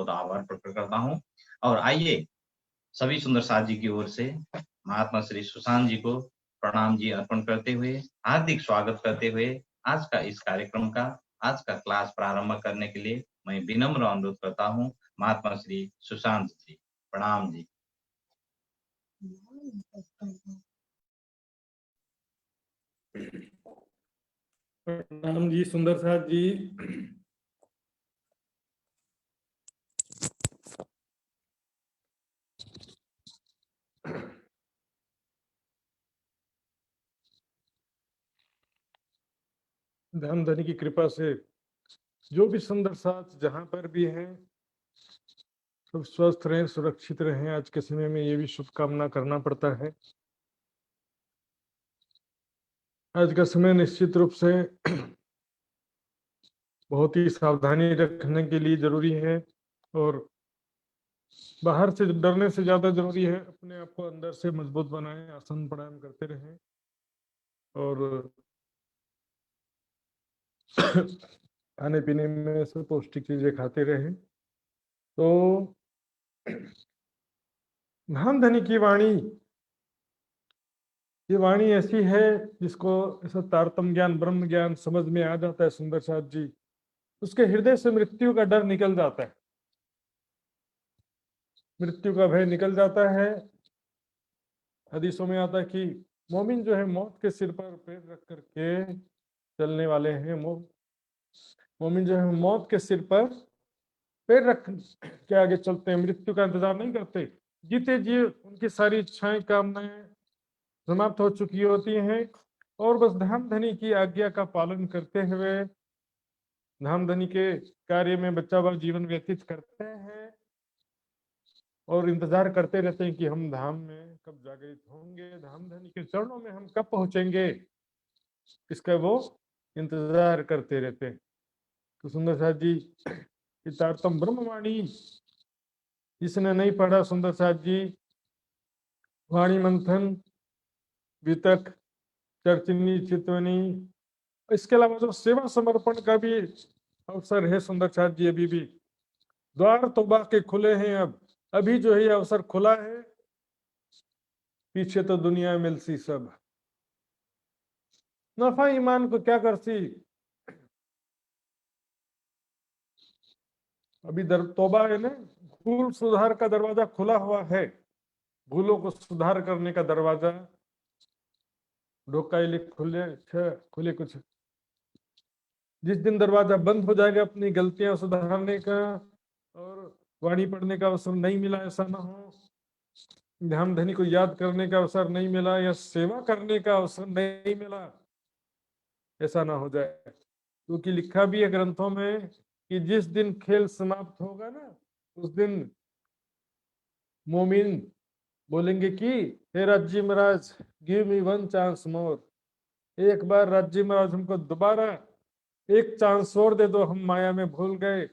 बहुत-बहुत आभार प्रकट करता हूँ। और आइए सभी सुंदर साथ जी की ओर से महात्मा श्री सुशांत जी को प्रणाम जी अर्पण करते हुए, हार्दिक स्वागत करते हुए आज का इस कार्यक्रम का, आज का क्लास प्रारंभ करने के लिए मैं विनम्र अनुरोध करता हूँ महात्मा श्री सुशांत जी। प्रणाम जी। प्रणाम जी सुंदर साथ जी। धन की कृपा से जो भी सुंदर साथ जहां पर भी हैं सब स्वस्थ रहें, सुरक्षित रहें। आज के समय में ये भी शुभकामना करना पड़ता है। आज का समय निश्चित रूप से बहुत ही सावधानी रखने के लिए जरूरी है और बाहर से डरने से ज्यादा जरूरी है अपने आप को अंदर से मजबूत बनाएं, आसन प्राणायाम करते रहें और खाने पीने में से पौष्टिक चीजें खाते रहें। तो धाम धनी की वाणी, ये वाणी ऐसी है जिसको ऐसा तारतम ज्ञान ब्रह्म ज्ञान समझ में आ जाता है सुंदर साथ जी, उसके हृदय से मृत्यु का डर निकल जाता है, मृत्यु का भय निकल जाता है। हदीसों में आता है कि मोमिन जो है मौत के सिर पर पैर रख करके चलने वाले हैं। मोमिन जो है मौत के सिर पर पैर रख के आगे चलते हैं, मृत्यु का इंतजार नहीं करते। जीते जी उनकी सारी इच्छाएं कामनाएं समाप्त हो चुकी होती हैं और बस धाम धनी की आज्ञा का पालन करते हुए धाम धनी के कार्य में बच्चा हुआ जीवन व्यतीत करते हैं और इंतजार करते रहते हैं कि हम धाम में कब जागृत होंगे, धाम धनी के चरणों में हम कब पहुंचेंगे, इसका वो इंतजार करते रहते हैं। तो सुंदर साथ जी तारतम ब्रह्मवाणी जिसने नहीं पढ़ा सुंदर साथ जी, वाणी मंथन वितक चर्चनी चितवनी, इसके अलावा जो सेवा समर्पण का भी अवसर है सुंदर साथ जी, अभी भी द्वार तौबा के खुले हैं। अब अभी जो है ये अवसर खुला है, पीछे तो दुनिया मिलसी सब नफा ईमान को क्या करसी। अभी तौबा है ना, भूल सुधार का दरवाजा खुला हुआ है, भूलों को सुधार करने का दरवाजा ढोकाइले खुले कुछ। जिस दिन दरवाजा बंद हो जाएगा अपनी गलतियां सुधारने का और वाणी पढ़ने का अवसर नहीं मिला, ऐसा ना हो, धाम धनी को याद करने का अवसर नहीं मिला या सेवा करने का अवसर नहीं मिला, ऐसा ना हो जाए। क्योंकि लिखा भी है ग्रंथों में कि जिस दिन खेल समाप्त होगा ना, उस दिन मोमिन बोलेंगे कि हे राज्य महाराज गिव मी वन चांस मोर, एक बार राज्य महाराज हमको दोबारा एक चांस और दे दो, हम माया में भूल गए,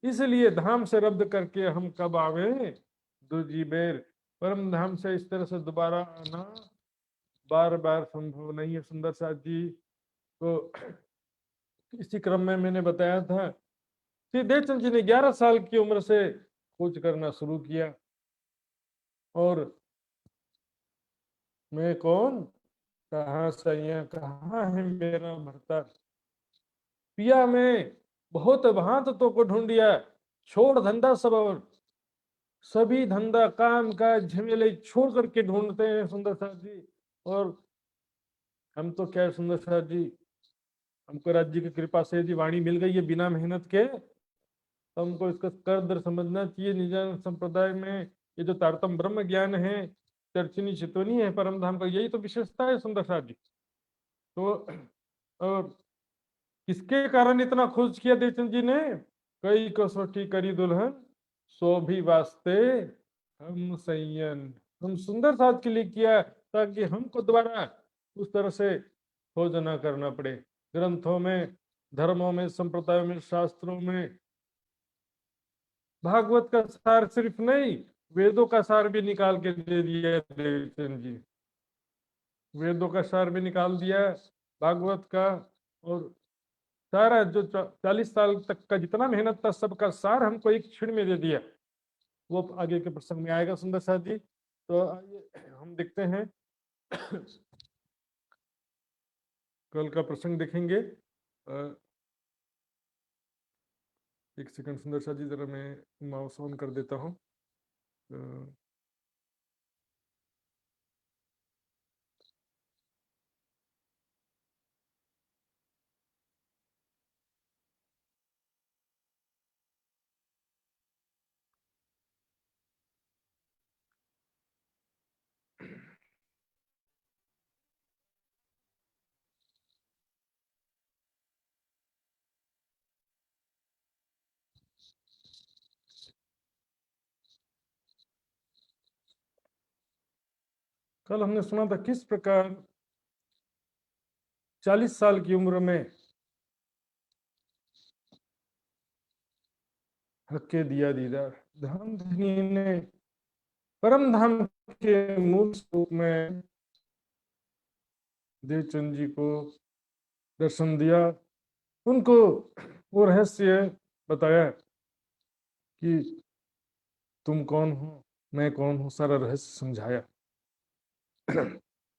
इसलिए धाम से रब्द करके हम कब आवे दूजी बेर। परम धाम से इस तरह से दोबारा आना बार बार संभव नहीं है सुंदर साथ जी। तो इसी क्रम में मैंने बताया था कि देवचंद जी ने 11 साल की उम्र से खोज करना शुरू किया और मैं कौन, कहाँ सैया कहाँ है मेरा भरता, पिया में बहुत भांत तो को ढूंढिया, छोड़ धंधा सब और सभी धंधा काम का झमेले छोड़ करके ढूंढते हैं सुंदर साथ जी। और हम तो क्या है सुंदर साथ जी, हमको राज्य की कृपा से यदि वाणी मिल गई है बिना मेहनत के, तो हमको इसका कदर समझना चाहिए। निजान संप्रदाय में ये जो तारतम ब्रह्म ज्ञान है, चर्चनी चितवनी है परम धाम का, यही तो विशेषता है सुंदर साथ जी। तो और किसके कारण इतना खोज किया देवचंद जी ने, कई कसौटी करी दुल्हन सो भी वास्ते हम सैयन, हम सुंदर साथ के लिए किया ताकि हमको दोबारा उस तरह से खोज ना करना पड़े। ग्रंथों में, धर्मों में, संप्रदायों में, शास्त्रों में भागवत का सार सिर्फ नहीं, वेदों का सार भी निकाल के दे दिया देवचंद जी, वेदों का सार भी निकाल दिया भागवत का। और सारा जो 40 साल तक का जितना मेहनत था सबका सार हमको एक क्षण में दे दिया। वो आगे के प्रसंग में आएगा सुंदर साथ जी। तो आइए हम देखते हैं कल का प्रसंग देखेंगे। एक सेकंड सुंदर साथ जी, जरा मैं माउस ऑन कर देता हूँ। कल हमने सुना था किस प्रकार 40 साल की उम्र में हक्के दिया दीदार धाम धनी ने परम धाम के मूल स्वरूप में देवचंद जी को दर्शन दिया, उनको वो रहस्य बताया कि तुम कौन हो, मैं कौन हूँ, सारा रहस्य समझाया।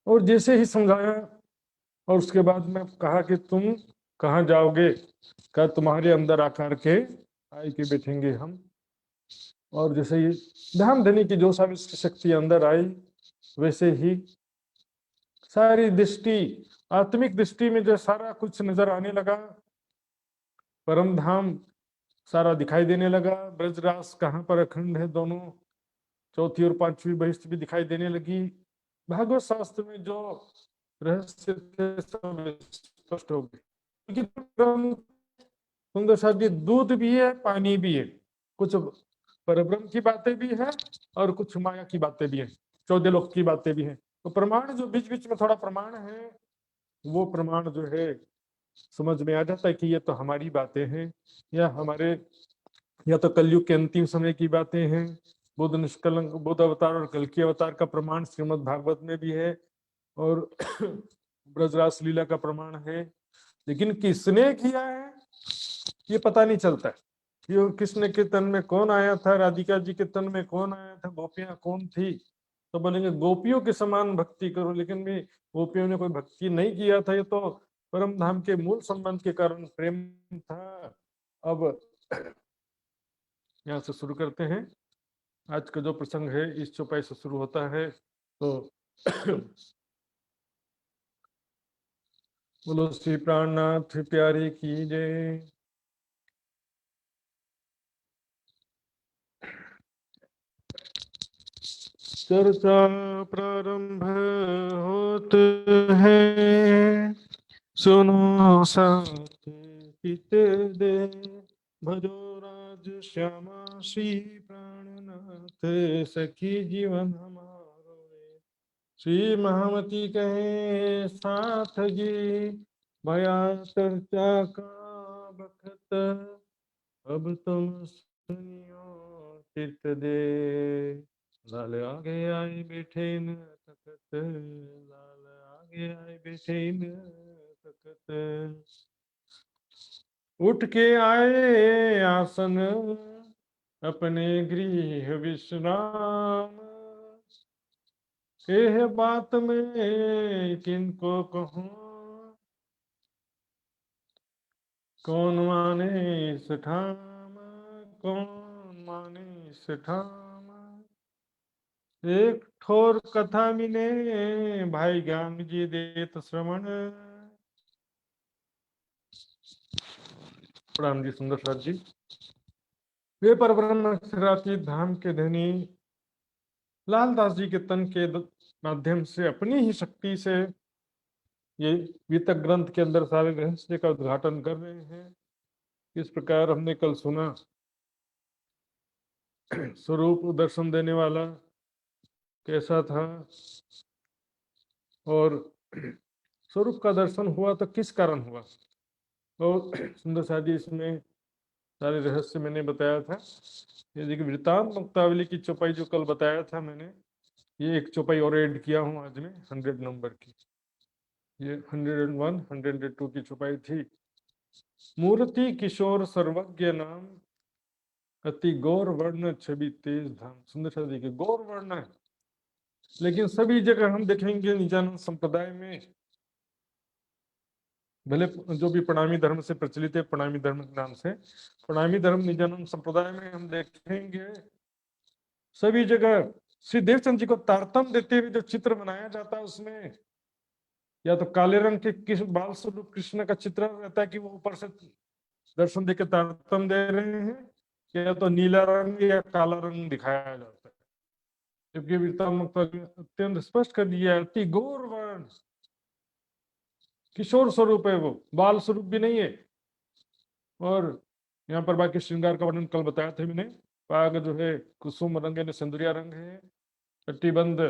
और जैसे ही समझाया और उसके बाद में कहा कि तुम कहाँ जाओगे, कहा तुम्हारे अंदर आकर के आए के बैठेंगे हम। और जैसे ही धाम धनी की जो सब शक्ति अंदर आई, वैसे ही सारी दृष्टि, आत्मिक दृष्टि में जो सारा कुछ नजर आने लगा, परम धाम सारा दिखाई देने लगा। ब्रजरास कहाँ पर अखंड है, दोनों चौथी और पांचवी बहिष्ठ भी दिखाई देने लगी। भागवत शास्त्र में जो रहस्य थे सब स्पष्ट हो गए। क्योंकि सुंदर साहब जी दूध भी है, पानी भी है, कुछ परब्रह्म की बातें भी है और कुछ माया की बातें भी है, 14 लोक की बातें भी हैं। तो प्रमाण जो बीच बीच में थोड़ा प्रमाण है, वो प्रमाण जो है समझ में आ जाता है कि ये तो हमारी बातें हैं, या तो कलयुग के अंतिम समय की बातें हैं। बुद्ध निष्कलंक बुद्ध अवतार और कल की अवतार का प्रमाण श्रीमद् भागवत में भी है और ब्रजरास लीला का प्रमाण है। लेकिन किसने किया है ये पता नहीं चलता है। ये किसने के तन में कौन आया था, राधिका जी के तन में कौन आया था, गोपियां कौन थी। तो बोलेंगे गोपियों के समान भक्ति करो, लेकिन भी गोपियों ने कोई भक्ति नहीं किया था, ये तो परम धाम के मूल संबंध के कारण प्रेम था। अब यहाँ से शुरू करते हैं। आज का जो प्रसंग है इस चौपाई से शुरू होता है। तो बोलो श्री प्राणनाथ प्यारे की जय। चर्चा प्रारंभ होत है, सुनो साथ पित दे, भजो राज श्यामा श्री प्राणनाथ, सखी जीवन हमारो रे। श्री महामती कहे साथ जी, भया चर्चा का बखत, अब तुम सुनियो चित दे। लाल आगे आए बैठे न तकत, लाल आगे आए बैठे न तकत, उठ के आए आसन अपने गृह विश्राम, एह बात में किनको कहूँ, कौन माने इस ठाम, कौन माने इस ठाम। एक ठोर कथा मिले भाई ज्ञान जी देत श्रवण। प्रणाम जी सुंदर साथ जी। वे परब्रह्म अक्षरातीत धाम के धनी लालदास जी के तन के माध्यम से अपनी ही शक्ति से ये वितक ग्रंथ के अंदर सारे रहस्य का उद्घाटन कर रहे हैं। इस प्रकार हमने कल सुना स्वरूप दर्शन देने वाला कैसा था, और स्वरूप का दर्शन हुआ तो किस कारण हुआ। तो सुंदर साथ जी इसमें सारे रहस्य मैंने बताया था। ये देखिए वृतांत मुक्तावली की चौपाई जो कल बताया था मैंने, ये एक चौपाई और ऐड किया हूँ आज में 100 नंबर की। ये 101, 102 की चौपाई थी। मूर्ति किशोर सर्वज्ञ नाम, अति गौर वर्ण छवि तेज धाम। सुंदर सा देखिए, गौर वर्ण है, लेकिन सभी जगह हम देखेंगे निजानंद संप्रदाय में, भले जो भी प्रणामी धर्म से प्रचलित है, प्रणामी धर्म के नाम से प्रणामी धर्म निजानंद संप्रदाय में हम देखेंगे सभी जगह श्री देवचंद जी को तारतम्य देते हुए जो चित्र बनाया जाता है, उसमें या तो काले रंग के कृष्ण बाल स्वरूप कृष्ण का चित्र रहता है कि वो ऊपर से दर्शन देकर तारतम्य दे रहे हैं, या तो नीला रंग या काला रंग दिखाया जाता है। जबकि वीरतात्मक अत्यंत स्पष्ट कर दिया है, अति गौर वर्ण किशोर स्वरूप है, वो बाल स्वरूप भी नहीं है। और यहाँ पर बाकी श्रृंगार का वर्णन कल बताया था मैंने। पाग जो है कुसुम रंग यानी सिंदूरिया रंग है, कटिबंध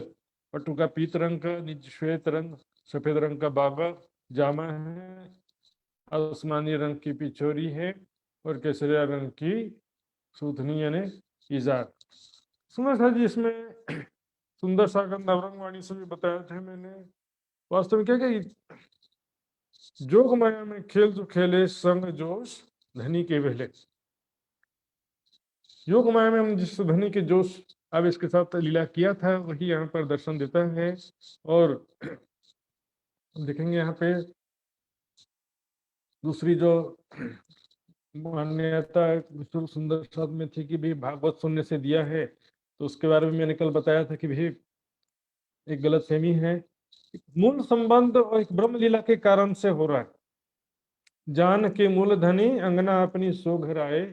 पटु का पीत रंग का, निज श्वेत रंग सफेद रंग का बाबा जामा है, आसमानी रंग की पिछोरी है और केसरिया रंग की सूथनी यानी इजार। सुंदर सा जी इसमें सुंदर सा नवरंग वाणी से भी बताया था मैंने। वास्तव में क्या जोग माया में खेल जो खेले संग जोश धनी के वेले। योग माया में हम जिस धनी के जोश आवेश के साथ लीला किया था वही यहाँ पर दर्शन देता है। और देखेंगे यहाँ पे दूसरी जो मान्यता सुंदर साथ में थी कि भाई भागवत सुनने से दिया है, तो उसके बारे में मैंने कल बताया था कि भाई एक गलत फहमी है। मूल संबंध और एक ब्रह्म लीला के कारण से हो रहा है। जान के मूल धनी अंगना अपनी सो घर आए।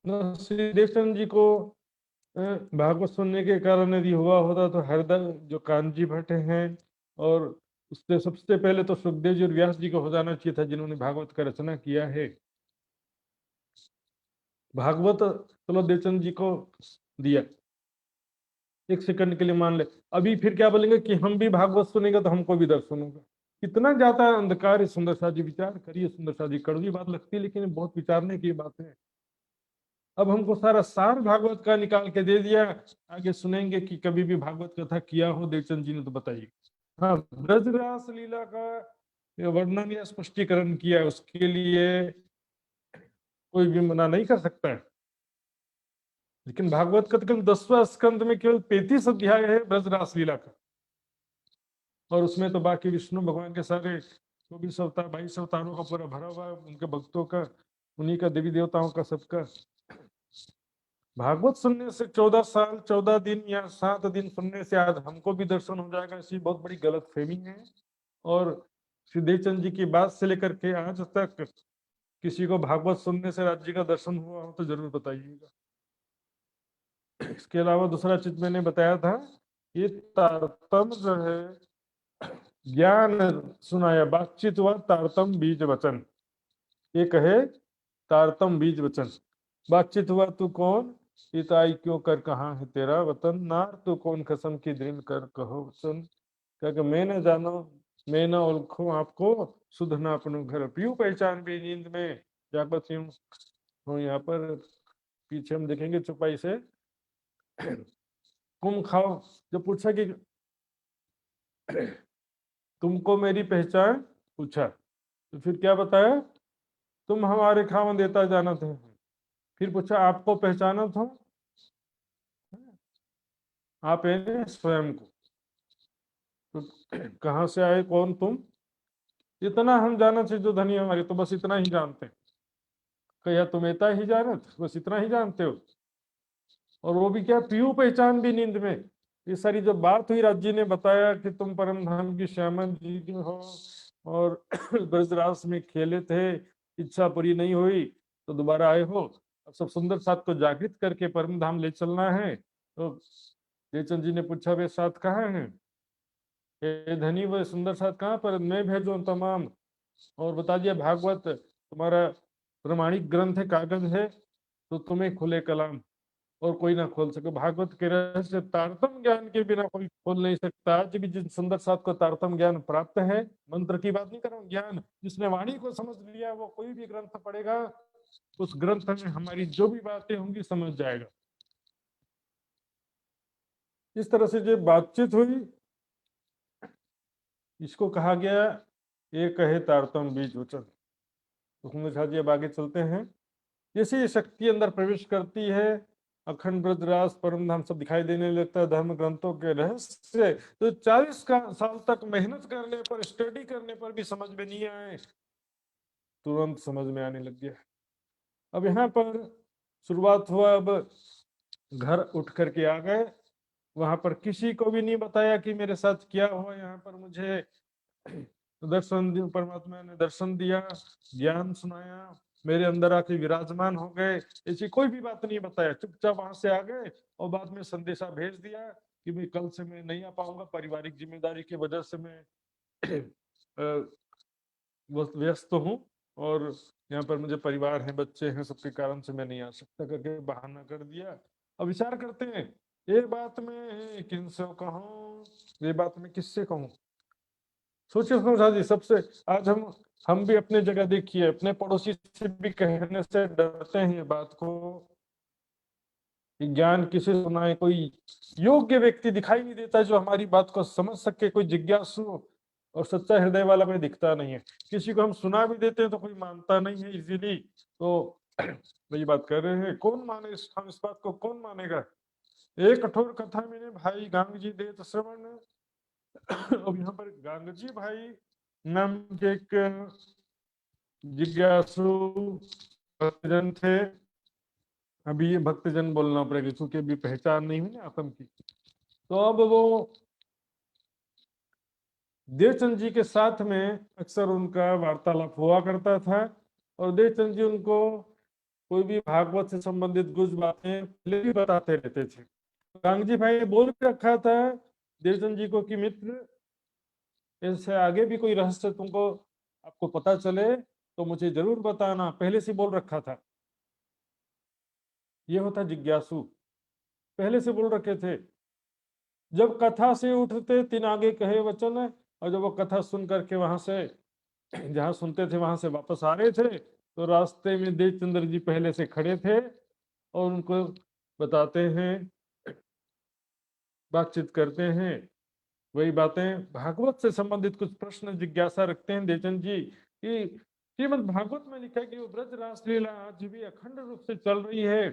श्री देवचंद जी को भागवत सुनने के कारण यदि हुआ होता तो हरदल जो कांजी भट्ट हैं, और उससे सबसे पहले तो सुखदेव जी और व्यास जी को हो जाना चाहिए था जिन्होंने भागवत का रचना किया है। भागवत चलो देवचंद जी को दिया, एक सेकंड के लिए मान ले, अभी फिर क्या बोलेंगे कि हम भी भागवत सुनेंगे तो हमको भी दर्शन होगा। कितना ज्यादा अंधकार है। सुंदर सा जी विचार करिए, सुंदर सा जी कड़वी बात लगती है लेकिन बहुत विचारने की बात है। अब हमको सारा सार भागवत का निकाल के दे दिया, आगे सुनेंगे कि कभी भी भागवत कथा किया हो देवचंद जी ने तो बताइए। हाँ, ब्रजरास लीला का वर्णन या स्पष्टीकरण किया, उसके लिए कोई भी मना नहीं कर सकता है। लेकिन भागवत का केवल 10वां स्कंद में केवल 35 अध्याय है ब्रजरास लीला का, और उसमें तो बाकी विष्णु भगवान के सारे 24 अवतार 22 अवतारों का पूरा भरा हुआ है, उनके भक्तों का, उन्हीं का, देवी देवताओं का, सबका। भागवत सुनने से 14 साल 14 दिन या 7 दिन सुनने से आज हमको भी दर्शन हो जाएगा, ऐसी बहुत बड़ी गलत फहमी है। और श्री देवचंद जी की बात से लेकर के आज तक किसी को भागवत सुनने से राज्य का दर्शन हुआ हो तो जरूर बताइएगा। इसके अलावा दूसरा चीज मैंने बताया था, ये तारतम्य जो है ज्ञान सुनाया, बातचीत हुआ तारतम बीज वचन। एक है तारतम बीज वचन, बातचीत हुआ तू कौन इताई क्यों कर कहाँ है तेरा वतन, नार तू कौन कसम की दृढ़ कर कहो वचन। क्या मैं न जानो मैं न ओळखो आपको सुध ना अपनो घर, पीयू पहचान भी नींद में जागत यूं हो। यहाँ पर पीछे हम देखेंगे चुपाई से तुम खाओ, जो पूछा कि तुमको मेरी पहचान पूछा, तो फिर क्या बताया, तुम हमारे खावन देता जाना थे। फिर पूछा आपको पहचाना था, आप है स्वयं को, तो कहाँ से आए कौन तुम, इतना हम जाना चाहिए जो धनी हमारे, तो बस इतना ही जानते हैं। कहा तुम इतना ही जानत, बस इतना ही जानते हो। और वो भी क्या, पीयू पहचान भी नींद में। ये सारी जो बात हुई राज्य ने बताया कि तुम परम धाम की श्यामन जी की हो और ब्रजरास में खेले थे, इच्छा पूरी नहीं हुई तो दोबारा आए हो, अब सब सुंदर साथ को जागृत करके परम धाम ले चलना है। तो देवचंद जी ने पूछा वे साथ कहाँ हैं, हे धनी वह सुंदर साथ कहाँ पर, मैं भेजो तमाम। और बता दिया भागवत तुम्हारा प्रमाणिक ग्रंथ है, कागज है, तो तुम्हें खुले कलाम और कोई ना खोल सके। भागवत के रहस्य तारतम ज्ञान के बिना कोई खोल नहीं सकता। आज भी जिन सुंदर साथ को तारतम ज्ञान प्राप्त है, मंत्र की बात नहीं कर रहा हूं, ज्ञान जिसने वाणी को समझ लिया वो कोई भी ग्रंथ पढ़ेगा, उस ग्रंथ में हमारी जो भी बातें होंगी समझ जाएगा। इस तरह से जो बातचीत हुई इसको कहा गया ये कहे तारतम बीज वचन। तो सुंदर साथ जी अब आगे चलते हैं। जैसे ये शक्ति अंदर प्रवेश करती है, अखंड ब्रजराज परम धाम सब दिखाई देने लगता है, धर्म ग्रंथों के रहस्य तो 40 साल तक मेहनत करने पर, स्टडी करने पर भी समझ में नहीं आए, तुरंत समझ में आने लग गया। अब यहाँ पर शुरुआत हुआ, अब घर उठ करके आ गए, वहां पर किसी को भी नहीं बताया कि मेरे साथ क्या हुआ। यहाँ पर मुझे दर्शन, परमात्मा ने दर्शन दिया, ज्ञान सुनाया, मेरे अंदर आके विराजमान हो गए, ऐसी कोई भी बात नहीं बताया, चुपचाप वहां से आ गए और बाद में संदेशा भेज दिया कि भाई कल से मैं नहीं आ पाऊंगा, पारिवारिक जिम्मेदारी की वजह से मैं व्यस्त हूँ और यहाँ पर मुझे परिवार है, बच्चे हैं, सबके कारण से मैं नहीं आ सकता करके बहाना कर दिया। अब विचार करते हैं, ये बात मैं किनसे कहूँ, ये बात मैं किससे कहूँ। सोचिए समझा जी, सबसे आज हम भी अपने जगह देखिए, अपने पड़ोसी से भी कहने से डरते हैं ये बात को, ज्ञान किसे सुनाए, कोई योग्य व्यक्ति दिखाई नहीं देता जो हमारी बात को समझ सके, कोई जिज्ञासु और सच्चा हृदय वाला कोई दिखता नहीं है। किसी को हम सुना भी देते हैं तो कोई मानता नहीं है इजीली। तो वही बात कर रहे हैं, कौन माने हम इस बात को, कौन मानेगा। एक कठोर कथा मैंने भाई गांग जी देत श्रवण। अब यहाँ पर गांग जी भाई नाम के एक जिज्ञासु भक्तजन थे। अभी ये भक्तजन बोलना पड़ेगा क्योंकि अभी पहचान नहीं हुई ना आत्म की। तो अब वो देवचंद जी के साथ में अक्सर उनका वार्तालाप हुआ करता था और देवचंद जी उनको कोई भी भागवत से संबंधित कुछ बातें पहले भी बताते रहते थे। गांग जी भाई ने बोल भी रखा था देवचंद जी को कि मित्र, इससे आगे भी कोई रहस्य तुमको आपको पता चले तो मुझे जरूर बताना, पहले से बोल रखा था। ये होता जिज्ञासु, पहले से बोल रखे थे। जब कथा से उठते तीन आगे कहे वचन, और जब वो कथा सुन करके वहां से जहां सुनते थे वहां से वापस आ रहे थे तो रास्ते में देवचंद्र जी पहले से खड़े थे और उनको बताते हैं, बातचीत करते हैं, वही बातें भागवत से संबंधित कुछ प्रश्न जिज्ञासा रखते हैं देवचंद जी कि श्रीमद् भागवत में लिखा है कि वो ब्रज रास लीला आज भी अखंड रूप से चल रही है,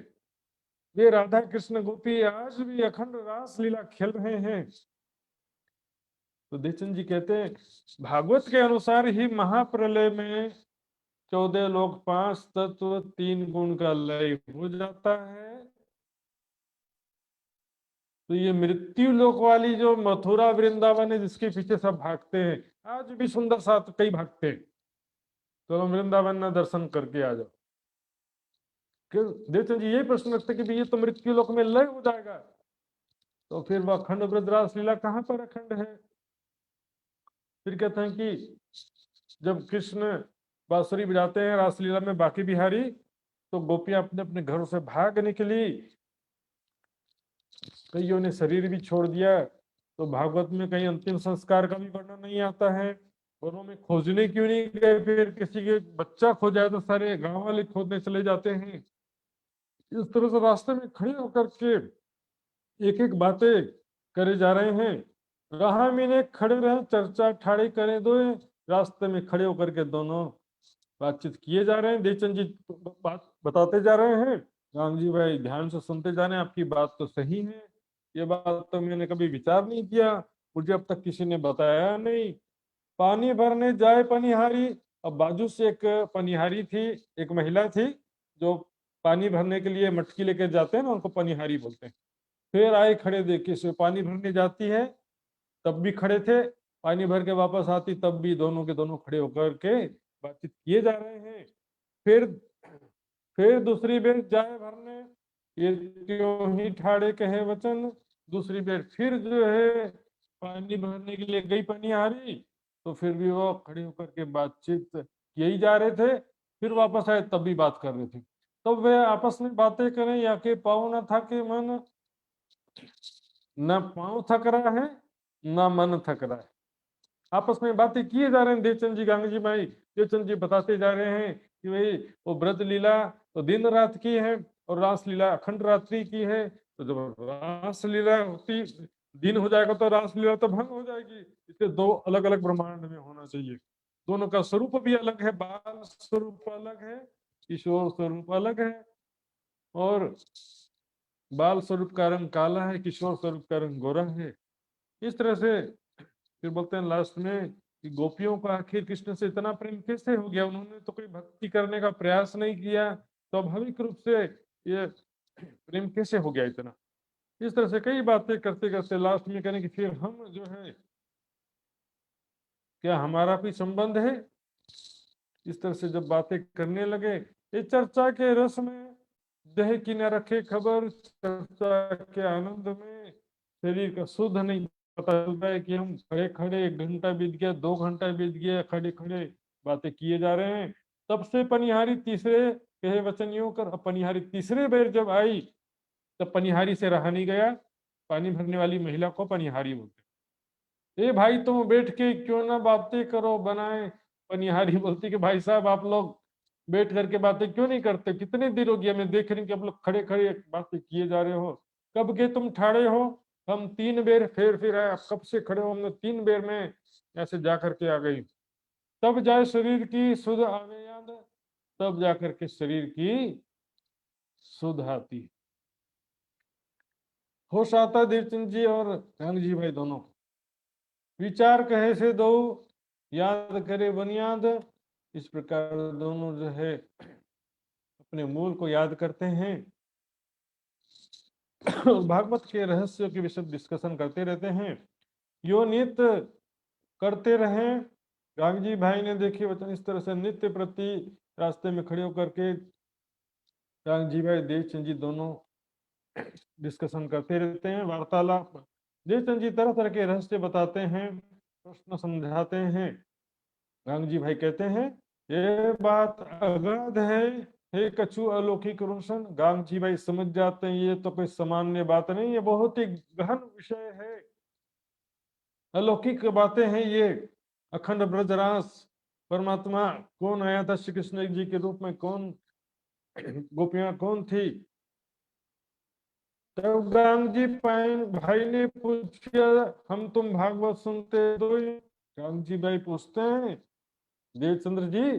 वे राधा कृष्ण गोपी आज भी अखंड रास लीला खेल रहे हैं। तो देवचंद जी कहते हैं भागवत के अनुसार ही महाप्रलय में 14 लोक 5 तत्व 3 गुण का लय हो जाता है। तो ये मृत्यु लोक वाली जो मथुरा वृंदावन है जिसके पीछे सब भागते हैं, आज भी सुंदर साथ कई भागते हैं, तो वृंदावन ना दर्शन करके आ जाओ। देवचंद जी ये प्रश्न रखते कि ये तो मृत्यु लोक में लय हो जाएगा, तो फिर वह अखंड ब्रजरास लीला कहाँ पर अखंड है। फिर कहते हैं कि जब कृष्ण बांसुरी बजाते हैं रासलीला में बाकी बिहारी, तो गोपियां अपने अपने घरों से भाग निकली, कईयों ने शरीर भी छोड़ दिया। तो भागवत में कहीं अंतिम संस्कार का भी वर्णन नहीं आता है, वनों में खोजने क्यों नहीं गए, फिर किसी के बच्चा खो जाए तो सारे गांव वाले खोजने चले जाते हैं। इस तरह से रास्ते में खड़े होकर के एक एक बातें करे जा रहे हैं। राह में खड़े रहे चर्चा ठाड़ी करे दो, रास्ते में खड़े होकर के दोनों बातचीत किए जा रहे हैं। देवचंद जी बात बताते जा रहे हैं, राम जी भाई ध्यान से सुनते जा रहे हैं, आपकी बात तो सही है, ये बात तो मैंने कभी विचार नहीं किया, मुझे अब तक किसी ने बताया नहीं। पानी भरने जाए पनिहारी, अब बाजू से एक पनिहारी थी, एक महिला थी जो पानी भरने के लिए मटकी लेकर जाते हैं ना, उनको पनिहारी बोलते हैं। फिर आए खड़े देखे से पानी भरने जाती है तब भी खड़े थे, पानी भर के वापस आती तब भी दोनों के दोनों खड़े होकर के बातचीत किए जा रहे हैं। फिर दूसरी बेर जाए भरने, ये त्यों ही ठाड़े कहे वचन, दूसरी बेर फिर जो है पानी भरने के लिए गई पनिहारी, तो फिर भी वो खड़े होकर के बातचीत किए ही जा रहे थे। फिर वापस आए तब भी बात कर रहे थे। तो वे आपस में बातें करें या के पाँव न था के मन, न पाँव थक रहा है न मन थक रहा है, आपस में बातें किए जा रहे हैं। देवचंद जी गांधी जी भाई देवचंद जी बताते जा रहे हैं कि भाई वो ब्रज लीला तो दिन रात की है और रास लीला अखंड रात्रि की है। तो जब रास लीला होती दिन हो जाएगा तो रास लीला तो भंग हो जाएगी, इसलिए दो अलग अलग ब्रह्मांड में होना चाहिए। दोनों का स्वरूप भी अलग है, बाल स्वरूप अलग है, किशोर स्वरूप अलग है। और बाल स्वरूप का रंग काला है, किशोर स्वरूप का रंग गोरा है। इस तरह से फिर बोलते हैं लास्ट में कि गोपियों का आखिर कृष्ण से इतना प्रेम कैसे हो गया, उन्होंने तो कोई भक्ति करने का प्रयास नहीं किया, स्वाभाविक रूप से ये प्रेम कैसे हो गया इतना। इस तरह से कई बातें करते करते लास्ट में कहने कि फिर हम जो है, क्या हमारा कोई संबंध है। इस तरह से जब बातें करने लगे, ये चर्चा के रस में देह की न रखे खबर, चर्चा के आनंद में शरीर का शुद्ध नहीं पता चलता है कि हम खड़े खड़े 1 घंटा बीत गया, 2 घंटा बीत गया, खड़े खड़े बातें किए जा रहे हैं। तब से पनिहारी तीसरे कहे वचन यूं कर, अब पनिहारी तीसरे बेर जब आई तब पनिहारी से रहा नहीं गया। पानी भरने वाली महिला को पनिहारी बोलते, ए भाई तुम बैठ के क्यों ना बातें करो बनाए। पनिहारी बोलती कि भाई साहब आप लोग बैठ करके बातें क्यों नहीं करते, कितने देर हो गया मैं देख रही हूँ कि आप लोग खड़े खड़े बातें किए जा रहे हो, कब के तुम ठाड़े हो। हम 3 बेर फिर आए, आप कब से खड़े हो, हमने 3 बेर में ऐसे जा करके आ गई। तब जाए शरीर की सुध आवे याद, तब जा करके शरीर की सुध आती, होश आता देवचंद जी और रंग जी भाई दोनों। विचार कहे से दो, याद करे बुनियाद। इस प्रकार दोनों जो है अपने मूल को याद करते हैं भागवत के रहस्यों के विषय डिस्कशन करते रहते हैं। यो नित्य करते रहें। गांगी भाई ने देखिए वचन इस तरह से नित्य प्रति रास्ते में खड़े होकर के गांगी भाई देवचंद जी दोनों डिस्कशन करते रहते हैं, वार्तालाप। देवचंद जी तरह तरह के रहस्य बताते हैं, प्रश्न समझाते हैं। गांगी भाई कहते हैं ये बात अगाध है, हे कछु अलौकिक रोशन। गांग जी भाई समझ जाते हैं ये तो कोई सामान्य बात नहीं, ये बहुत ही गहन विषय है, अलौकिक बातें हैं ये। अखंड ब्रजरास परमात्मा कौन आया था श्री कृष्ण जी के रूप में, कौन गोपियां कौन थी। तब गांग जी भाई ने पूछा हम तुम भागवत सुनते दो। गांग जी भाई पूछते हैं देवचंद्र जी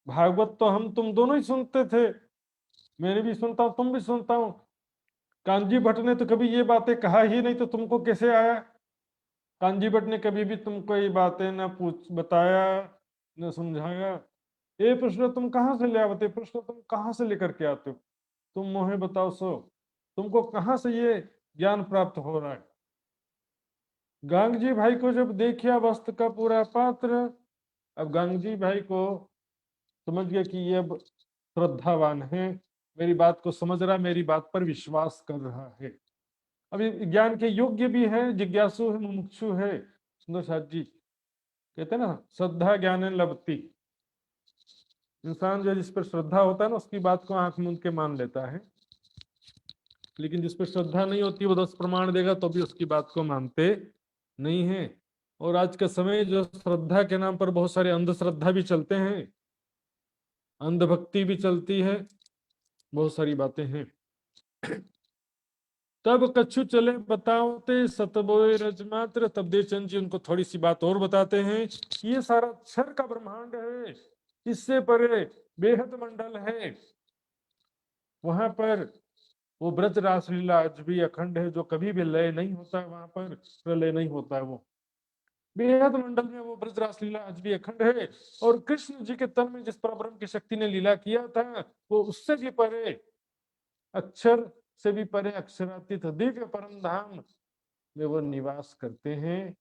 भागवत तो हम तुम दोनों ही सुनते थे, मैंने भी सुनता हूँ तुम भी सुनता हूँ, कांजी भट्ट ने तो कभी ये बातें कहा ही नहीं, तो तुमको कैसे आया। कांजी भट्ट ने कभी भी तुमको ये बातें न पूछ बताया न समझाया। ये प्रश्न तुम कहाँ से ले आते, प्रश्न तुम कहाँ से लेकर के आते हो, तुम मोहे बताओ सो, तुमको कहाँ से ये ज्ञान प्राप्त हो रहा है। गांग जी भाई को जब देखिया वस्त्र का पूरा पात्र, अब गांग जी भाई को समझ गया कि ये अब श्रद्धावान है, मेरी बात को समझ रहा, मेरी बात पर विश्वास कर रहा है, अभी ज्ञान के योग्य भी है, जिज्ञासु है, मुमुक्षु है। सुंदर साथ जी कहते हैं ना श्रद्धा ज्ञान लभती। इंसान जो जिस पर श्रद्धा होता है ना उसकी बात को आंख मूंद के मान लेता है, लेकिन जिस पर श्रद्धा नहीं होती वो 10 प्रमाण देगा तो भी उसकी बात को मानते नहीं है। और आज के समय जो श्रद्धा के नाम पर बहुत सारे अंधश्रद्धा भी चलते हैं, अंधभक्ति भी चलती है, बहुत सारी बातें हैं। तब कछु चले बताओते सतबोए रजमात्र। तब देवचंद जी उनको थोड़ी सी बात और बताते हैं, ये सारा क्षर का ब्रह्मांड है, इससे परे बेहद मंडल है, वहां पर वो ब्रज रासलीला आज भी अखंड है, जो कभी भी लय नहीं होता है, वहां पर प्रलय नहीं होता है। वो बेहद मंडल में वो ब्रज रासलीला आज भी अखंड है। और कृष्ण जी के तन में जिस परब्रह्म की शक्ति ने लीला किया था वो उससे भी परे, अक्षर से भी परे, अक्षरातीत दिव्य परम धाम में वो निवास करते हैं।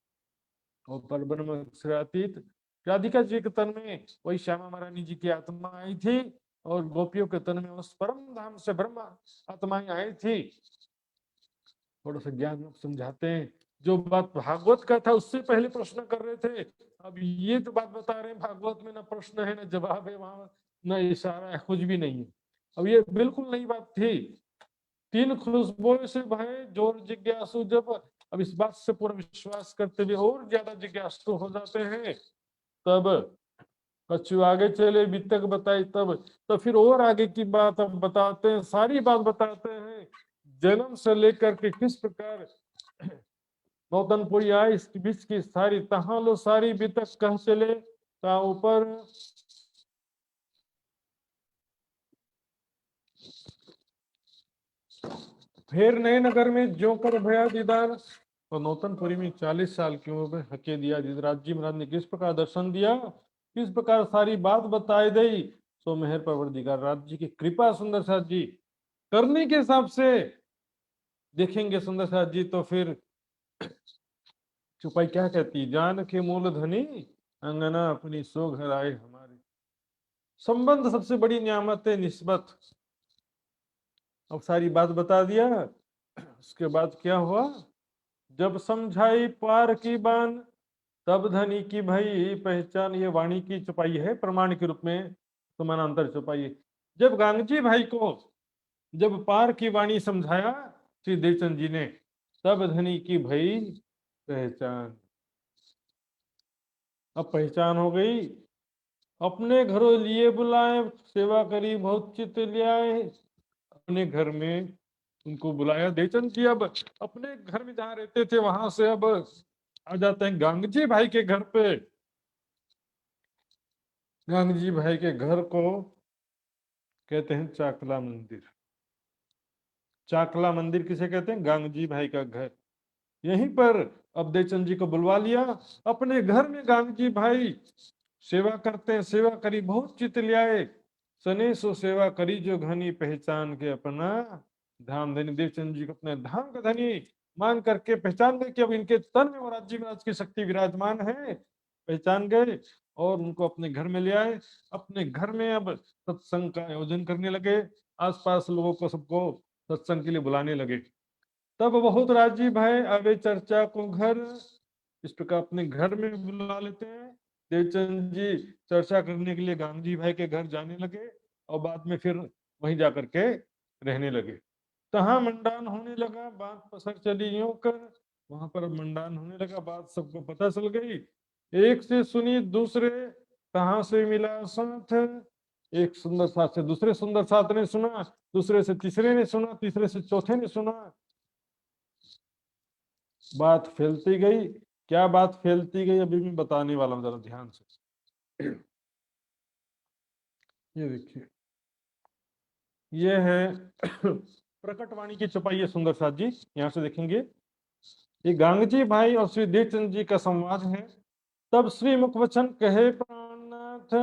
और परब्रह्म अक्षरातीत राधिका जी के तन में वही श्यामा महारानी जी की आत्मा आई थी, और गोपियों के तन में उस परम धाम से ब्रह्म आत्माएं आई थी। थोड़ा सा ज्ञान समझाते हैं, जो बात भागवत का था उससे पहले प्रश्न कर रहे थे, अब ये तो बात बता रहे हैं भागवत में ना प्रश्न है ना जवाब है, वहां न इशारा है, कुछ भी नहीं है। अब ये बिल्कुल नई बात थी। 3 खुशबुओं से भय जोर जिज्ञासु, जब अब इस बात से पूरा विश्वास करते हुए और ज्यादा जिज्ञासु हो जाते हैं, तब कछु आगे चले वितक बताई, तब फिर और आगे की बात अब बताते हैं, सारी बात बताते हैं, जन्म से लेकर के किस प्रकार नौतनपुरी आए, इसके बीच की सारी तहां लो सारी वितक कह चले। ता ऊपर फिर नए नगर में ज्यों कर भया दीदार। तो नौतनपुरी में 40 साल की उम्र में हके दिया धीराज जी महाराज ने किस प्रकार दर्शन दिया, किस प्रकार सारी बात बताई दी। सो मेहर परवरदिगार राज जी की कृपा सुंदर साथ जी करने के हिसाब से देखेंगे सुंदर साथ जी। तो फिर चुपाई क्या कहती, जान के मूल धनी अंगना अपनी सो घर आए हमारे। संबंध सबसे बड़ी नियामत है, निस्बत। अब सारी बात बता दिया। उसके बाद क्या हुआ, जब समझाई पार की बान तब धनी की भई पहचान। ये वाणी की चुपाई है, प्रमाण के रूप में समानांतर चुपाई है। जब गांगजी भाई को जब पार की वाणी समझाया श्री देवचंद जी ने, तब धनी की भई पहचान। अब पहचान हो गई। अपने घरों लिए बुलाए, सेवा करी बहुत चित लियाए। अपने घर में उनको बुलाया। देवचंद जी अब अपने घर में जहाँ रहते थे वहां से अब आ जाते हैं गांगजी भाई के घर पे। गांगजी भाई के घर को कहते हैं चाकला मंदिर। चाकला मंदिर किसे कहते हैं, गांगजी भाई का घर। यहीं पर अब देवचंद जी को बुलवा लिया अपने घर में। गांगजी भाई सेवा करते हैं, सेवा करी बहुत चित लियाए। सने सो सेवा करी जो घनी पहचान के अपना धाम। धनी देवचंद जी को अपने धाम का धनी मान करके पहचान गए कि अब इनके तन में वो राज्य महाराज की शक्ति विराजमान है। पहचान गए और उनको अपने घर में ले आए। अपने घर में अब सत्संग का आयोजन करने लगे। आसपास लोगों को सबको सत्संग के लिए बुलाने लगे। तब बहुत राजी भाई आवे चर्चा को घर। इस प्रकार अपने घर में बुला लेते हैं। देवचंद जी चर्चा करने के लिए गांधी भाई के घर जाने लगे और बाद में फिर वहीं जाकर के रहने लगे। तहाँ मंडान होने लगा, बात पसर चली यूं कर। वहां पर मंडान होने लगा, बात सबको पता चल गई। एक से सुनी दूसरे, कहाँ से मिला साथ। एक सुंदर साथ से दूसरे सुंदर साथ ने सुना, दूसरे से तीसरे ने सुना, तीसरे से चौथे ने सुना। बात फैलती गई। क्या बात फैलती गई अभी मैं बताने वाला हूं, जरा ध्यान से। ये देखिए, ये है प्रकटवाणी की चौपाई है सुंदर साथ जी। यहां से देखेंगे ये गांगजी भाई और श्री देवचंद जी का संवाद है। तब श्री मुखवचन कहे प्राणनाथ।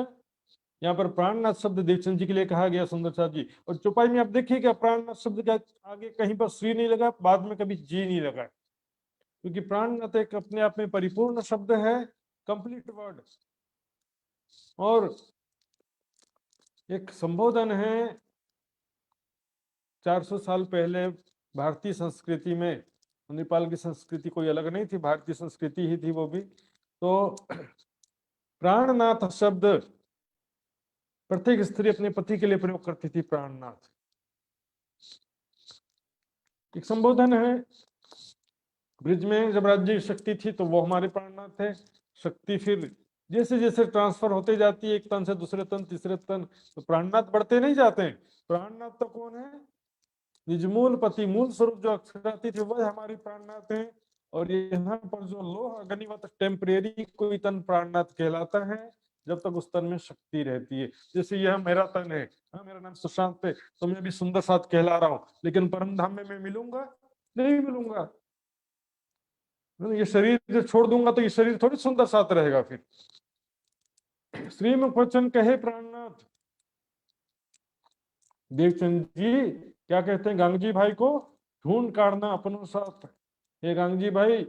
यहाँ पर प्राणनाथ शब्द देवचंद जी के लिए कहा गया सुंदर साथ जी। और चौपाई में आप देखिएगा प्राणनाथ शब्द के आगे कहीं पर श्री नहीं लगा, बाद में कभी जी नहीं लगा, क्योंकि प्राणनाथ एक अपने आप में परिपूर्ण शब्द है, कंप्लीट वर्ड। और एक संबोधन है 400 साल पहले भारतीय संस्कृति में। नेपाल की संस्कृति कोई अलग नहीं थी, भारतीय संस्कृति ही थी वो भी। तो प्राणनाथ शब्द प्रत्येक स्त्री अपने पति के लिए प्रयोग करती थी। प्राणनाथ एक संबोधन है। ब्रिज में जब राज्य शक्ति थी तो वो हमारे प्राणनाथ थे। शक्ति फिर जैसे जैसे ट्रांसफर होते जाती है एक तन से दूसरे तन, तीसरे तन, तो प्राणनाथ बढ़ते नहीं जाते हैं। प्राणनाथ तो कौन है, निजमूल पति मूल स्वरूप जो अक्षराती थे वह हमारे प्राणनाथ हैं। और यहाँ पर जो लोह गनिमत टेम्परेरी कोई तन प्राणनाथ कहलाता है, जब तक उस तन में शक्ति रहती है। जैसे यह मेरा तन है, हाँ मेरा नाम सुशांत है, तो मैं भी सुंदर साथ कहला रहा हूँ, लेकिन परम धाम में मैं मिलूंगा नहीं मिलूंगा। ये शरीर जो छोड़ दूंगा तो ये शरीर थोड़ी सुंदर साथ रहेगा। फिर श्री मुखवचन कहे प्राणनाथ। देवचंद जी क्या कहते हैं गांगजी भाई को, ढूंढ काटना अपनों साथ। ये गांगजी भाई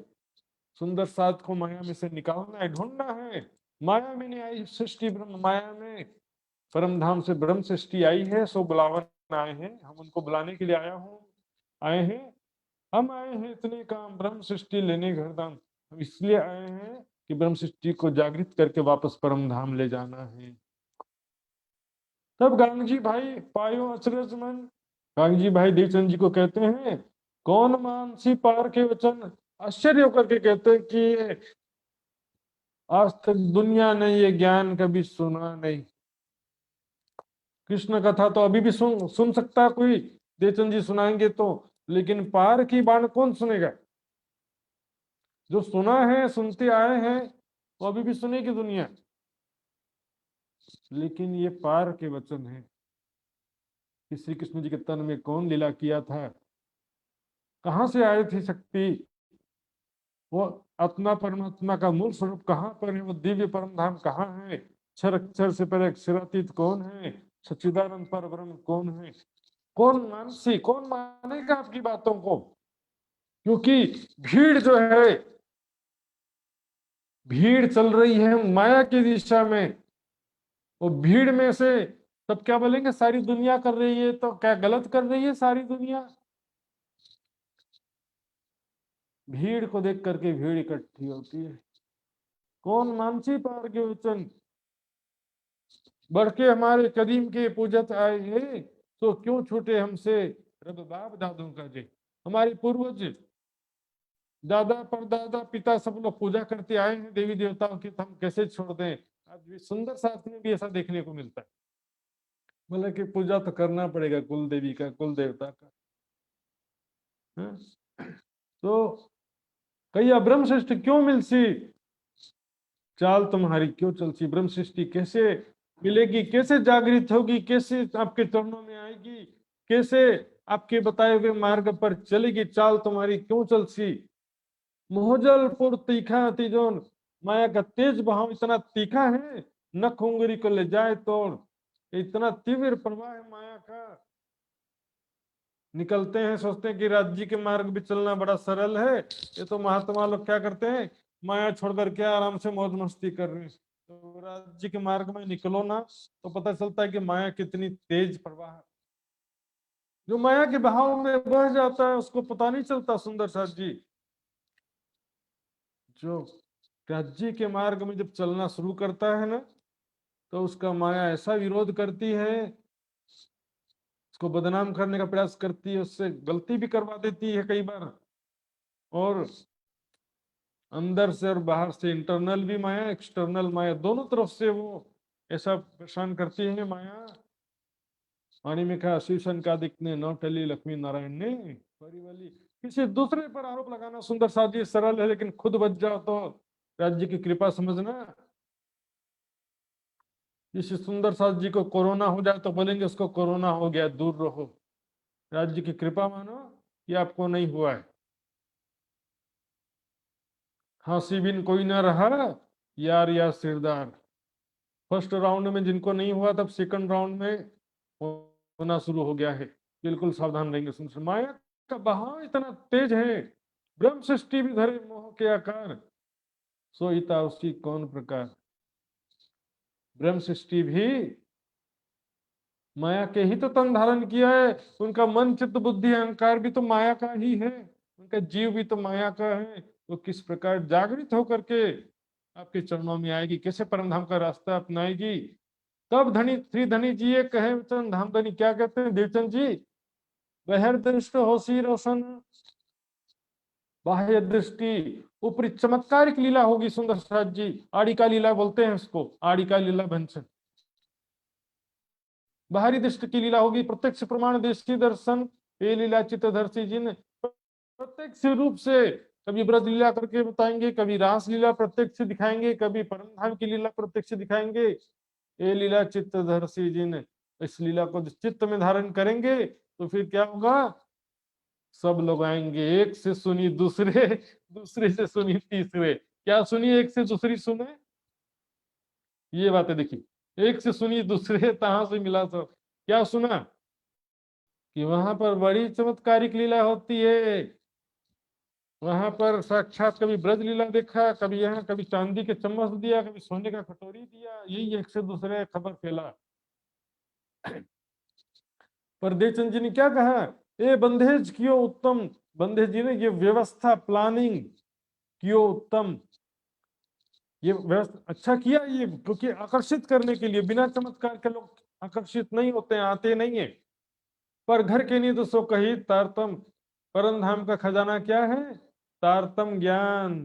सुंदर साथ को माया में से निकालना है, ढूंढना है। माया में नहीं आई सृष्टि, ब्रह्म माया में परम धाम से ब्रह्म सृष्टि आई है। सो बुलावन आए हैं, हम उनको बुलाने के लिए आए हैं। हम आए हैं इतने काम ब्रह्म सृष्टि लेने घरदाम। हम इसलिए आए हैं कि ब्रह्म सृष्टि को जागृत करके वापस परम धाम ले जाना है। तब गांगजी भाई पायो अचरज मन। गांगजी भाई देवचंद जी को कहते हैं, कौन मानसी पार के वचन। आश्चर्य होकर के कहते हैं कि आज तक दुनिया ने ये ज्ञान कभी सुना नहीं। कृष्ण कथा तो अभी भी सुन सकता है कोई, देवचंद जी सुनाएंगे तो, लेकिन पार की बाण कौन सुनेगा। जो सुना है, सुनते आए हैं, वो अभी भी सुनेगी दुनिया। लेकिन ये पार के वचन है कि श्री कृष्ण जी के तन में कौन लीला किया था, कहाँ से आई थी शक्ति, वो आत्मा परमात्मा का मूल स्वरूप कहाँ पर है, वो दिव्य परम धाम कहाँ है, क्षर अक्षर से परे अक्षरातीत कौन है, सच्चिदानंद पर ब्रह्म कौन है, कौन मानेगा आपकी बातों को। क्योंकि भीड़ जो है, भीड़ चल रही है माया की दिशा में, वो भीड़ में से सब क्या बोलेंगे, सारी दुनिया कर रही है, तो क्या गलत कर रही है सारी दुनिया? भीड़ को देख करके भीड़ इकट्ठी होती है। कौन मानसी पार के वचन, बढ़ के हमारे कदीम के पूजत आए हैं, तो क्यों छूटे हमसे रब बाप दादों का जे। हमारे पूर्वज दादा परदादा पिता सब लोग पूजा करते आए हैं देवी देवताओं की, तो हम कैसे छोड़ दें। आज भी सुंदर शास्त्र में भी ऐसा देखने को मिलता है, बोले कि पूजा तो करना पड़ेगा कुल देवी का, कुल देवता का। हाँ? तो कहिया ब्रह्म सृष्टि क्यों मिलसी, चाल तुम्हारी क्यों चलसी, ब्रह्म सृष्टि कैसे मिलेगी, कैसे जागृत होगी, कैसे आपके चरणों में आएगी, कैसे आपके बताए हुए मार्ग पर चलेगी, चाल तुम्हारी क्यों चलसी। मोहजलपुर तीखा तिजोन, माया का तेज बहाव इतना तीखा है, नख उंगली को ले जाए तोड़, इतना तीव्र प्रवाह है माया का। निकलते हैं, सोचते हैं कि राज्य के मार्ग भी चलना बड़ा सरल है, ये तो महात्मा लोग क्या करते हैं, माया छोड़ करके आराम से मौज मस्ती कर रहे हैं। तो राज्य के मार्ग में निकलो ना, तो पता चलता है कि माया कितनी तेज प्रवाह है। जो माया के बहाव में बह जाता है उसको पता नहीं चलता। सुंदर साथ जी, जो राज्य के मार्ग में जब चलना शुरू करता है ना, तो उसका माया ऐसा विरोध करती है, उसको बदनाम करने का प्रयास करती है, उससे गलती भी करवा देती है कई बार, और अंदर से और बाहर से, इंटरनल भी माया एक्सटर्नल माया, दोनों तरफ से वो ऐसा परेशान करती है माया। वाणी में कहा शिव का दिखने नौ टली लक्ष्मी नारायण ने परिवली। किसी दूसरे पर आरोप लगाना सुंदर साजी सरल है, लेकिन खुद बच जाओ तो राज्य की कृपा समझना। किसी सुंदर साथ जी को कोरोना हो जाए तो बोलेंगे उसको कोरोना हो गया, दूर रहो। राज्य की कृपा मानो कि आपको नहीं हुआ है। खांसी बिन कोई ना रहा यार या सिरदार, फर्स्ट राउंड में जिनको नहीं हुआ तब सेकंड राउंड में होना शुरू हो गया है। बिल्कुल सावधान रहेंगे। सुन, माया का बहाव इतना तेज है, ब्रह्म सृष्टि भी धरे मोह के आकार, सोईता उसकी कौन प्रकार। ब्रह्म सृष्टि भी माया के ही तो तन धारण किया है, उनका मन चित्त बुद्धि अहंकार भी तो माया का ही है, उनका जीव भी तो माया का है। वो किस प्रकार जागृत होकर के आपके चरणों में आएगी, कैसे परम धाम का रास्ता अपनाएगी। तब धनी श्री धनी जी ये कहे वचन धाम धनी क्या कहते हैं देवचंद जी, बहिर्दृष्ट होशी रोशन, बाह्य दृष्टि ऊपरी चमत्कारिक लीला होगी। सुंदर साथ जी आड़ी का लीला बोलते हैं उसको, आड़ी का लीला भंसन। बाहरी दृष्टि की लीला होगी, प्रत्यक्ष प्रमाण दृष्टि दर्शन, ये लीला चित्तधर्षी जी ने प्रत्यक्ष रूप से कभी ब्रज लीला करके बताएंगे, कभी रास लीला प्रत्यक्ष दिखाएंगे, कभी परमधाम की लीला प्रत्यक्ष दिखाएंगे। ये लीला चित्तधर्षी जी ने, इस लीला को चित्त में धारण करेंगे तो फिर क्या होगा, सब लोग आएंगे, एक से सुनी दूसरे, दूसरे से सुनी तीसरे। क्या सुनी एक से दूसरी सुने, ये बातें देखिए, एक से सुनी दूसरे तहां से मिला सब। क्या सुना कि वहां पर बड़ी चमत्कारिक लीला होती है, वहां पर साक्षात कभी ब्रज लीला देखा, कभी यहाँ कभी चांदी के चम्मच दिया, कभी सोने का कटोरी दिया, यही एक से दूसरे खबर फैला। पर देवचंद जी ने क्या कहा, ए बंधेज कियो उत्तम, बंधेज जी ने ये व्यवस्था प्लानिंग कियो उत्तम, ये व्यवस्था अच्छा किया, ये क्योंकि आकर्षित करने के लिए, बिना चमत्कार के लोग आकर्षित नहीं होते हैं, आते नहीं है। पर घर के नहीं तो सो कही तारतम, परम धाम का खजाना क्या है, तारतम ज्ञान,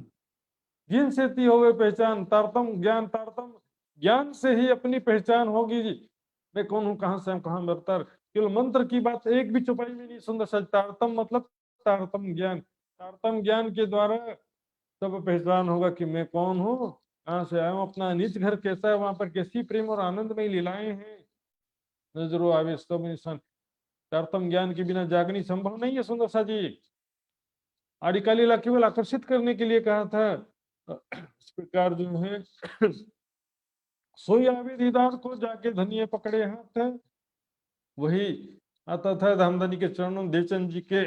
जिनसे ती होवे पहचान, तारतम ज्ञान, तारतम ज्ञान से ही अपनी पहचान होगी। मैं कौन हूँ, कहां से हम, कहां बरतर, केवल मंत्र की बात एक भी चौपाई में नहीं। सुंदर सच तारतम मतलब तारतम ज्ञान, तारतम ज्ञान के द्वारा तब पहचान होगा कि मैं कौन हूँ, कहाँ से आया हूँ, अपना निज घर कैसा है, वहां पर कैसी प्रेम और आनंदमय लीलाएं हैं। नजरो आवे सब इंसान, तारतम ज्ञान के बिना जागनी संभव नहीं है। सुंदर सा जी आदिकाल लीला केवल आकर्षित करने के लिए कहा था। इस प्रकार जो है सोई आवे दीदार को जाके धनिये पकड़े हाथ है, वही आता था धामधनी के चरणों देवचंद जी के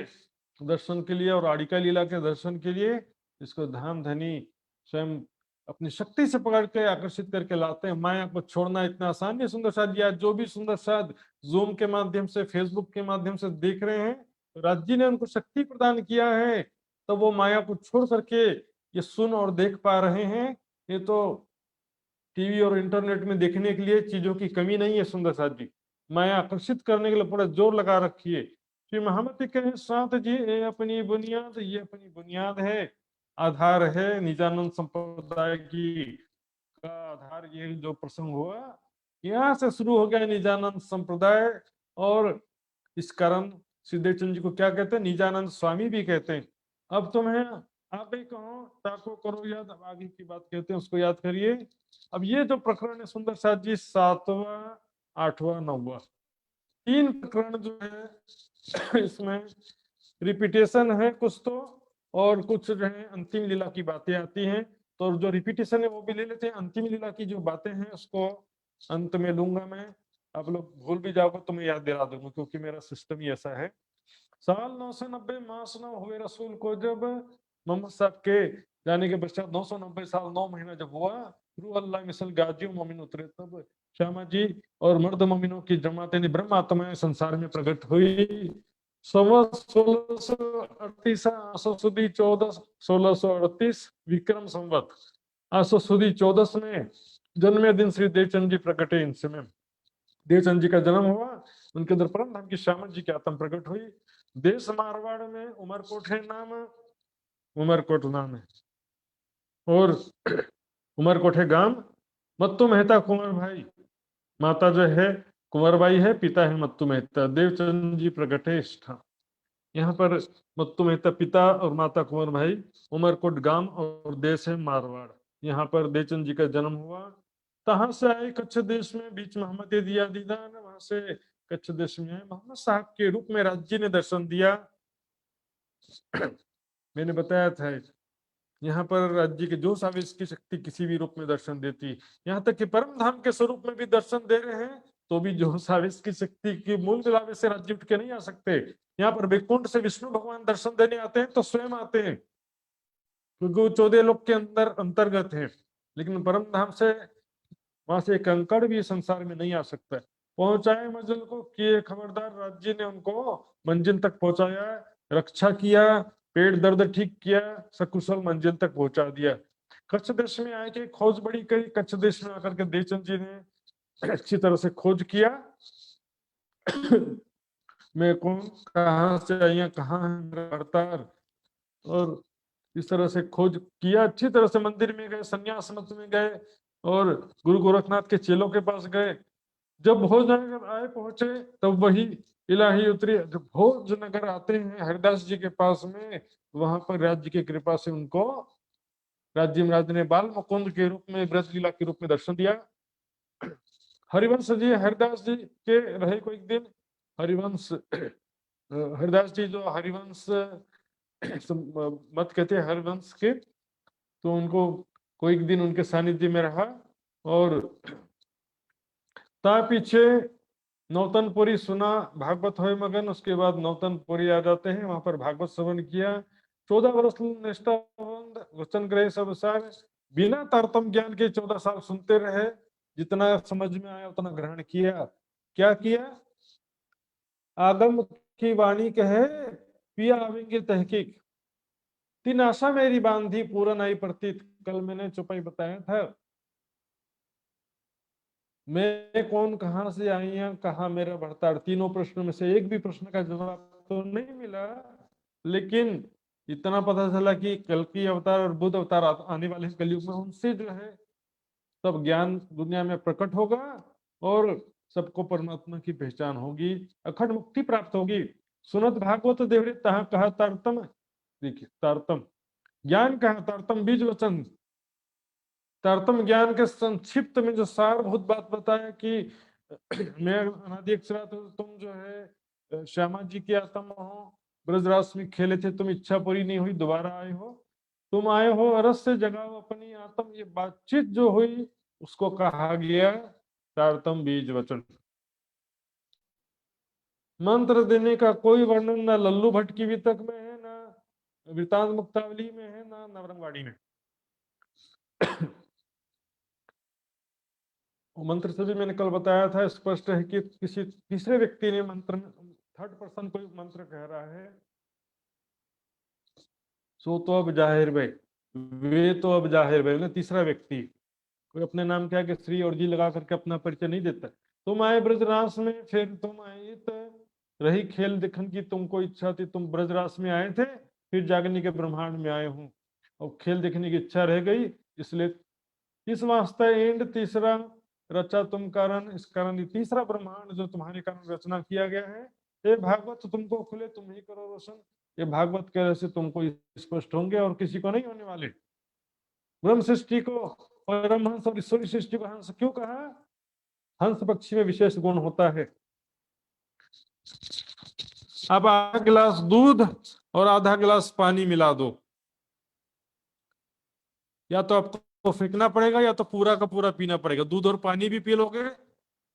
दर्शन के लिए और आदिका लीला के दर्शन के लिए। इसको धामधनी स्वयं अपनी शक्ति से पकड़ के आकर्षित करके लाते हैं। माया को छोड़ना इतना आसान नहीं। सुंदर साथ जी आज जो भी सुंदर साथ जूम के माध्यम से, फेसबुक के माध्यम से देख रहे हैं, राज जी ने उनको शक्ति प्रदान किया है, तो वो माया को छोड़ करके ये सुन और देख पा रहे हैं। ये तो टीवी और इंटरनेट में देखने के लिए चीजों की कमी नहीं है। सुंदर साथ जी माया आकर्षित करने के लिए पूरा जोर लगा रखी है। श्री महामती कहे साथ जी ये अपनी बुनियाद, ये अपनी बुनियाद है, आधार है निजानंद संप्रदाय की का आधार। ये जो प्रसंग हुआ यहाँ से शुरू हो गया निजानंद संप्रदाय। और इस कारण सिद्धेश्वर जी को क्या कहते हैं, निजानंद स्वामी भी कहते हैं। अब तुम्हें आप ही कहो ताको करो याद, अब आगे की बात कहते हैं उसको याद करिए। अब ये जो प्रकरण है सुंदर साथ जी 7वां 8वां 9वां 3 प्रकरण जो है इसमें रिपीटेशन है कुछ तो, और कुछ जो है अंतिम लीला की बातें आती हैं। तो जो रिपीटेशन है वो भी ले लेते हैं, अंतिम लीला की जो बातें हैं उसको अंत में लूंगा मैं। आप लोग भूल भी जाओगे तो मैं याद दिला दूंगा, क्योंकि मेरा सिस्टम ही ऐसा है। साल 990 मास 9 हुए रसूल को जब, मोहम्मद साहब के जाने के पश्चात 990 साल 9 महीना जब हुआ, रूह अल्लाह मिसल गाजियों मोमिन उतरे, तब श्यामा जी और मर्द मोमिनों की जमात यानी ब्रह्म आत्माएं संसार में प्रकट हुई। 1638 आसो सुदी 14 1638 विक्रम संवत आसो सुदी 14 में जन्मे दिन श्री देवचंद जी प्रकटे। इनसे में देवचंद जी का जन्म हुआ, उनके अंदर परम धाम की श्यामत जी की आत्मा प्रकट हुई। देश मारवाड़ में उमरकोट है नाम, उमरकोट नाम है, और उमरकोट है गांव। मत्तू मेहता कुंवर भाई, माता जो है कुंवरबाई है, पिता है मत्तू मेहता। देवचंद जी प्रकटे स्थान यहाँ पर मत्तू मेहता पिता और माता कुंवर भाई, उमरकोट गांव और देश है मारवाड़। यहाँ पर देवचंद जी का जन्म हुआ। तहां से आए कच्छ देश में, बीच मोहम्मद दिया दीदान, वहां से कच्छ देश में आए मोहम्मद साहब के रूप में राज्य ने दर्शन दिया। मैंने बताया था यहाँ पर राज्य के जो आवेश की शक्ति किसी भी रूप में दर्शन देती, यहाँ तक कि परम धाम के स्वरूप में भी दर्शन दे रहे हैं, तो भी जो आवेश की शक्ति की मूल मिलावे से राज्य उठ के नहीं आ सकते। यहाँ पर वैकुंठ से विष्णु भगवान दर्शन देने आते हैं तो स्वयं आते हैं, क्योंकि वो 14 लोक के अंदर अंतर्गत है। लेकिन परम धाम से वहां से कंकड़ भी संसार में नहीं आ सकता है। पहुंचाए मंजिल को किए खबरदार, राज्य ने उनको मंजिल तक पहुंचाया, रक्षा किया, पेट दर्द ठीक किया, सकुशल मंजिल तक पहुंचा दिया। कच्छ देश में आए के खोज बड़ी करी, कच्छ देश में आकर के देवचंद जी ने अच्छी तरह से खोज किया। मैं कौन, कहाँ से आई, कहाँ है मेरा भरतार, और इस तरह से खोज किया। अच्छी तरह से मंदिर में गए, संन्यास मत में गए, और गुरु गोरखनाथ के चेलों के पास गए। जब भोजनगर आए पहुंचे तब वही इलाही उतरी। जब भोजनगर आते हैं हरिदास जी के पास में, वहां पर राज्य की कृपा से उनको राज्य महाराज ने बाल मुकुंद के रूप में, ब्रज लीला के रूप में दर्शन दिया। हरिवंश जी हरिदास जी के रहे को एक दिन, हरिवंश हरिदास जी जो हरिवंश मत कहते हैं हरिवंश के, तो उनको कोई दिन उनके सानिध्य में रहा। और ता पीछे नौतनपुरी सुना, भागवत हो मगन। उसके बाद नौतनपुरी आ जाते हैं, वहां पर भागवत श्रवण किया। 14 वर्ष निष्ठावंत वचन ग्रह सब सार, बिना तारतम ज्ञान के 14 साल सुनते रहे। जितना समझ में आया उतना ग्रहण किया। क्या किया, आगम की वाणी कहे पिया आवेंगे तहकीक, तीन आशा मेरी बांधी पूरन आई प्रतीत। कल मैंने चुपाई बताया था, मैं कौन, कहां से आई हूं, कहाँ मेरा भरतार। तीनों प्रश्नों में से एक भी प्रश्न का जवाब तो नहीं मिला, लेकिन इतना पता चला कि कल की अवतार और बुद्ध अवतार आने वाले कलयुग में, उनसे जो है सब ज्ञान दुनिया में प्रकट होगा और सबको परमात्मा की पहचान होगी, अखंड मुक्ति प्राप्त होगी। सुनत भागवत देवरे तहा कहा तारतम, देखिए तारतम ज्ञान कहा, तारतम बीज वचन, तारतम्य ज्ञान के संक्षिप्त में जो सारभूत बात बताया कि मैं अनादि अक्षरात हूं, तुम जो है श्यामा जी की आत्मा हो, ब्रजराज में खेले थे, तुम इच्छा पूरी नहीं हुई, दोबारा आए हो, तुम आए हो अरस से जगाओ अपनी आत्म, ये बातचीत जो हुई उसको कहा गया तारतम बीज वचन। मंत्र देने का कोई वर्णन ना लल्लू भट्ट की वितक में है, ना वृतांत मुक्तावली में है, ना नवरंगवाड़ी में। मंत्र से भी मैंने कल बताया था, स्पष्ट है कि किसी तीसरे व्यक्ति ने मंत्र, थर्ड पर्सन कोई मंत्र कह रहा है, सो तो अब जाहिर भाई, वे तो अब जाहिर भाई ना, तीसरा व्यक्ति कोई अपने नाम के आगे श्री और जी लगा करके अपना परिचय नहीं देता। तुम आए ब्रजरास में, फिर तुम आए तो रही खेल दिखन की तुमको इच्छा थी, तुम ब्रजरास में आए थे, फिर जागने के ब्रह्मांड में आए हूँ और खेल देखने की इच्छा रह गई, इसलिए इस वास्ते एंड तीसरा रचा तुम कारण, इस कारण तीसरा ब्रह्मांड जो तुम्हारे कारण रचना किया गया है। ये भागवत तुमको खुले, तुम ही करो रोशन, ये भागवत के से तुमको स्पष्ट होंगे और किसी को नहीं होने वाले। ब्रह्म सृष्टि को परमहंस और ईश्वरी सृष्टि को हंस क्यों कहा? हंस पक्षी में विशेष गुण होता है। अब आधा गिलास दूध और आधा गिलास पानी मिला दो, या तो आपको फेंकना पड़ेगा या तो पूरा का पूरा पीना पड़ेगा। दूध और पानी भी पी लोगे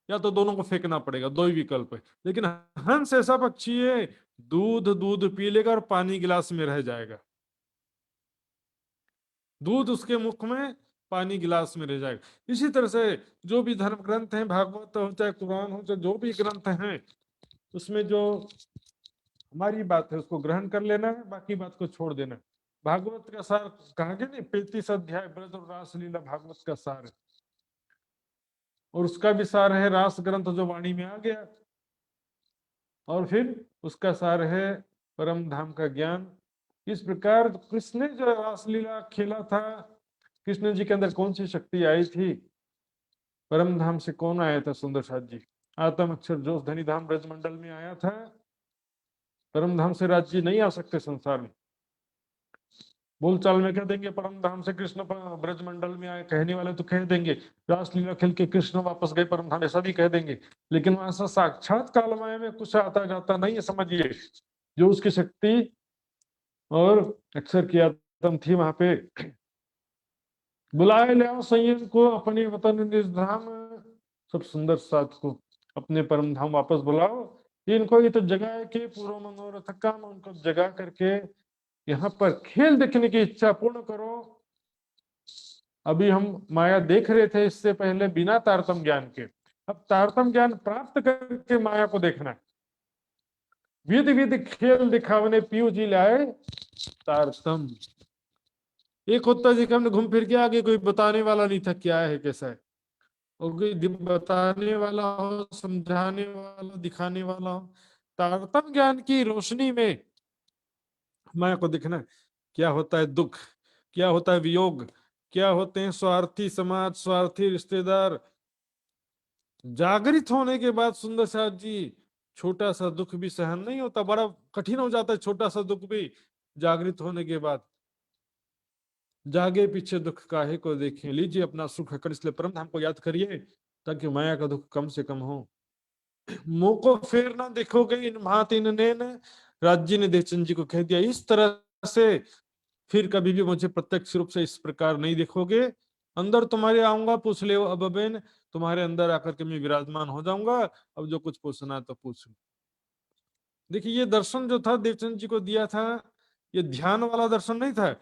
या तो दोनों को फेंकना पड़ेगा, दो ही विकल्प है। लेकिन हंस ऐसा पक्षी है, दूध दूध पी लेगा और पानी गिलास में रह जाएगा, दूध उसके मुख में, पानी गिलास में रह जाएगा। इसी तरह से जो भी धर्म ग्रंथ हैं, भागवत हो चाहे कुरान हो चाहे जो भी ग्रंथ हैं, उसमें जो हमारी बात है उसको ग्रहण कर लेना है, बाकी बात को छोड़ देना है। भागवत का सार कहा गया नहीं, 35 अध्याय ब्रज और रास लीला भागवत का सार है, और उसका भी सार है रास ग्रंथ जो वाणी में आ गया, और फिर उसका सार है परम धाम का ज्ञान। इस प्रकार कृष्ण ने जो रासलीला खेला था, कृष्ण जी के अंदर कौन सी शक्ति आई थी? परम धाम से कौन आया था? सुंदर साथ जी आत्म अक्षर जोश धनी धाम ब्रजमंडल में आया था। परम धाम से राज्य नहीं आ सकते संसार में। बोलचाल में कह देंगे परम धाम से कृष्ण ब्रजमंडल में आए, कहने वाले तो कह देंगे रासलीला खेल के कृष्ण वापस गए परम धाम, ऐसा भी कह देंगे। लेकिन वहां से साक्षात कालमय में कुछ आता जाता नहीं है, समझिए। जो उसकी शक्ति और अक्षर की आत्म थी, वहां पे बुलाए ले आओ संयम को अपने वतन निर्धाम, सब सुंदर साथ को अपने परम धाम वापस बुलाओ। इनको ये तो जगा के पूर्व मनोरथ काम, उनको जगा करके यहाँ पर खेल देखने की इच्छा पूर्ण करो। अभी हम माया देख रहे थे इससे पहले बिना तारतम ज्ञान के, अब तारतम ज्ञान प्राप्त करके माया को देखना है। विध विध खेल दिखावने पीयू जी लाए तारतम। एक होता जी कि हमने घूम फिर के आगे, कोई बताने वाला नहीं था क्या है कैसा है, और कोई बताने वाला हो, समझाने वाला, दिखाने वाला हो। तारतम ज्ञान की रोशनी में माया को देखना है। क्या होता है दुख, क्या होता है वियोग, क्या होते हैं स्वार्थी समाज, स्वार्थी रिश्तेदार। जागृत होने के बाद सुंदर साथ जी छोटा सा दुख भी सहन नहीं होता, बड़ा कठिन हो जाता है छोटा सा दुख भी जागृत होने के बाद। जागे पीछे दुख काहे को देखें, लीजिए अपना सुख कर, इसलिए परम धाम को याद करिए ताकि माया का दुख कम से कम हो। मुंह को फेर ना देखोगे इन भांति ने राज्य ने देवचंद जी को कह दिया, इस तरह से फिर कभी भी मुझे प्रत्यक्ष रूप से इस प्रकार नहीं देखोगे। अंदर तुम्हारे आऊंगा, पूछ ले अब बेन, तुम्हारे अंदर आकर के मैं विराजमान हो जाऊंगा, अब जो कुछ पूछना तो पूछो। देखिए ये दर्शन जो था देवचंद जी को दिया था, ये ध्यान वाला दर्शन नहीं था,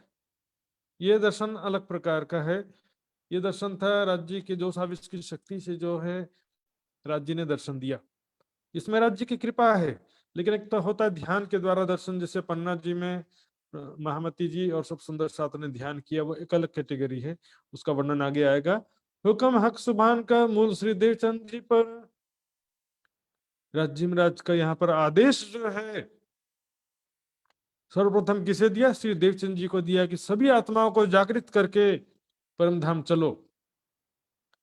ये दर्शन अलग प्रकार का है। ये दर्शन था राज्य के जो साविश की शक्ति से जो है राज्य ने दर्शन दिया, इसमें राज्य की कृपा है। लेकिन एक तो होता है ध्यान के द्वारा दर्शन, जैसे पन्ना जी में महामती जी और सब सुंदर साथ ने ध्यान किया, वो एक अलग कैटेगरी है, उसका वर्णन आगे आएगा। हुक्म हक सुभान का मूल श्री देवचंद जी पर, राज्य महाराज का यहाँ पर आदेश जो है सर्वप्रथम किसे दिया? श्री देवचंद जी को दिया कि सभी आत्माओं को जागृत करके परम धाम चलो।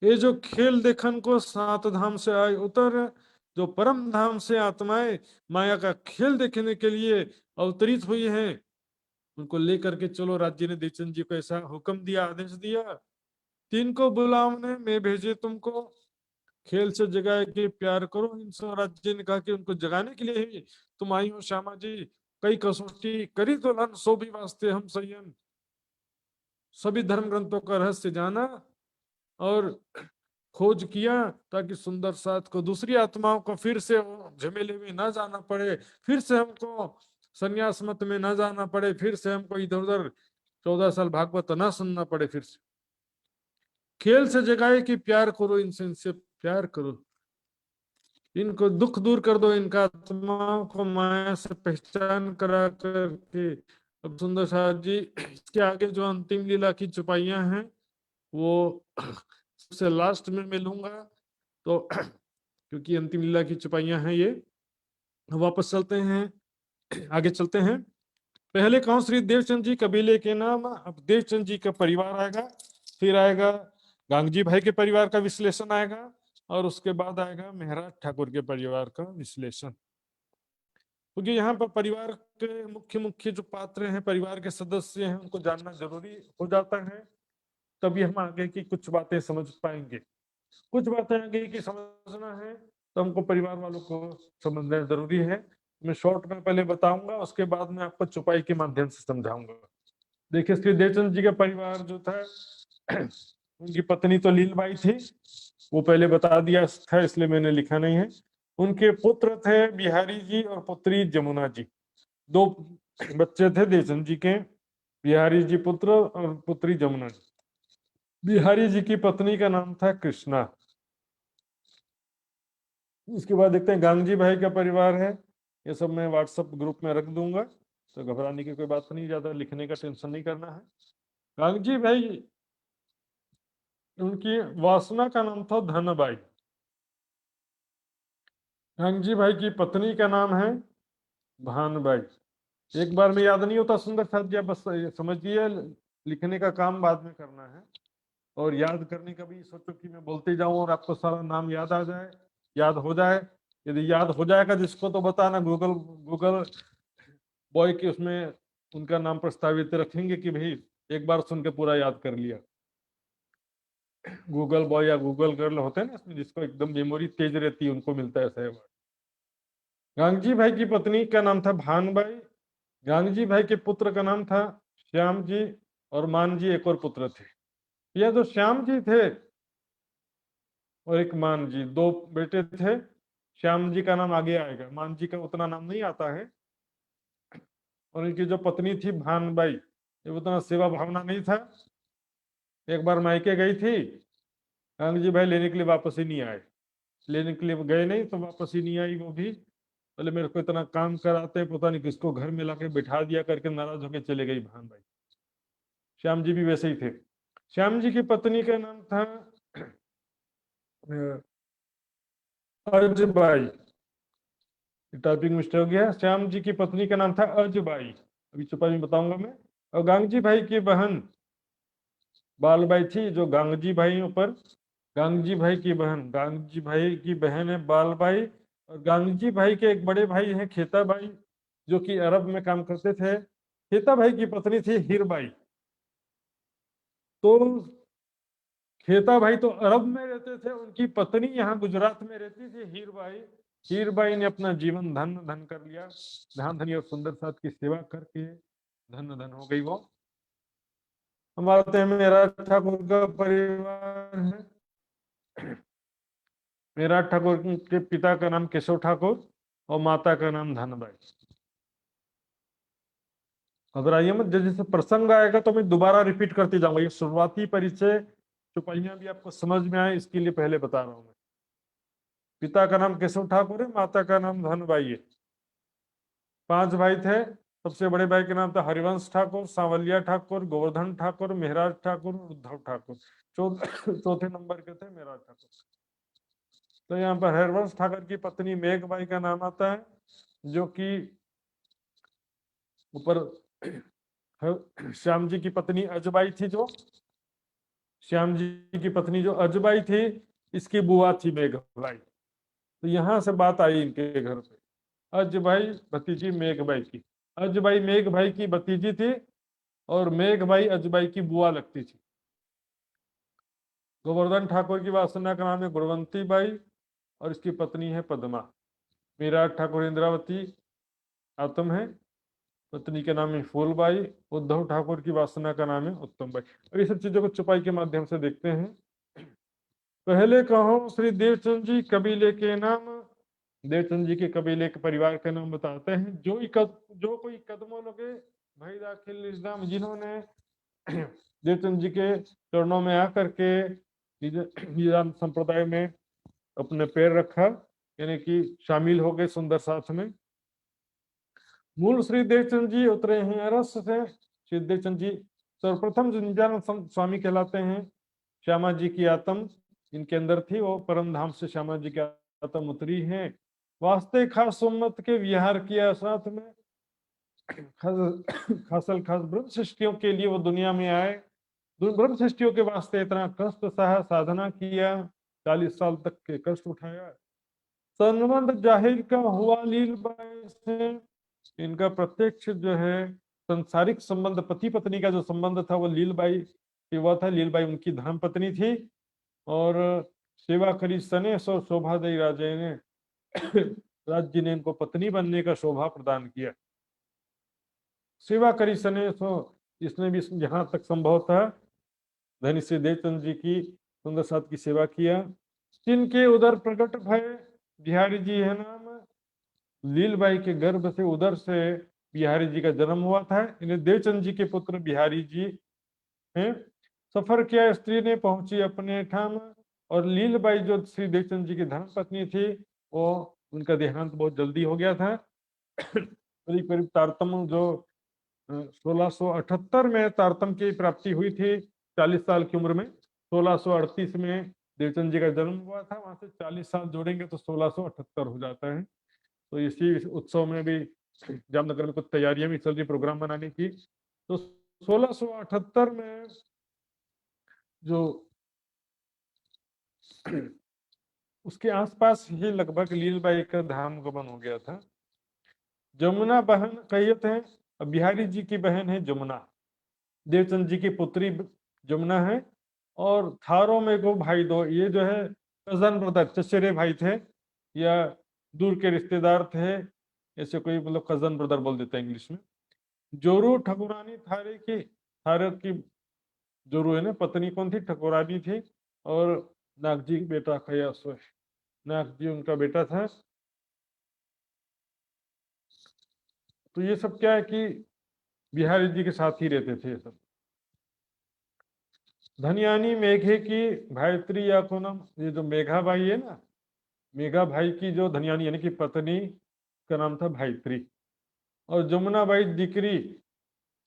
ये जो खेल देखन को सात धाम से आए उतर, जो परम धाम से आत्माएं माया का खेल देखने के लिए अवतरित हुई हैं, उनको लेकर के चलो। राज्य ने देवचंद जी को ऐसा हुक्म दिया, आदेश दिया। तीन को बुलावने में भेजे तुमको, खेल से जगाए कि प्यार करो इनसे। महाराज जी ने कहा कि उनको जगाने के लिए ही तुम आई हो श्यामा जी। कई कसौटी करी तो लन सो भी वास्ते हम संयम, सभी धर्म ग्रंथों का रहस्य जाना और खोज किया, ताकि सुंदर साथ को दूसरी आत्माओं को फिर से वो झमेले में ना जाना पड़े, फिर से हमको संन्यास मत में ना जाना पड़े, फिर से हमको इधर उधर 14 साल भागवत ना सुनना पड़े। फिर से खेल से जगाए कि प्यार करो इनसे, इनसे प्यार करो, इनको दुख दूर कर दो, इनका आत्माओं को माया से पहचान करा करके। अब सुंदर साथ जी इसके आगे जो अंतिम लीला की चुपाइयां हैं वो सबसे लास्ट में मिलूंगा, तो क्योंकि अंतिम लीला की चुपाइयां हैं ये। वापस चलते हैं, आगे चलते हैं। पहले कौन श्री देवचंद जी कबीले के नाम, अब देवचंद जी का परिवार आएगा, फिर आएगा गांगजी भाई के परिवार का विश्लेषण आएगा, और उसके बाद आएगा मेहराज ठाकुर के परिवार का विश्लेषण। क्योंकि यहाँ पर परिवार के मुख्य मुख्य जो पात्र हैं, परिवार के सदस्य हैं, उनको जानना जरूरी हो जाता है, तभी हम आगे की कुछ बातें समझ पाएंगे। कुछ बातें आगे की समझना है तो हमको परिवार वालों को समझना जरूरी है। मैं शॉर्ट में पहले बताऊंगा, उसके बाद में आपको चुपाई के माध्यम से समझाऊंगा। देखिए श्री देवचंद जी का परिवार जो था, उनकी पत्नी तो लीलबाई थी, वो पहले बता दिया था इसलिए मैंने लिखा नहीं है। उनके पुत्र थे बिहारी जी और पुत्री जमुना जी, दो बच्चे थे देवचंद जी के, बिहारी जी पुत्र और पुत्री जमुना जी। बिहारी जी की पत्नी का नाम था कृष्णा। उसके बाद देखते हैं गांगजी भाई का परिवार है, ये सब मैं व्हाट्सएप ग्रुप में रख दूंगा, तो घबराने की कोई बात नहीं, ज्यादा लिखने का टेंशन नहीं करना है। गांगजी भाई, उनकी वासना का नाम था धनबाई। गांगजी भाई की पत्नी का नाम है भानबाई। एक बार में याद नहीं होता सुंदर साथ जी, बस समझिए, लिखने का काम बाद में करना है, और याद करने का भी सोचो कि मैं बोलते जाऊं और आपको सारा नाम याद आ जाए, याद हो जाए। यदि याद हो जाएगा जिसको तो बताना, गूगल गूगल बॉय के उसमें उनका नाम प्रस्तावित रखेंगे कि भाई एक बार सुन के पूरा याद कर लिया। गूगल बॉय या गूगल गर्ल होते हैं ना इसमें, जिसको एकदम मेमोरी तेज रहती है, उनको मिलता है ऐसा। गांगजी भाई की पत्नी का नाम था भानबाई। गांगजी भाई के पुत्र का नाम था श्याम जी, और मान जी एक और पुत्र थे। यह जो श्याम जी थे और एक मान जी, दो बेटे थे। श्याम जी का नाम आगे आएगा, मान जी का उतना नाम नहीं आता है। और इनकी जो पत्नी थी भानबाई, ये उतना सेवा भावना नहीं था। एक बार मायके गई थी, गांगजी भाई लेने के लिए वापस ही नहीं आए, लेने के लिए गए नहीं तो वापस ही नहीं आई वो भी। बोले मेरे को इतना काम कराते हैं, पता नहीं किसको घर में लाके बिठा दिया करके नाराज होकर चले गई भानबाई। श्याम जी भी वैसे ही थे। श्याम जी की पत्नी का नाम था अजबाई, टाइपिंग मिस्टेक हो गया। श्याम जी की पत्नी का नाम था अजबाई, अभी चुपाई में बताऊंगा मैं। और गांगजी भाई की बहन बालबाई थी, जो गांगजी भाई ऊपर, गांगजी भाई की बहन, गांगजी भाई की बहन है बालबाई। और गांगजी भाई के एक बड़े भाई हैं खेता भाई, जो कि अरब में काम करते थे। खेता भाई की पत्नी थी हीरबाई। तो खेता भाई तो अरब में रहते थे, उनकी पत्नी यहाँ गुजरात में रहती थी हीरबाई। हीरबाई ने अपना जीवन धन धन कर लिया, ध्यान धनी और सुंदर साथ की सेवा करके धन धन हो गई वो। हम आते हैं मेरा ठाकुर का परिवार है। मेरा ठाकुर के पिता का नाम केशव ठाकुर और माता का नाम धनबाई। घबराइए मत, जैसे प्रसंग आएगा तो मैं दोबारा रिपीट करते जाऊंगा। ये शुरुआती परिचय चुपाइयां भी आपको समझ में आए इसके लिए पहले बता रहा हूं मैं। पिता का नाम केशव ठाकुर है, माता का नाम धनबाई है। 5 भाई थे। सबसे बड़े भाई का नाम था हरिवंश ठाकुर, सांवलिया ठाकुर, गोवर्धन ठाकुर, मेहराज ठाकुर, उद्धव ठाकुर। चौथे नंबर के थे मेहराज ठाकुर। तो यहाँ पर हरिवंश ठाकुर की पत्नी मेघबाई का नाम आता है, जो कि ऊपर श्याम जी की पत्नी अजबाई थी, जो श्याम जी की पत्नी जो अजबाई थी, इसकी बुआ थी मेघबाई। तो यहाँ से बात आई इनके घर पे, अजबाई भतीजी मेघबाई की। अजबाई मेघबाई की भतीजी थी और मेघबाई अजबाई की बुआ लगती थी। गोवर्धन ठाकुर की वासना का नाम है गुणवंती बाई और इसकी पत्नी है पद्मा। मीरा ठाकुर इंद्रावती आत्म है, पत्नी के नाम है फूलबाई। उद्धव ठाकुर की वासना का नाम है उत्तम बाई। और ये सब चीजों को चुपाई के माध्यम से देखते हैं। पहले कहो श्री देवचंद जी कबीले के नाम। देवचंद जी के कबीले के परिवार के नाम बताते हैं। जो कोई कदमों लगे भाई दाखिल इस्लाम, जिन्होंने देवचंद जी के चरणों में आकर के निजाम संप्रदाय में अपने पैर रखा, यानी कि शामिल हो गए सुंदर साथ में। मूल श्री देवचंद जी उतरे हैं अरस से। श्री देवचंद जी सर्वप्रथम जो निजानंद स्वामी कहलाते हैं। श्यामा जी की आत्म इनके अंदर थी, वो परम धाम से श्यामा जी की आत्म उतरी है। वास्ते खास उम्मत के विहार किया साथ में, खासल खास ब्रह्म सृष्टियों के लिए वो दुनिया में आए। ब्रह्म सृष्टियों के वास्ते इतना कष्ट सहा, साधना किया, 40 साल तक के कष्ट उठाया। संबंध जाहिर का हुआ लीलबाई से। इनका प्रत्यक्ष जो है संसारिक संबंध, पति पत्नी का जो संबंध था वो लीलबाई से हुआ था। लीलबाई उनकी धर्म पत्नी थी और सेवा करी सनेश और शोभादयी राजे ने राज्य ने इनको पत्नी बनने का शोभा प्रदान किया। सेवा करी सनेश हो, इसने भी जहां तक संभव था धनी श्री देवचंद जी की सुंदर साथ की सेवा किया। जिनके उधर प्रकट भय बिहारी जी है नाम। लीलबाई के गर्भ से उधर से बिहारी जी का जन्म हुआ था। इन्हें देवचंद जी के पुत्र बिहारी जी हैं। सफर किया स्त्री ने पहुंची अपने ठाम। और लीलबाई जो श्री देवचंद जी की धर्म पत्नी थी, वो उनका देहांत बहुत जल्दी हो गया था। करीब करीब तारतम जो 1678 में तारतम की प्राप्ति हुई थी 40 साल की उम्र में। 1638 में देवचंद जी का जन्म हुआ था, वहां से 40 साल जोड़ेंगे तो 1678 हो जाता है। तो इसी उत्सव में भी जामनगर में कुछ तैयारियां भी चल रही प्रोग्राम बनाने की। तो 1678 में जो उसके आसपास ही लगभग लीलबाई का धाम गमन हो गया था। जमुना बहन कहियत है, बिहारी जी की बहन है जमुना। देवचंद जी की पुत्री जमुना है। और थारों में को भाई दो, ये जो है कजन ब्रदर, चचेरे भाई थे या दूर के रिश्तेदार थे, ऐसे कोई मतलब कजन ब्रदर बोल देते हैं इंग्लिश में। जोरू ठकुरानी थारे की, थारे की जोरू है ना पत्नी कौन थी, ठकुरानी थी। और नागजी बेटा कयास, नागजी उनका बेटा था। तो ये सब क्या है कि बिहारी जी के साथ ही रहते थे ये सब। धनियानी मेघे की भायत्री या पूनम, ये जो मेघा भाई है ना, मेघा भाई की जो धनियानी यानी कि पत्नी का नाम था भायत्री। और जमुना बाई दिकरी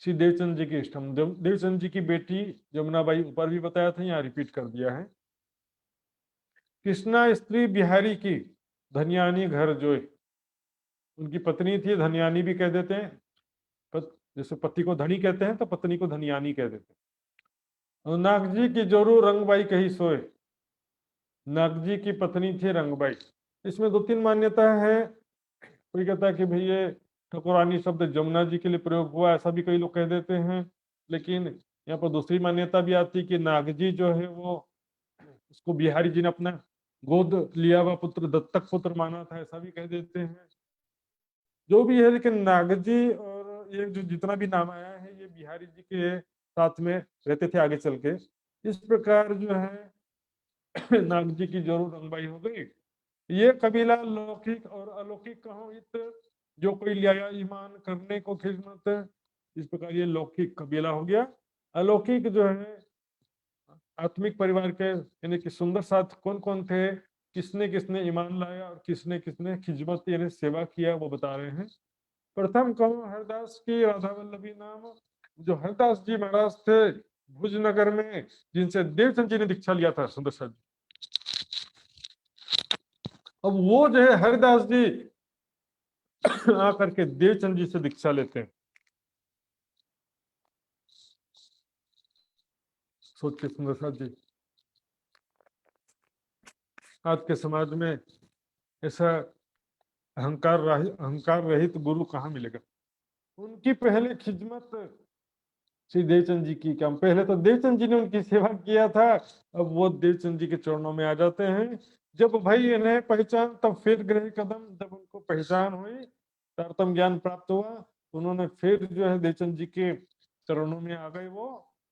श्री देवचंद जी की इष्टम, देवचंद जी की बेटी जमुना बाई ऊपर भी बताया था, यहाँ रिपीट कर दिया है। कृष्णा स्त्री बिहारी की धनियानी घर जोय, उनकी पत्नी थी, धनियानी भी कह देते हैं। जैसे पति को धनी कहते हैं तो पत्नी को धनियानी कह देते हैं। और नागजी की जोरू रंगबाई कही सोए, नागजी की पत्नी थी रंगबाई। इसमें 2-3 मान्यता है। कोई कहता है कि भाई ये ठकुरानी शब्द जमुना जी के लिए प्रयोग हुआ, ऐसा भी कई लोग कह देते हैं। लेकिन यहाँ पर दूसरी मान्यता भी आती है कि नागजी जो है वो उसको बिहारी जी ने अपना गोद लिया हुआ पुत्र, दत्तक पुत्र माना था, ऐसा भी कह देते हैं। जो भी है, लेकिन नागजी और ये जो जितना भी नाम आया है ये बिहारी जी के साथ में रहते थे आगे चल के। इस प्रकार जो है नागजी की जरूर रंगबाई हो गई। ये कबीला लौकिक और अलौकिक कहो इत, जो कोई लिया ईमान करने को खिदमत। इस प्रकार ये लौकिक कबीला हो गया। अलौकिक जो है आत्मिक परिवार के, यानी कि सुंदर साथ कौन कौन थे, किसने किसने ईमान लाया और किसने किसने खिदमत यानी सेवा किया, वो बता रहे हैं। प्रथम कहो हरदास की राधा वल्लभी नाम, जो हरदास जी महाराज थे भुजनगर में, जिनसे देवचंद जी ने दीक्षा लिया था सुंदर साथ जी। अब वो जो है हरदास जी आकर के देवचंद जी से दीक्षा लेते हैं। सोचिए सुंदर साथ जी, आज के समाज में ऐसा अहंकार रहित गुरु कहाँ मिलेगा। उनकी पहले खिदमत श्री देवचंद जी की काम, पहले तो देवचंद जी ने उनकी सेवा किया था, अब वो देवचंद जी के चरणों में आ जाते हैं। जब भाई इन्हें पहचान, तब फिर ग्रह कदम, जब उनको पहचान हुई, तारतम ज्ञान प्राप्त हुआ, उन्होंने फिर जो है देवचंद जी के चरणों में आ गए। वो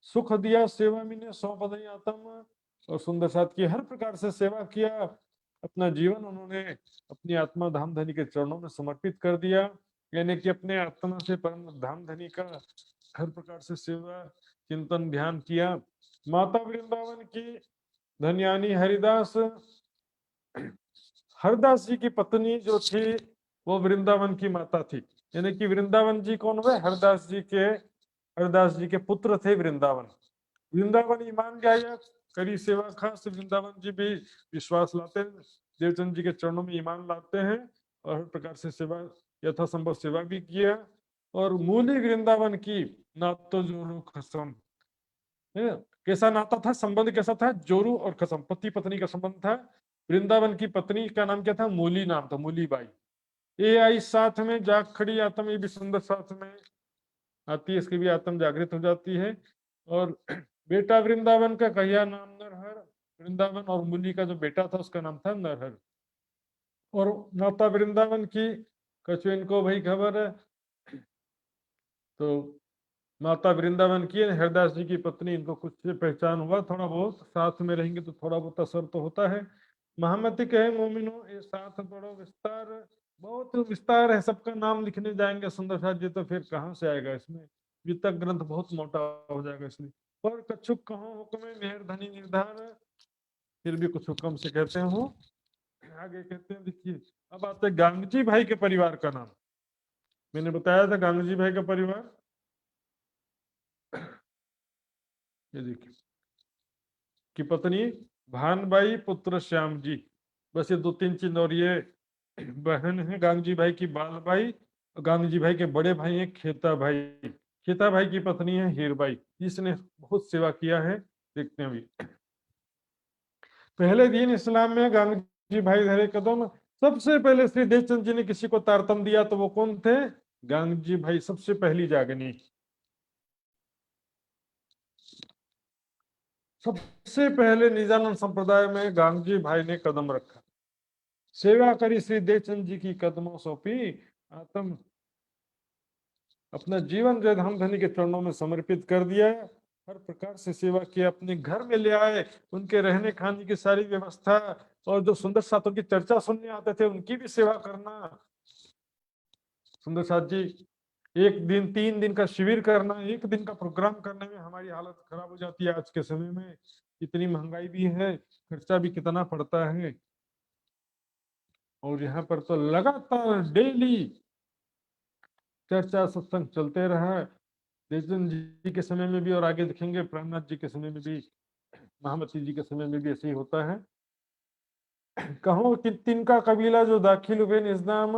सुख दिया सेवा मिने सौ बधाई आत्म, और सुंदर साथ की हर प्रकार से सेवा किया। अपना जीवन उन्होंने अपनी आत्मा धाम धनी के चरणों में समर्पित कर दिया, यानी कि अपने आत्मा से परम धाम धनी का हर प्रकार से सेवा चिंतन ध्यान किया। माता वृंदावन की धन्यानी हरिदास, हरदास जी की पत्नी जो थी वो वृंदावन की माता थी, यानी कि वृंदावन जी कौन हुए? हरदास जी के पुत्र थे वृंदावन। वृंदावन ईमान गया, करी सेवा खास, वृंदावन जी भी विश्वास लाते हैं, देवचंद जी के चरणों में ईमान लाते हैं, और हर प्रकार से सेवा यथासंभव सेवा भी किया। और मूली वृंदावन की नातो जोरू खसम, कैसा नाता था, संबंध कैसा था? जोरू और खसम, पति पत्नी का संबंध था। वृंदावन की पत्नी का नाम क्या था? मूली नाम था, मूली बाई। ये आई साथ में जाग खड़ी आत्म, ये भी सुंदर साथ में आती है, इसकी भी आत्म जागृत हो जाती है। और बेटा वृंदावन का कहिया नाम नरहर, वृंदावन और मूली का जो बेटा था उसका नाम था नरहर। और माता वृंदावन की कछु इनको भाई खबर है, तो माता वृंदावन की हरदास जी की पत्नी, इनको कुछ से पहचान हुआ, थोड़ा बहुत साथ में रहेंगे तो थोड़ा बहुत असर तो होता है। महामती कहे मोमिनो ये साथ बड़ो विस्तार, बहुत विस्तार है, सबका नाम लिखने जाएंगे सुंदर साथ जी तो फिर कहाँ से आएगा, इसमें वितक ग्रंथ बहुत मोटा हो जाएगा इसलिए। पर कछुक कहो हुक्म मेहर धनी निर्धार, फिर भी कुछ हुक्म से कहते हैं वो। आगे कहते हैं, देखिए अब आते हैं गांगजी भाई के परिवार का नाम। मैंने बताया था गांगजी भाई का परिवार, ये देखिए की पत्नी भानबाई पुत्र श्याम जी, बस ये दो तीन चिन्ह। और ये बहन है गांगजी भाई की बालबाई, गांगजी भाई के बड़े भाई हैं खेता भाई, खेता भाई की पत्नी है हीरबाई, जिसने बहुत सेवा किया है। देखते हैं अभी, पहले दिन इस्लाम में गांगजी भाई धरे कदम, सबसे पहले श्री देवचंद जी ने किसी को तारतम दिया तो वो कौन थे? गांगजी भाई, सबसे पहली जागनी, सबसे पहले निजानंद संप्रदाय में गांगजी भाई ने कदम रखा। सेवा करी श्री देवचंद जी की कदमों सौंपी आत्म, अपना जीवन जय धाम धनी के चरणों में समर्पित कर दिया। हर प्रकार से सेवा की, अपने घर में ले आए, उनके रहने खाने की सारी व्यवस्था, और जो सुंदर साथों की चर्चा सुनने आते थे उनकी भी सेवा करना। सुंदर साथ जी एक दिन 3 दिन का शिविर करना, एक दिन का प्रोग्राम करने में हमारी हालत खराब हो जाती है आज के समय में, इतनी महंगाई भी है, खर्चा भी कितना पड़ता है। और यहाँ पर तो लगातार डेली चर्चा सत्संग चलते रहा, देवचंद जी के समय में भी, और आगे देखेंगे प्राणनाथ जी के समय में भी, महामती जी के समय में भी ऐसे ही होता है। कहो कि तिनका कबीला जो दाखिल हुए निजनाम,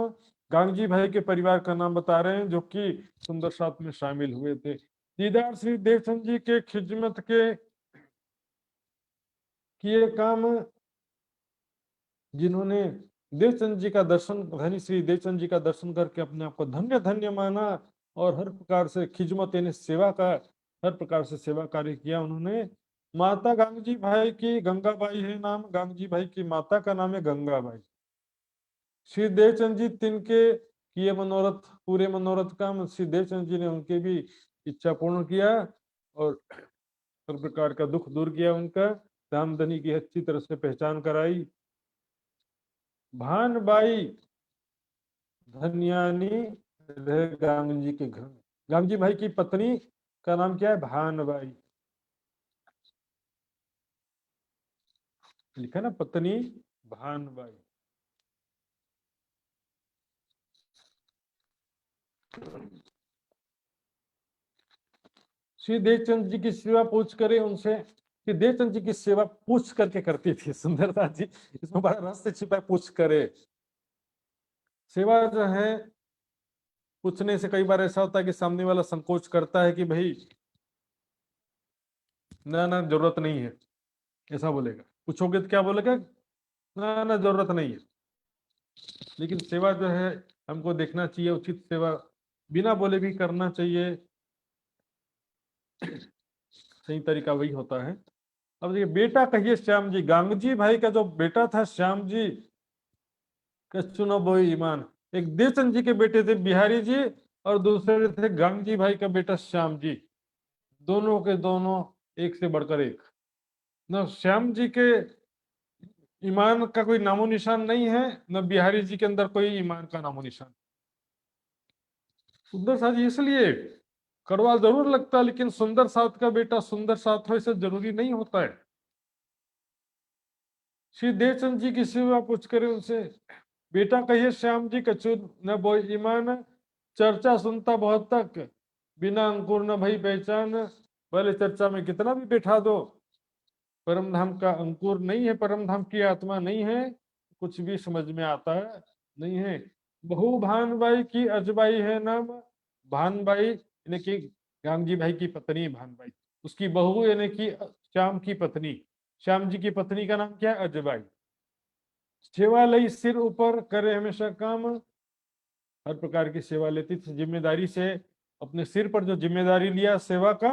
गांगजी भाई के परिवार का नाम बता रहे हैं जो कि सुंदर साथ में शामिल हुए थे। दीदार श्री देवचंद जी के खिदमत के किए काम, जिन्होंने देवचंद जी का दर्शन, धनी श्री देवचंद जी का दर्शन करके अपने आप को धन्य धन्य माना, और हर प्रकार से खिदमत यानी सेवा का हर प्रकार से सेवा कार्य किया उन्होंने। माता गांगजी भाई की गंगाबाई है नाम, गांगजी भाई की माता का नाम है गंगाबाई। श्री देवचंद जी तिनके किए मनोरथ, पूरे मनोरथ का श्री देवचंद जी ने उनके भी इच्छा पूर्ण किया, और हर प्रकार का दुख दूर किया उनका, धामधनी की अच्छी तरह से पहचान कराई। भानबाई धन्यानी रहे गांग जी के घर में, गांग जी भाई की पत्नी का नाम क्या है? भानबाई, लिखा ना पत्नी भानबाई। श्री देवचंद जी की सेवा पूछ करे उनसे, कि देवचंद जी की सेवा पूछ करके करती थी सुंदरदास जी, इसमें बड़ा रहस्य छिपा है, पूछ करे। सेवा जो है पूछने से कई बार ऐसा होता है कि सामने वाला संकोच करता है कि भाई ना ना जरूरत नहीं है, ऐसा बोलेगा। पूछोगे तो क्या बोलेगा? ना ना जरूरत नहीं है। लेकिन सेवा जो है हमको देखना चाहिए, उचित सेवा बिना बोले भी करना चाहिए। सही तरीका वही होता है। अब देखिए, बेटा कहिए श्याम जी, गांगजी भाई का जो बेटा था श्याम जी का चुनो बोई ईमान, एक देवचंद जी के बेटे थे बिहारी जी, और दूसरे थे गांगजी भाई का बेटा श्याम जी। दोनों के दोनों एक से बढ़कर एक। न श्याम जी के ईमान का कोई नामो निशान नहीं है, न बिहारी जी के अंदर कोई ईमान का नामो निशान। सुंदर साथ इसलिए कड़वा जरूर लगता है, लेकिन सुंदर साथ का बेटा सुंदर साथ हो ऐसा जरूरी नहीं होता है। श्री देवचंद जी की सेवा पूछ करें उनसे, बेटा कहिए श्याम जी कछु न बोई ईमान, चर्चा सुनता बहुत तक बिना अंकुर न भई पहचान। भले चर्चा में कितना भी बैठा दो, परम धाम का अंकुर नहीं है, परम धाम की आत्मा नहीं है, कुछ भी समझ में आता है नहीं है। बहु भानबाई की अजबाई है नाम, भानबाई यानी कि गांधी भाई की पत्नी भानबाई, उसकी बहू यानी कि श्याम की पत्नी, श्याम जी की पत्नी का नाम क्या है? अजबाई। सेवा लई सिर ऊपर करे हमेशा काम, हर प्रकार की सेवा लेती थी, जिम्मेदारी से अपने सिर पर जो जिम्मेदारी लिया सेवा का,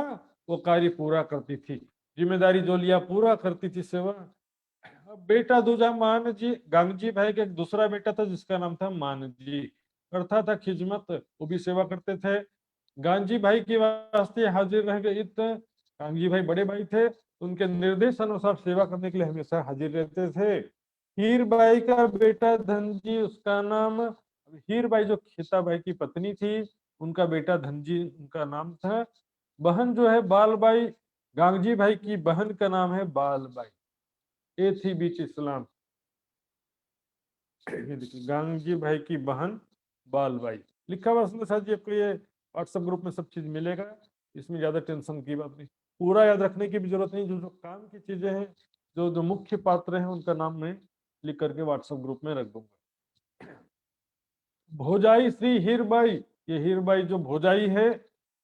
वो कार्य पूरा करती थी, जिम्मेदारी जो लिया पूरा करती थी सेवा। अब बेटा दूजा मान जी, गांगजी भाई का एक दूसरा बेटा था जिसका नाम था मान जी, करता था खिजमत, वो भी सेवा करते थे। गांधी भाई के वास्ते हाजिर रह गए इत, गांधी भाई बड़े भाई थे, उनके निर्देश अनुसार सेवा करने के लिए हमेशा हाजिर रहते थे। हीरबाई का बेटा धनजी, उसका नाम, हीरबाई जो खेताबाई की पत्नी थी, उनका बेटा धनजी उनका नाम था। बहन जो है बालबाई, गांगजी भाई की बहन का नाम है बालबाई। ये थी बीच इस्लाम। ये देखिए, गांगजी भाई की बहन बालबाई लिखा हुआ सुंदर साथ जी, आपको ये व्हाट्सएप ग्रुप में सब चीज मिलेगा, इसमें ज्यादा टेंशन की बात नहीं, पूरा याद रखने की भी जरूरत नहीं, जो जो काम की चीजें हैं, जो जो मुख्य पात्र हैं उनका नाम मैं लिख करके व्हाट्सएप ग्रुप में रख दूंगा। भोजाई श्री हीरबाई, ये हीरबाई जो भोजाई है,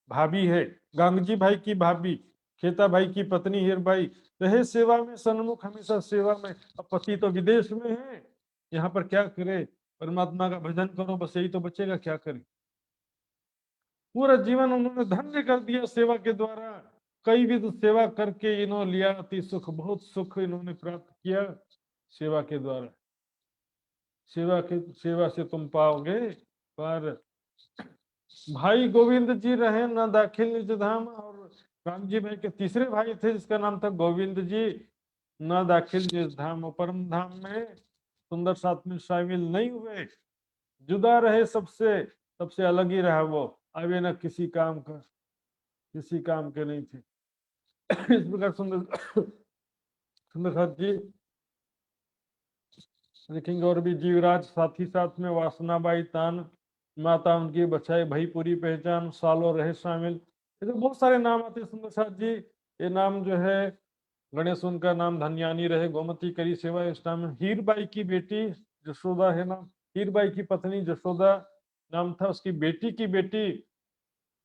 भाभी है, गांगजी भाई की भाभी, खेता भाई की पत्नी हीरबाई, रहे सेवा में सन्मुख हमेशा सेवा में। अब पति तो विदेश में है, यहाँ पर क्या करे, परमात्मा का भजन करो, बस यही तो बचेगा, क्या करे। पूरा जीवन उन्होंने धन्य कर दिया सेवा के द्वारा, कई विध सेवा करके इन्होंने लिया अति सुख, बहुत सुख इन्होंने प्राप्त किया सेवा के द्वारा। सेवा से तुम पाओगे पर। भाई गोविंद जी रहे न दाखिल निज धाम, और राम जी भाई के तीसरे भाई थे जिसका नाम था गोविंद जी, न दाखिल निज धाम, परम धाम में सुंदर साथ में शामिल नहीं हुए, जुदा रहे सबसे, सबसे अलग ही रहा वो, अभी न किसी काम का, किसी काम के नहीं थे। इस प्रकार सुंदर सुंदर साथ जी देखेंगे। और भी जीवराज साथ ही साथ में वासनाबाई तान, माता उनकी बचाई भई पूरी पहचान, सालों रहे शामिल, ये तो बहुत सारे नाम आते हैं सुंदर साथ जी। ये नाम जो है, गणेश उनका नाम, धन्यानी रहे, गोमती करी सेवा इस नाम। हीरबाई की बेटी जशोदा है नाम, हीरबाई की पत्नी जशोदा नाम था, उसकी बेटी की बेटी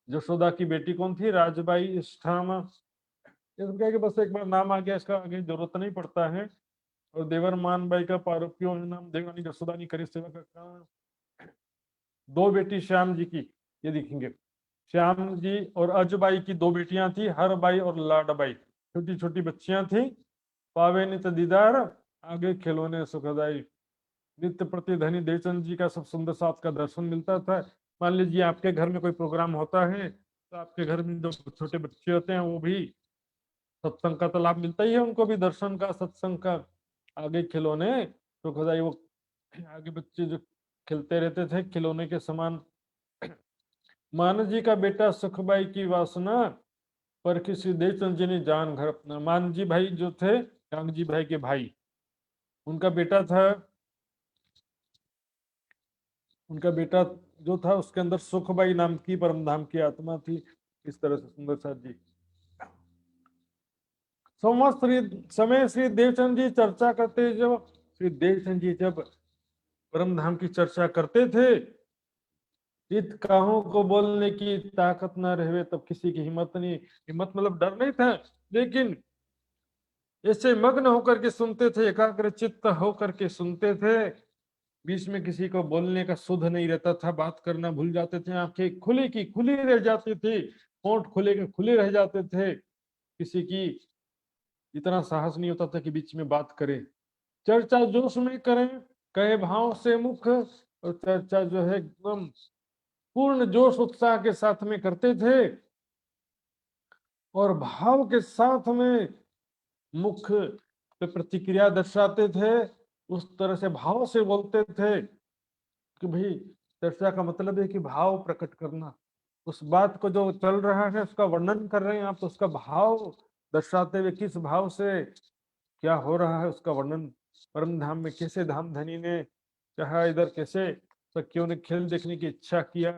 जशोदा की बेटी कौन थी? राजबाई इष्ठाम। इसका कि बस एक बार नाम आ गया, इसका आगे जरूरत नहीं पड़ता है। और देवर मान बाई का पारोपियों नाम, देवानी जसोदानी करी सेवा का काम। दो बेटी श्याम जी की, ये देखेंगे, श्याम जी और अजबाई की दो बेटियां थी, हरबाई और लाडबाई, छोटी छोटी बच्चियां थी। पावे नित दीदार, आगे खिलौने सुखदाई, नित्य प्रति धनी देवचंद जी का सब सुंदर साथ का दर्शन मिलता था। मान लीजिए आपके घर में कोई प्रोग्राम होता है, तो आपके घर में जो छोटे बच्चे होते हैं वो भी सत्संग का तो लाभ मिलता ही है, उनको भी दर्शन का, सत्संग का, आगे खिलौने सुखदाई। वो आगे बच्चे जो खेलते रहते थे खिलौने के समान। मान जी का बेटा सुखबाई की वासना, पर किसी देवचंद जी ने जान घर अपना। मान जी भाई जो थे गांगजी भाई के भाई, उनका बेटा था, उनका बेटा जो था उसके अंदर सुखबाई नाम की परमधाम की आत्मा थी। इस तरह से सुंदर साथ जी समय श्री देवचंद जी चर्चा करते, जब श्री देवचंद जी जब परमधाम की चर्चा करते थे, इत काहों को बोलने की ताकत ना रहे, तब किसी की हिम्मत नहीं, हिम्मत मतलब डर नहीं था, लेकिन ऐसे मग्न होकर के सुनते थे, एकाग्र चित्त होकर के सुनते थे, बीच में किसी को बोलने का सुध नहीं रहता था, बात करना भूल जाते थे, आंखें खुली की खुली रह जाती थी। होंठ खुले के खुले रह जाते थे, किसी की इतना साहस नहीं होता था कि बीच में बात करे। चर्चा जोश में करें, कहे भाव से मुख, और चर्चा जो है एकदम पूर्ण जोश उत्साह के साथ में करते थे और भाव के साथ में मुख पे प्रतिक्रिया दर्शाते थे। उस तरह से भाव से बोलते थे कि भाई चर्चा का मतलब है कि भाव प्रकट करना, उस बात को जो चल रहा है उसका वर्णन कर रहे हैं आप, तो उसका भाव दर्शाते हुए किस भाव से क्या हो रहा है उसका वर्णन। परम धाम में कैसे धामधनी ने कहा, इधर कैसे सखियों ने खेल देखने की इच्छा किया,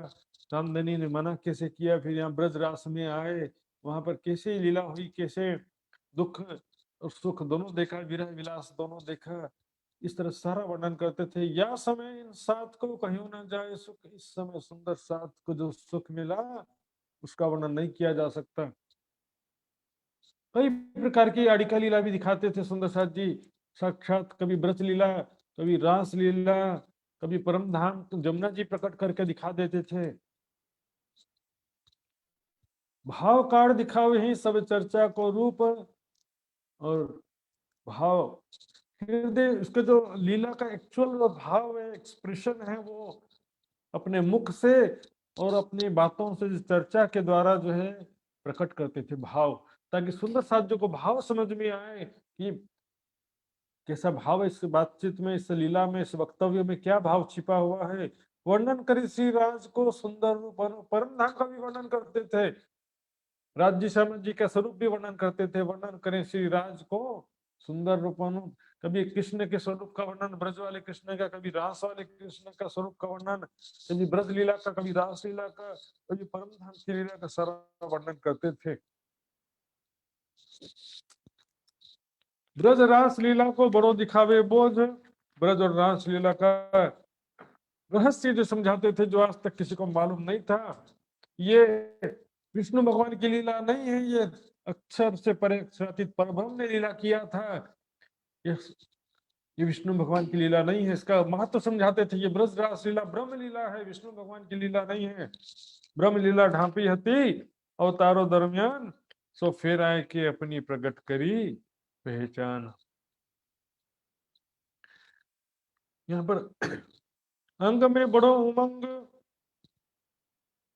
धामधनी ने मना कैसे किया, फिर यहाँ ब्रज रास में आए, वहां पर कैसे लीला हुई, कैसे दुख और सुख दोनों देखा, विरह विलास दोनों देखा। इस तरह सारा वर्णन करते थे। या समय इन सात को कहीं ना जाए सुख, इस समय सुंदर सात को जो सुख मिला उसका वर्णन नहीं किया जा सकता। कई प्रकार की आड़िका लीला भी दिखाते थे सुंदर साथ जी, साक्षात कभी ब्रज लीला, कभी रास लीला, कभी परम धाम जमुना जी प्रकट करके दिखा देते थे। भाव कार्ड दिखावे ही सब चर्चा को रूप, और भाव हृदय, उसके जो लीला का एक्चुअल भाव है, एक्सप्रेशन है, वो अपने मुख से और अपनी बातों से चर्चा के द्वारा जो है प्रकट करते थे भाव, ताकि सुंदर साध्यों को भाव समझ में आए कि कैसा भाव है इस बातचीत में, इस लीला में, इस वक्तव्य में क्या भाव छिपा हुआ है। वर्णन करे श्री राज को सुंदर रूप, परम धाम का भी वर्णन करते थे, राज्य शर्मा जी का स्वरूप भी वर्णन करते थे। वर्णन करें श्री राज को सुंदर रूपानु, कभी कृष्ण के स्वरूप का वर्णन, ब्रज वाले कृष्ण का, कभी रास वाले कृष्ण का स्वरूप का वर्णन, कभी ब्रज लीला का, कभी रास लीला का, कभी परम धाम की लीला का सारा वर्णन करते थे। ब्रज रास लीला को बड़ो दिखावे बोझ, ब्रज और रास लीला का रहस्य जो समझाते थे, जो आज तक किसी को मालूम नहीं था। ये विष्णु भगवान की लीला नहीं है, ये अक्षर से परे अक्षरातीत परब्रह्म ने लीला किया था। ये ये विष्णु भगवान की लीला नहीं है, इसका महत्व समझाते थे। ये ब्रज रास लीला ब्रह्म लीला है, विष्णु भगवान की लीला नहीं है। ब्रह्म लीला ढांपी हती अवतारों दरमियान, सो फिर आए के अपनी प्रकट करी पहचान। यहाँ पर अंग में बड़ो उमंग,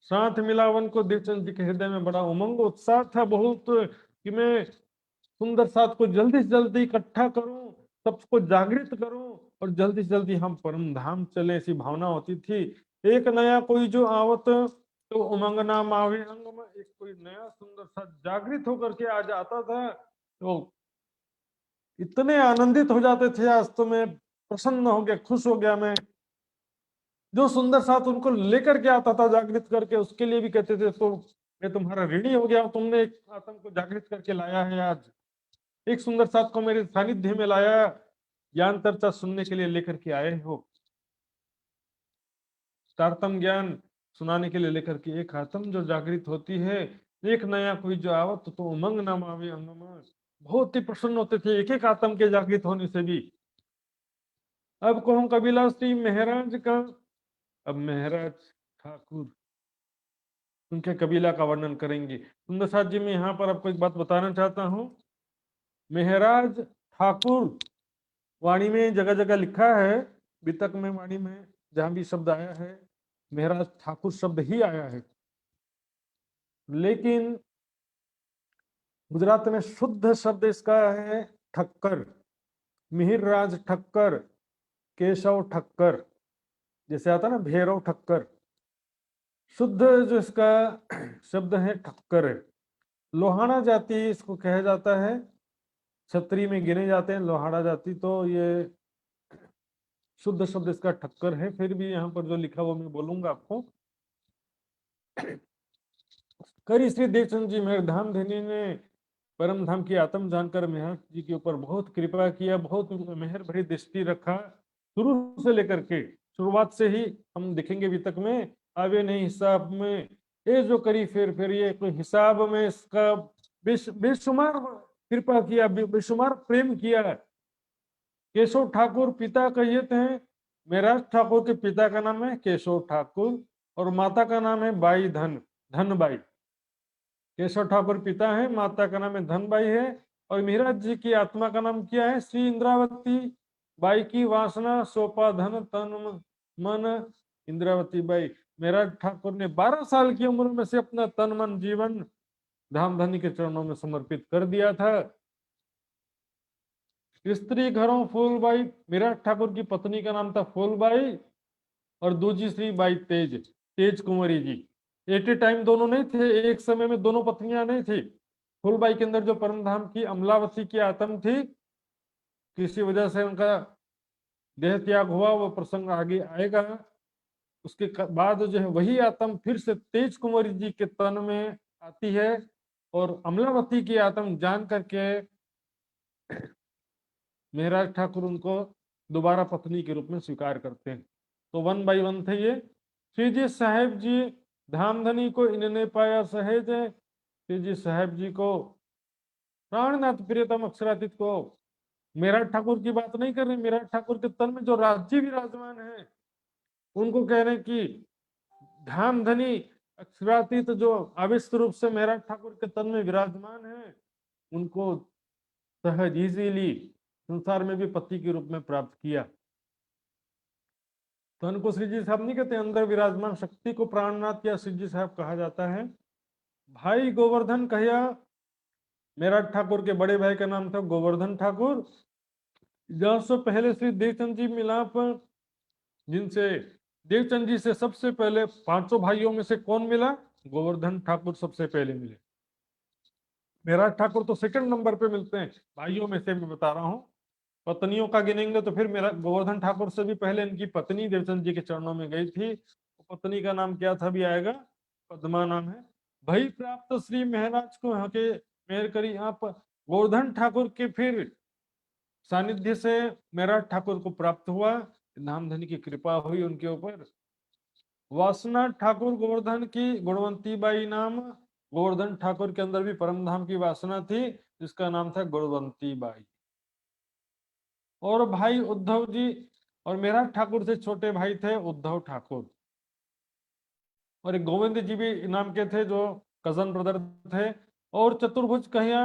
साथ मिलावन को देवचंद जी के हृदय में बड़ा उमंग उत्साह था बहुत, कि मैं सुंदर साथ को जल्दी से जल्दी इकट्ठा करूं, सबको जागृत करूं और जल्दी से जल्दी हम परम धाम चले, ऐसी भावना होती थी। एक नया कोई जो आवत तो उमंग नाम आवे अंग में, एक कोई नया सुंदर सा जागृत होकर के आ जाता था तो इतने आनंदित हो जाते थे, आज तो मैं प्रसन्न हो गया, खुश हो गया। मैं जो सुंदर साथ उनको लेकर के आता था जागृत करके, उसके लिए भी कहते थे तो मैं तुम्हारा ऋणी हो गया, तुमने एक आत्म को जागृत करके लाया है, आज एक सुंदर साथ को मेरे सानिध्य में लाया, ज्ञान चर्चा सुनने के लिए लेकर के आए हो, तारतम ज्ञान सुनाने के लिए लेकर के एक आत्म जो जागृत होती है, एक नया कोई जो आवत तो उमंग नाम आवे अंग में, बहुत ही प्रसन्न होते थे एक एक आत्म के जागृत होने से भी। अब कहूं कबीला श्री महाराज का, अब महाराज ठाकुर उनके कबीला का वर्णन करेंगे। सुंदर साथ जी, मैं यहाँ पर आपको एक बात बताना चाहता हूँ। महाराज ठाकुर वाणी में जगह जगह लिखा है, वितक में वाणी में जहां भी शब्द आया है महाराज ठाकुर शब्द ही आया है, लेकिन गुजरात में शुद्ध शब्द इसका है ठक्कर, मिहिर राज ठक्कर, केशव ठक्कर, जैसे आता ना भैरव ठक्कर, शुद्ध जो इसका शब्द है ठक्कर है। लोहाना जाति इसको कहा जाता है, छतरी में गिने जाते हैं लोहाड़ा जाति, तो ये शुद्ध शब्द इसका ठक्कर है। फिर भी यहाँ पर जो लिखा वो मैं बोलूंगा आपको। करी श्री देवचंद जी मेहर धाम धनी ने परम धाम की आत्म जानकर मेहर जी के ऊपर बहुत कृपा किया, बहुत मेहर भरी दृष्टि रखा, शुरू से लेकर के शुरुआत से ही हम देखेंगे वितक में, आवे नहीं हिसाब में ये जो करी फिर ये कोई हिसाब में इसका बेशुमार कृपा किया, बेशुमार प्रेम किया। केशव ठाकुर पिता कहिए थे, महाराज ठाकुर के पिता का नाम है केशव ठाकुर और माता का नाम है बाई धन, धनबाई। केशव ठाकुर पिता है, माता का नाम है धनबाई है, और मिहिराज जी की आत्मा का नाम क्या है? श्री इंद्रावती बाई की वासना सोपा धन तन मन इंद्रावती बाई। मिहिराज ठाकुर ने 12 साल की उम्र में से अपना तन मन जीवन धामधनी के चरणों में समर्पित कर दिया था। स्त्री घरों फूलबाई, मिहिराज ठाकुर की पत्नी का नाम था फूलबाई, और दूजी Shri Bai Tej Kunwari ji. At a time दोनों नहीं थे, एक समय में दोनों पत्नियां नहीं थी। फूलबाई के अंदर जो परमधाम की अमलावती की आत्म थी, किसी वजह से उनका देह त्याग हुआ, वो प्रसंग आगे आएगा। उसके बाद जो है वही आत्म फिर से तेज कुंवरी जी के तन में आती है, और अमलावती की आत्म जान करके मेहराज ठाकुर उनको दोबारा पत्नी के रूप में स्वीकार करते हैं। तो 1 बाय 1 थे ये। श्री जी साहेब जी धामधनी को इन्होंने पाया सहेज है। श्री जी साहेब जी को प्राणनाथ प्रियतम अक्षरातीत को मेहराज ठाकुर की बात नहीं कर रहे, मेहराज ठाकुर के तन में जो राज्य विराजमान है उनको कह रहे हैं कि धामधनी अक्षरातीत जो आविष्ट रूप से मेहराज ठाकुर के तन में विराजमान है, उनको सहज इजीली संसार में भी पति के रूप में प्राप्त किया। तो उनको श्री जी साहब नहीं कहते, अंदर विराजमान शक्ति को प्राणनाथ या श्री जी साहब कहा जाता है। भाई गोवर्धन कहिया, मेहराज ठाकुर के बड़े भाई का नाम था गोवर्धन ठाकुर। 1000 पहले श्री देवचंद जी मिलाप, जिनसे देवचंद जी से सबसे पहले 500 भाइयों में से कौन मिला? गोवर्धन ठाकुर सबसे पहले मिले। मेहराज ठाकुर तो सेकंड नंबर पे मिलते हैं भाइयों में से, मैं बता रहा हूँ। पत्नियों का गिनेंगे तो फिर मेरा गोवर्धन ठाकुर से भी पहले इनकी पत्नी देवचंद जी के चरणों में गई थी। पत्नी का नाम क्या था भी आएगा, पद्मा नाम है। भाई प्राप्त श्री महाराज को यहाँ के मेहर करी आप। गोवर्धन ठाकुर के फिर सानिध्य से मेहराज ठाकुर को प्राप्त हुआ, नामधनी की कृपा हुई उनके ऊपर। वासना ठाकुर गोवर्धन की गुणवंती बाई नाम। गोवर्धन ठाकुर के अंदर भी परमधाम की वासना थी, जिसका नाम था गुणवंती बाई। और भाई उद्धव जी, और मेहराज ठाकुर से छोटे भाई थे उद्धव ठाकुर, और एक गोविंद जी भी नाम के थे जो कजन ब्रदर थे। और चतुर्भुज कहिया,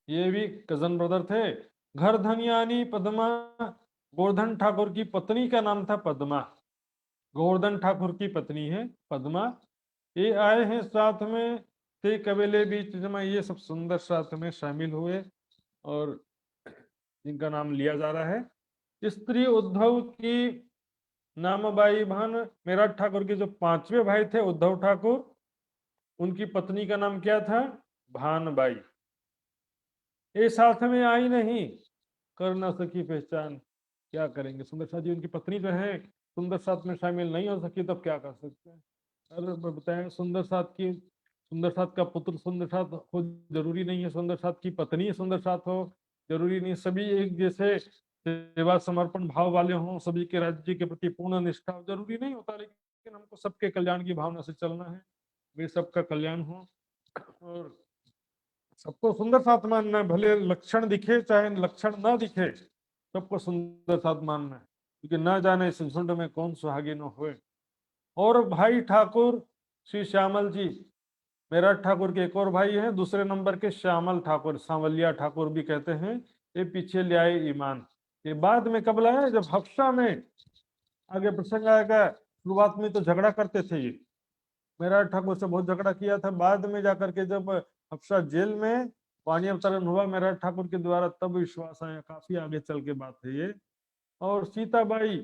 ये भी कजन ब्रदर थे। घर धनियानी पद्मा, गोवर्धन ठाकुर की पत्नी का नाम था पद्मा। गोवर्धन ठाकुर की पत्नी है पद्मा। ये आए हैं साथ में थे कबीले बीच में, ये सब सुंदर साथ में शामिल हुए और जिनका नाम लिया जा रहा है। स्त्री उद्धव की नामबाई भान। मेरठ ठाकुर के जो 5वें भाई थे उद्धव ठाकुर, उनकी पत्नी का नाम क्या था? भानबाई। ये साथ में आई नहीं, कर न सकी पहचान, क्या करेंगे? सुंदर साथ जी उनकी पत्नी जो है सुंदर साथ में शामिल नहीं हो सकी, तब क्या कर सकते हैं? अरे बताएं, सुंदर साथ का पुत्र सुंदर साथ हो जरूरी नहीं है, सुंदर साथ की पत्नी सुंदर साथ हो जरूरी नहीं। सभी एक जैसे सेवा समर्पण भाव वाले हों, सभी के राज्य के प्रति पूर्ण निष्ठा हो जरूरी नहीं होता, लेकिन हमको सबके कल्याण की भावना से चलना है, वे सबका कल्याण हो और सबको सुंदर साथ मानना है। भले लक्षण दिखे चाहे लक्षण ना दिखे, सबको सुंदर साथ मानना है, क्योंकि ना जाने इस झुंड में कौन सुहागी न हुए। और भाई ठाकुर श्री श्यामल जी, मेरठ ठाकुर के एक और भाई हैं दूसरे नंबर के, श्यामल ठाकुर, सांवलिया ठाकुर भी कहते हैं। ये पीछे ले आए ईमान, ये बाद में कब लाए? जब हफ्सा में, आगे प्रसंग आएगा। शुरुआत में तो झगड़ा करते थे ये, मेरठ ठाकुर से बहुत झगड़ा किया था। बाद में जाकर के जब हफ्सा जेल में वाणी अवतरण हुआ मेरठ ठाकुर के द्वारा, तब विश्वास आया। काफी आगे चल के बात है ये। और सीताबाई,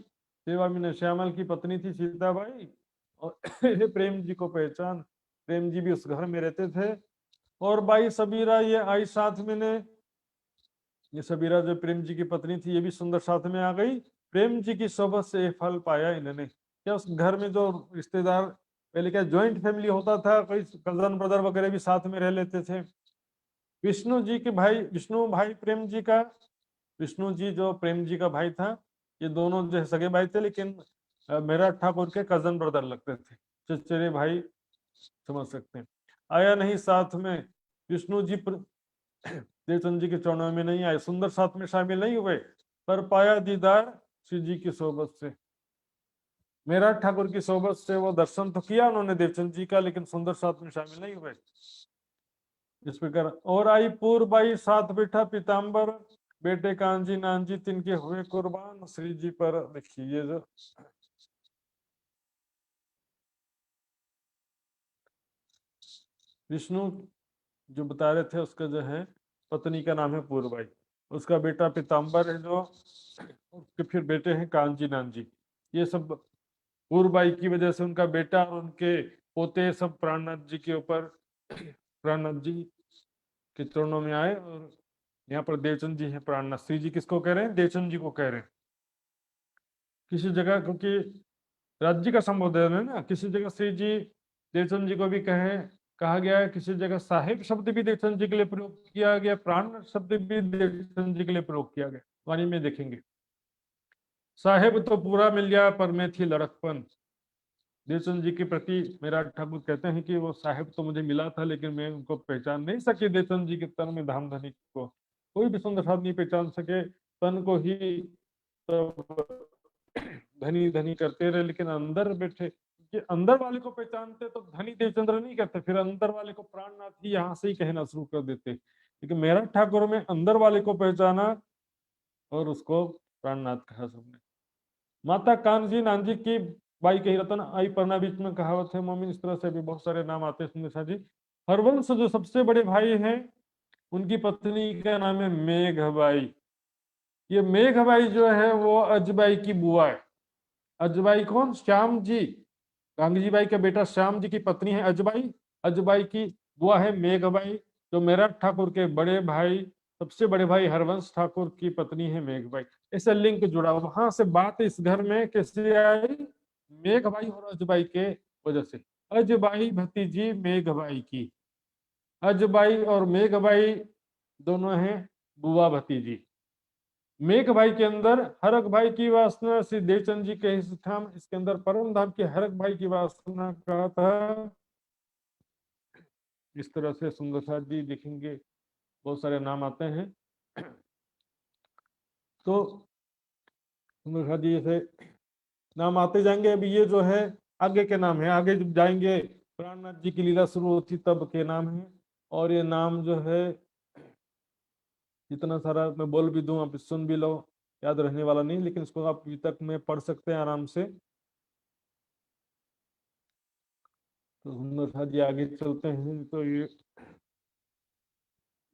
सेवा में श्यामल की पत्नी थी सीताबाई। और प्रेम जी को पहचान, प्रेम जी भी उस घर में रहते थे। और बाई सबीरा ये आई साथ में ने, ये सबीरा जो प्रेम जी की पत्नी थी ये भी सुंदर साथ में आ गई। प्रेम जी की सोबत से फल पाया इन्होंने। क्या उस घर में जो रिश्तेदार, पहले क्या ज्वाइंट फैमिली होता था, कोई कजन ब्रदर वगैरह भी साथ में रह लेते थे। विष्णु जी के भाई, विष्णु भाई प्रेम जी का, विष्णु जी जो प्रेम जी का भाई था, ये दोनों जो सगे भाई थे, लेकिन मेरा ठाकुर के कजन ब्रदर लगते थे, चचेरे भाई समझ सकते हैं। आया नहीं साथ में विष्णु जी, देवचंद जी के चरणों में नहीं आए, सुंदर साथ में शामिल नहीं हुए, पर पाया दीदार श्री जी की सोबत से। मेरा ठाकुर की सोबत से वो दर्शन तो किया उन्होंने देवचंद जी का, लेकिन सुंदर साथ में शामिल नहीं हुए। इस प्रकार और आई पूर्वबाई साथ बैठा पीताम्बर, बेटे कांजी नानजी तिनके हुए कुर्बान, श्री जी पर देखिए जो विष्णु जो बता रहे थे उसका जो है पत्नी का नाम है पूर्वबाई, उसका बेटा पीताम्बर है जो, उसके फिर बेटे हैं कांजी नानजी। ये सब पूर्वबाई की वजह से उनका बेटा और उनके पोते सब प्राणनाथ जी के ऊपर, प्राणनाथ जी के चरणों में आए। और यहाँ पर देवचंद जी हैं प्राणनाथ। श्री जी किसको कह रहे हैं? देवचंद जी को कह रहे हैं। किसी जगह, क्योंकि राज्य का संबोधन है ना, किसी जगह श्री जी देवचंद जी को भी कहा गया है, किसी जगह साहिब शब्द भी देवचंद जी के लिए प्रयोग किया गया, प्राण शब्द भी देवचंद जी के लिए प्रयोग किया गया। वाणी में देखेंगे साहेब तो पूरा मिल गया पर मैं थी लड़कपन। देवचंद जी के प्रति मेरा ठाकुर कहते हैं कि वो साहेब तो मुझे मिला था, लेकिन मैं उनको पहचान नहीं सकी। देवचंद जी के तन में धाम धनी को कोई भी सुंदर साथ नहीं पहचान सके, तन को ही धनी धनी करते रहे, लेकिन अंदर बैठे कि अंदर वाले को पहचानते तो धनी देवचंद्र नहीं कहते, फिर अंदर वाले को प्राणनाथ ही यहाँ से ही कहना शुरू कर देते। लेकिन मेरा ठाकुर में अंदर वाले को पहचाना और उसको प्राणनाथ कहा सबने। माता कानजी नानजी की बाई कही रतन आई परना, बीच में कहावत है मोमिन। इस तरह से भी बहुत सारे नाम आते हैं सुंदर जी। हरवंश जो सबसे बड़े भाई हैं, उनकी पत्नी का नाम है मेघबाई। ये मेघबाई जो है वो अजबाई की बुआ है। अजबाई कौन? श्याम जी, गांगी बाई का बेटा श्याम जी की पत्नी है अजबाई। अजबाई की बुआ है मेघबाई, जो मेरा ठाकुर के बड़े भाई, सबसे बड़े भाई हरवंश ठाकुर की पत्नी है मेघबाई। ऐसा लिंक जुड़ा, वहां से बात इस घर में कैसे आई? मेघबाई और अजबाई के वजह से। अजबाई भतीजी मेघबाई की। अजबाई और मेघबाई दोनों हैं बुआ भतीजी। मेघ भाई के अंदर हरक भाई की वासना, श्री देवचंद जी के धाम, इसके अंदर परम धाम के हरक भाई की वासना कहा था। इस तरह से सुंदर साथ जी देखेंगे बहुत सारे नाम आते हैं। तो सुंदर साथ जी जैसे नाम आते जाएंगे। अभी ये जो है आगे के नाम है, आगे जब जाएंगे प्राणनाथ जी की लीला शुरू होती तब के नाम है। और ये नाम जो है इतना सारा मैं बोल भी दूं, आप सुन भी लो, याद रहने वाला नहीं, लेकिन इसको आप अभी तक में पढ़ सकते हैं आराम से। तो सुंदर साथ जी आगे चलते हैं तो ये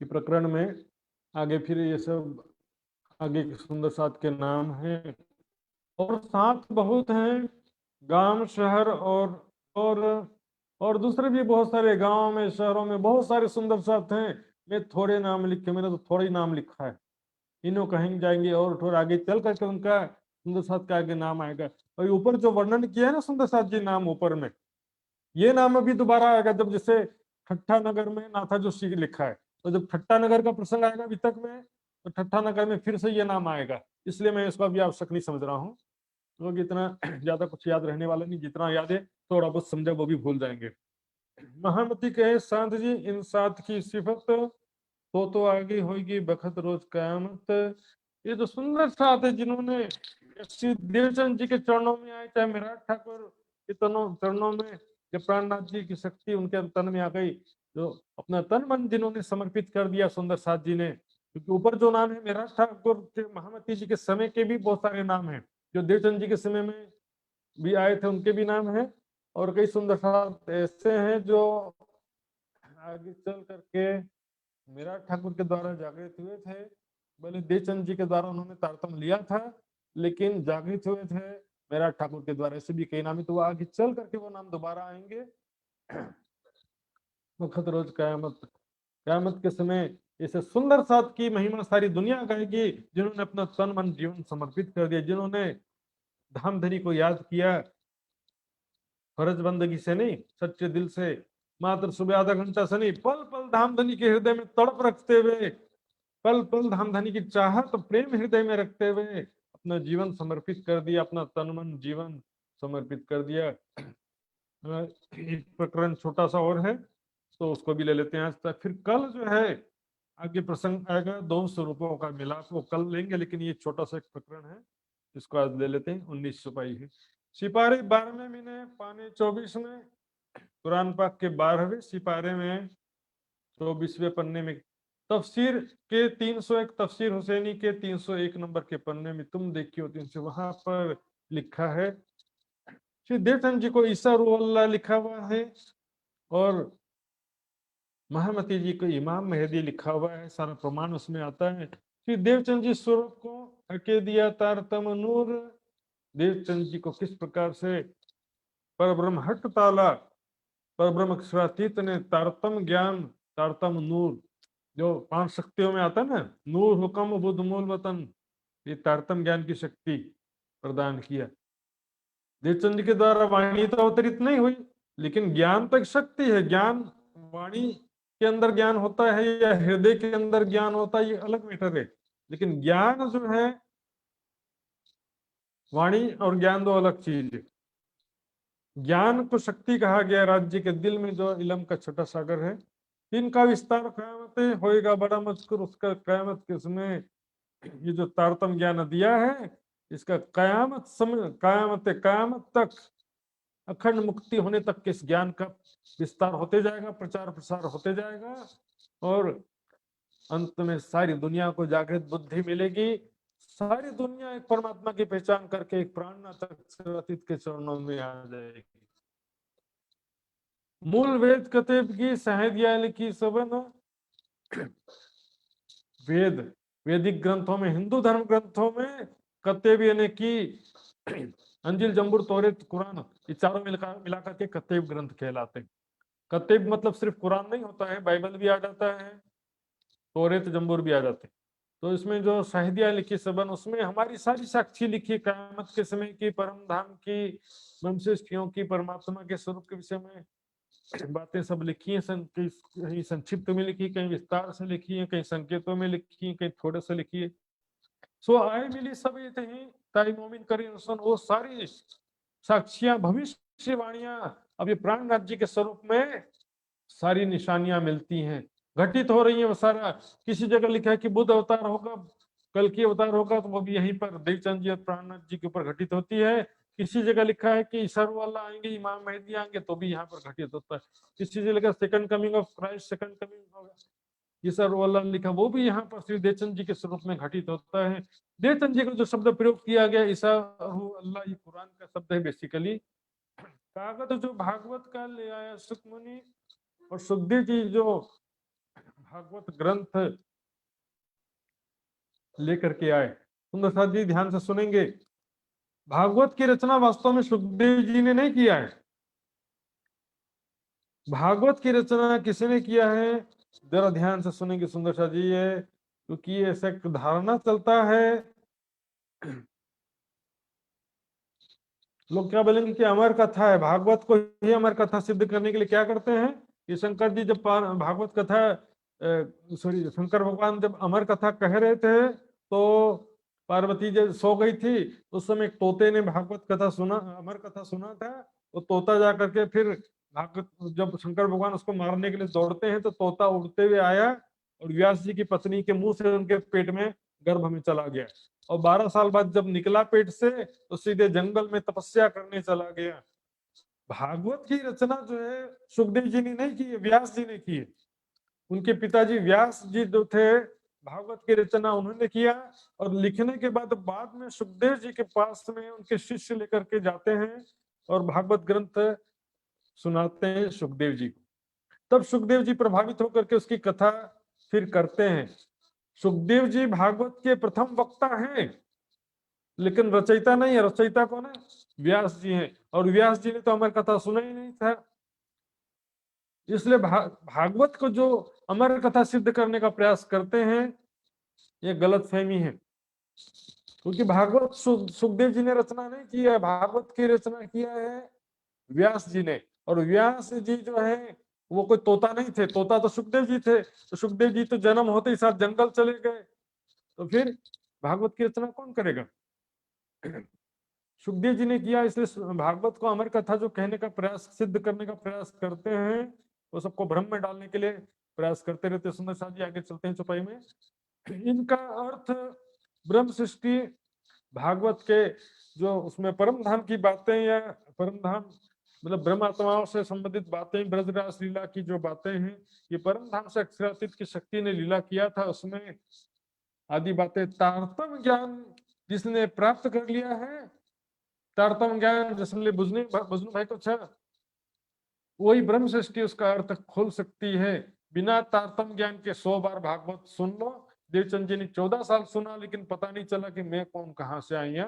प्रकरण में आगे फिर ये सब आगे के सुंदर साथ के नाम हैं। और साथ बहुत हैं, गांव शहर और और दूसरे भी बहुत सारे गांव में शहरों में बहुत सारे सुंदर साथ हैं। मैं थोड़े नाम लिखे, मैंने तो थोड़ा ही नाम लिखा है। इन्हों कहीं जाएंगे और थोड़ा आगे चल करके उनका सुंदर साथ का आगे नाम आएगा। और ऊपर जो वर्णन किया है ना सुंदर साथ जी नाम ऊपर में, ये नाम अभी दोबारा आएगा जब जैसे ठट्ठा नगर में नाथा जोशी लिखा है, तो जब ठट्ठा नगर का प्रसंग आएगा अभी तक में, तो ठट्ठा नगर में फिर से ये नाम आएगा। इसलिए मैं इसको अभी आवश्यक नहीं समझ रहा हूँ, क्योंकि इतना ज्यादा कुछ याद रहने वाला नहीं, जितना याद है थोड़ा बहुत समझा वो भी भूल जाएंगे। महामती कहे सांत जी इन सात की सिफत, तो आगे होगी बखत रोज कयामत। ये जो सुंदर साथ है जिन्होंने श्री देवचंद जी के चरणों में आए, चाहे मेरा ठाकुर के चरणों में, जब प्राणनाथ जी की शक्ति उनके तन में आ गई, जो अपना तन मन जिन्होंने समर्पित कर दिया सुंदर साथ जी ने। क्योंकि ऊपर जो नाम है मेरा ठाकुर के महामती जी के समय के भी बहुत सारे नाम हैं, जो देवचंद जी के समय में भी आए थे उनके भी नाम है। और कई सुंदर साथ ऐसे हैं जो आगे चल करके मेरा ठाकुर के द्वारा जागृत हुए थे। भले देवचंद जी के द्वारा उन्होंने तारतम लिया था, लेकिन जागृत हुए थे मेरा ठाकुर के द्वारा। ऐसे भी कई नाम है, तो वो आगे चल करके वो नाम दोबारा आएंगे। वक्त रोज कयामत, कयामत के समय ऐसे सुंदर साथ की महिमा सारी दुनिया गाएगी, जिन्होंने अपना तन मन जीवन समर्पित कर दिया, जिन्होंने धाम धनी को याद किया, फर्ज बंदगी से नहीं, सच्चे दिल से, मात्र सुबह आधा घंटा से नहीं, पल पल धाम धनी के हृदय में तड़प रखते हुए, पल पल धाम धनी की चाहत प्रेम हृदय में रखते हुए अपना जीवन समर्पित कर दिया, अपना तन मन जीवन समर्पित कर दिया। एक प्रकरण छोटा सा और है तो उसको भी ले लेते हैं आज तक। फिर कल जो है आगे प्रसंग आएगा दो स्वरूपों का मिलाप, वो कल लेंगे, लेकिन ये छोटा सा एक प्रकरण है, इसको आज ले लेते हैं। 19 सिपाही है। सिपारे 12वें महीने पाने 24 में, कुरान पाक के 12वें सिपारे में 24वें पन्ने में, तफसीर के 301, तफसीर हुसैनी के 301 नंबर के पन्ने में तुम देखियो 300, वहां पर लिखा है, श्री देवचंद जी को ईसा रूह अल्लाह लिखा हुआ है और महामती जी को इमाम मेहदी लिखा हुआ है, सारा प्रमाण उसमें आता है। श्री देवचंद जी स्वरूप को हके दिया तारतम नूर, देवचंद जी को किस प्रकार से परब्रह्म हट ताला, परब्रह्म अक्षरातीत ने तारतम ज्ञान, तारतम नूर, जो 5 शक्तियों में आता है ना, नूर हुक्म बुद्ध मूल वतन, ये तारतम ज्ञान की शक्ति प्रदान किया। देवचंद जी के द्वारा वाणी तो अवतरित नहीं हुई, लेकिन ज्ञान तो एक शक्ति है। ज्ञान वाणी के अंदर ज्ञान होता है या हृदय के अंदर ज्ञान होता है, ये अलग मैटर है, लेकिन ज्ञान जो है, वाणी और ज्ञान दो अलग चीज है। ज्ञान को शक्ति कहा गया, राज्य के दिल में जो इलम का छोटा सागर है, इनका विस्तार कयामत होएगा बड़ा मजकूर, उसका कयामत के समय ये जो तारतम ज्ञान दिया है, इसका कयामत समय, कयामत तक अखंड मुक्ति होने तक के इस ज्ञान का विस्तार होते जाएगा, प्रचार प्रसार होते जाएगा और अंत में सारी दुनिया को जागृत बुद्धि मिलेगी। सारी दुनिया एक परमात्मा की पहचान करके एक प्राणनाथ अतीत के चरणों में आ जाएगी। मूल वेद कतेब की सहदियाल की सबन, वेद वैदिक ग्रंथों में, हिंदू धर्म ग्रंथों में कतेब यानी कि अंजिल, जंबूर, तौरेत, कुरान, ये चारों मिलाकर के कतेब ग्रंथ कहलाते हैं। कतेब मतलब सिर्फ कुरान नहीं होता है, बाइबल भी आ जाता है, तौरेत जंबूर भी आ जाते हैं। तो इसमें जो शाहिदिया लिखी सबन, उसमें हमारी सारी साक्षी लिखी, कयामत के समय की, परम धाम की, वंशिष्ठियों की, परमात्मा के स्वरूप के विषय में बातें सब लिखी है, कहीं संक्षिप्त में लिखी, कहीं विस्तार से लिखी है, कहीं संकेतों में लिखी है, कहीं थोड़े से लिखी है। सो आए मिली सब ये थे ताई मोमिन करी इंसान, वो सारी साक्षियां, भविष्यवाणियां अब ये प्राण राज्य के स्वरूप में सारी निशानियां मिलती हैं, घटित हो रही है। वो सारा किसी जगह लिखा है कि बुद्ध अवतार होगा, कल की अवतार होगा, तो वो भी यहीं पर देवचंद जी और प्राणनाथ जी के ऊपर घटित होती है। किसी जगह लिखा है कि ईसा वाला आएंगे, इमाम मेहदी आएंगे, तो भी यहाँ पर घटित होता है। किसी जगह second coming of Christ, second coming होगा, ईसा वाला लिखा, वो भी यहाँ पर श्री देवचंद जी के स्वरूप में घटित होता है। देवचंद जी को जो शब्द प्रयोग किया गया ईसा अल्लाह, ये कुरान का शब्द है बेसिकली। कागज जो भागवत का ले आया सुखमुनि और सुखदेव जी जो भागवत ग्रंथ लेकर के आए, सुंदर साथ जी ध्यान से सुनेंगे, भागवत की रचना वास्तव में सुखदेव जी ने नहीं किया है। भागवत की रचना किसने किया है, जरा ध्यान से सुनेंगे सुंदर साथ जी, है क्योंकि ऐसा एक धारणा चलता है, लोग क्या बोलेंगे कि अमर कथा है, भागवत को ही अमर कथा सिद्ध करने के लिए क्या करते हैं कि शंकर जी जब भागवत कथा, सॉरी, शंकर भगवान जब अमर कथा कह रहे थे तो पार्वती जब सो गई थी, उस समय एक तोते ने भागवत कथा सुना, अमर कथा सुना था। तो तोता जा करके फिर भागवत, जब शंकर भगवान उसको मारने के लिए दौड़ते हैं तो तोता उड़ते हुए आया और व्यास जी की पत्नी के मुंह से उनके पेट में, गर्भ में चला गया, और 12 साल बाद जब निकला पेट से तो सीधे जंगल में तपस्या करने चला गया। भागवत की रचना जो है सुखदेव जी ने नहीं की है, व्यास जी ने की है। उनके पिताजी व्यास जी जो थे, भागवत की रचना उन्होंने किया, और लिखने के बाद में सुखदेव जी के पास में उनके शिष्य लेकर के जाते हैं और भागवत ग्रंथ सुनाते हैं सुखदेव जी को। तब सुखदेव जी प्रभावित होकर के उसकी कथा फिर करते हैं। सुखदेव जी भागवत के प्रथम वक्ता हैं, लेकिन रचयिता नहीं है। रचयिता कौन है, व्यास जी हैं, और व्यास जी ने तो अमर कथा सुना ही नहीं था। इसलिए भागवत को जो अमर कथा सिद्ध करने का प्रयास करते हैं, ये गलत फहमी है, क्योंकि भागवत सुखदेव जी ने रचना नहीं किया है, भागवत की रचना किया है व्यास जी ने। और व्यास जी जो है वो कोई तोता नहीं थे, तोता तो सुखदेव जी थे, तो सुखदेव जी तो जन्म होते ही साथ जंगल चले गए, तो फिर भागवत की रचना कौन करेगा। सुखदेव जी ने किया, इसलिए भागवत को अमर कथा जो कहने का प्रयास, सिद्ध करने का प्रयास करते हैं, वो सबको भ्रम में डालने के लिए प्रयास करते रहते। सुंदर साथ जी आगे चलते हैं चौपाई में। इनका अर्थ ब्रह्म सृष्टि, भागवत के जो उसमें परम धाम की बातें या परम धाम मतलब ब्रह्म आत्माओं से संबंधित बातें, ब्रजरास लीला की जो बातें हैं, ये परम धाम से अक्षरातीत की शक्ति ने लीला किया था। उसमें आदि बातें तारतम ज्ञान जिसने प्राप्त कर लिया है, तारतम ज्ञान जिसने बुझने बुझनु भाई को अच्छा, वही ब्रह्म सृष्टि उसका अर्थ खोल सकती है। बिना तारतम ज्ञान के 100 बार भागवत सुन लो। देवचंद जी ने 14 साल सुना, लेकिन पता नहीं चला कि मैं कौन, कहाँ से आया,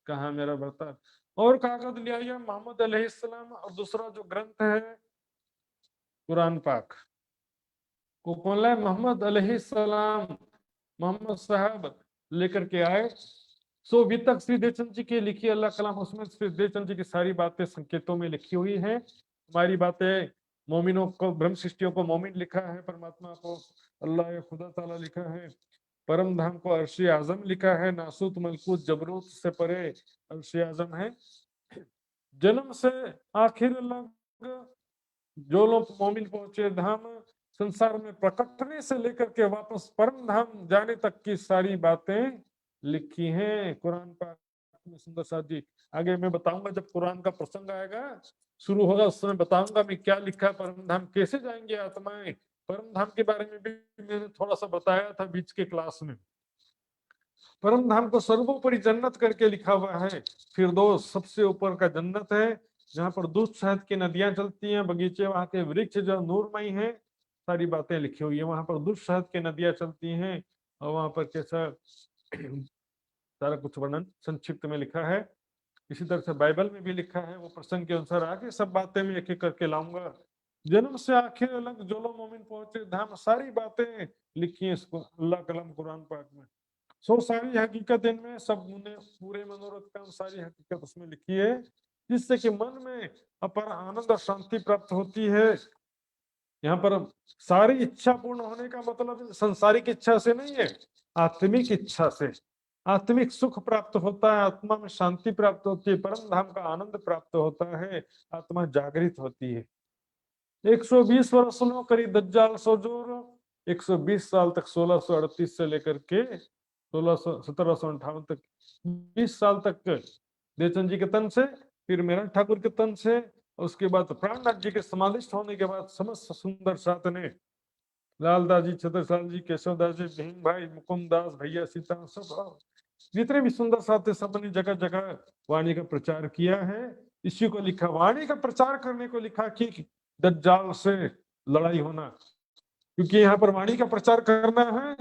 कहाँ मेरा बता। और कागज ले आया मोहम्मद अलैहिस्सलाम, और दूसरा जो ग्रंथ है कुरान पाक को कौन लाए, मोहम्मद अलैहिस्सलाम, मोहम्मद साहब लेकर के आए। सो अभी तक श्री देवचंद जी की लिखी अल्लाह कलाम, उसमें श्री देवचंद जी की सारी बातें संकेतों में लिखी हुई हैं। हमारी बातें मोमिनों को, ब्रह्म सृष्टियों को मोमिन लिखा है, परमात्मा को अल्लाह या खुदा ताला लिखा है, परम धाम को अर्श आजम लिखा है, नासूत मलकूत जबरूत से परे अर्श आजम है। जन्म से आखिर लग जो लोग मोमिन पहुंचे धाम, संसार में प्रकटने से लेकर के वापस परम धाम जाने तक की सारी बातें लिखी हैं कुरान पाक में। सुंदर साथ जी आगे मैं बताऊंगा, जब कुरान का प्रसंग आएगा शुरू होगा उस समय बताऊंगा मैं क्या लिखा है, परम धाम कैसे जाएंगे आत्माएं। परम धाम के बारे में भी मैंने थोड़ा सा बताया था बीच के क्लास में। परम धाम को सर्वोपरि जन्नत करके लिखा हुआ है। फिर दो सबसे ऊपर का जन्नत है, जहाँ पर दूध शहद की नदियां चलती हैं, बगीचे, वहां के वृक्ष जो नूरमयी हैं, सारी बातें लिखी हुई है। वहां पर दूध शहद की नदियां चलती हैं, और वहां पर कैसा सारा कुछ वर्णन संक्षिप्त में लिखा है। इसी तरह से बाइबल में भी लिखा है, वो प्रसंग के अनुसार आगे सब बातें मैं एक एक करके लाऊंगा। जन्म से आखिर अलग जो लोग मोमिन पहुंचे धाम, सारी बातें लिखी है इसको अल्लाह कलम कुरान पाक में। सो सारी हकीकत इनमें सब ने पूरे मनोरथ का सारी हकीकत उसमें लिखी है, जिससे कि मन में अपार आनंद और शांति प्राप्त होती है। यहाँ पर सारी इच्छा पूर्ण होने का मतलब संसारिक इच्छा से नहीं है, आत्मिक इच्छा से। आत्मिक सुख प्राप्त होता है, आत्मा में शांति प्राप्त होती है, परम धाम का आनंद प्राप्त होता है, आत्मा जागृत होती है। 120 वर्षों करीब दज्जाल सोजोर, 120 साल तक 1638 से लेकर के 1758 तक 20 साल तक देवचंद जी के तन से, फिर मेरा ठाकुर के तन से, उसके बाद प्राणनाथ जी के समाधिस्थ होने के बाद समस्त सुंदर साथ ने लालदास जी, छत्रसाल जी, केशवदास जी, भीम भाई, मुकुंद दास, भैया सीता, सब जितने भी सुंदर साथ थे, सबने जगह जगह वाणी का प्रचार किया है। इसी को लिखा, वाणी का प्रचार करने को लिखा कि दज्जाल से लड़ाई होना, क्योंकि यहाँ पर वाणी का प्रचार करना है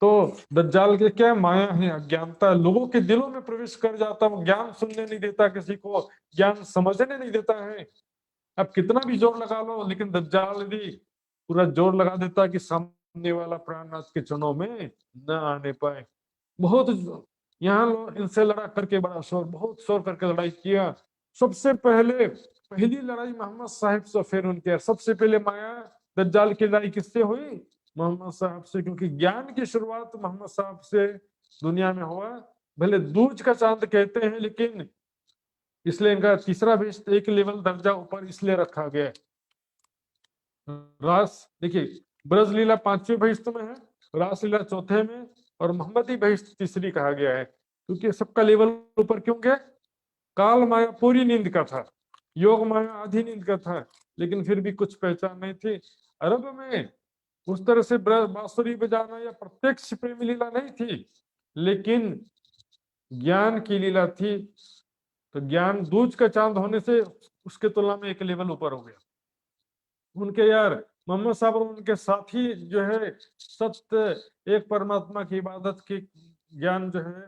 तो दज्जाल के क्या माया है, अज्ञानता, लोगों के दिलों में प्रवेश कर जाता है, ज्ञान सुनने नहीं देता, किसी को ज्ञान समझने नहीं देता है। अब कितना भी जोर लगा लो, लेकिन दज्जाल यदि पूरा जोर लगा देता कि सामने वाला प्राणनाथ के चरणों में न आने पाए। बहुत यहाँ लोग इनसे लड़ा करके बड़ा शोर, बहुत शोर करके लड़ाई किया। सबसे पहले पहली लड़ाई मोहम्मद साहिब से, फिर उनके सबसे पहले माया दज्जाल की लड़ाई किससे हुई, मोहम्मद साहब से, क्योंकि ज्ञान की शुरुआत मोहम्मद साहब से दुनिया में हुआ। भले दूज का चांद कहते हैं, लेकिन इसलिए इनका तीसरा भी एक लेवल दर्जा ऊपर इसलिए रखा गया है। रास देखिए, ब्रजलीला 5वें बहिष्ठ में है, रासलीला 4थे में, और मोहम्मदी बहिष्ठ तीसरी कहा गया है, क्योंकि सबका लेवल ऊपर क्यों गया। काल माया पूरी नींद का था, योग माया आधी नींद का था, लेकिन फिर भी कुछ पहचान नहीं थी। अरब में उस तरह से बांसुरी बजाना या प्रत्यक्ष प्रेम लीला नहीं थी, लेकिन ज्ञान की लीला थी। तो ज्ञान दूज का चांद होने से उसके तुलना में एक लेवल ऊपर हो गया। उनके यार मोहम्मद साहब और उनके साथी जो है सत्य एक परमात्मा की इबादत की ज्ञान जो है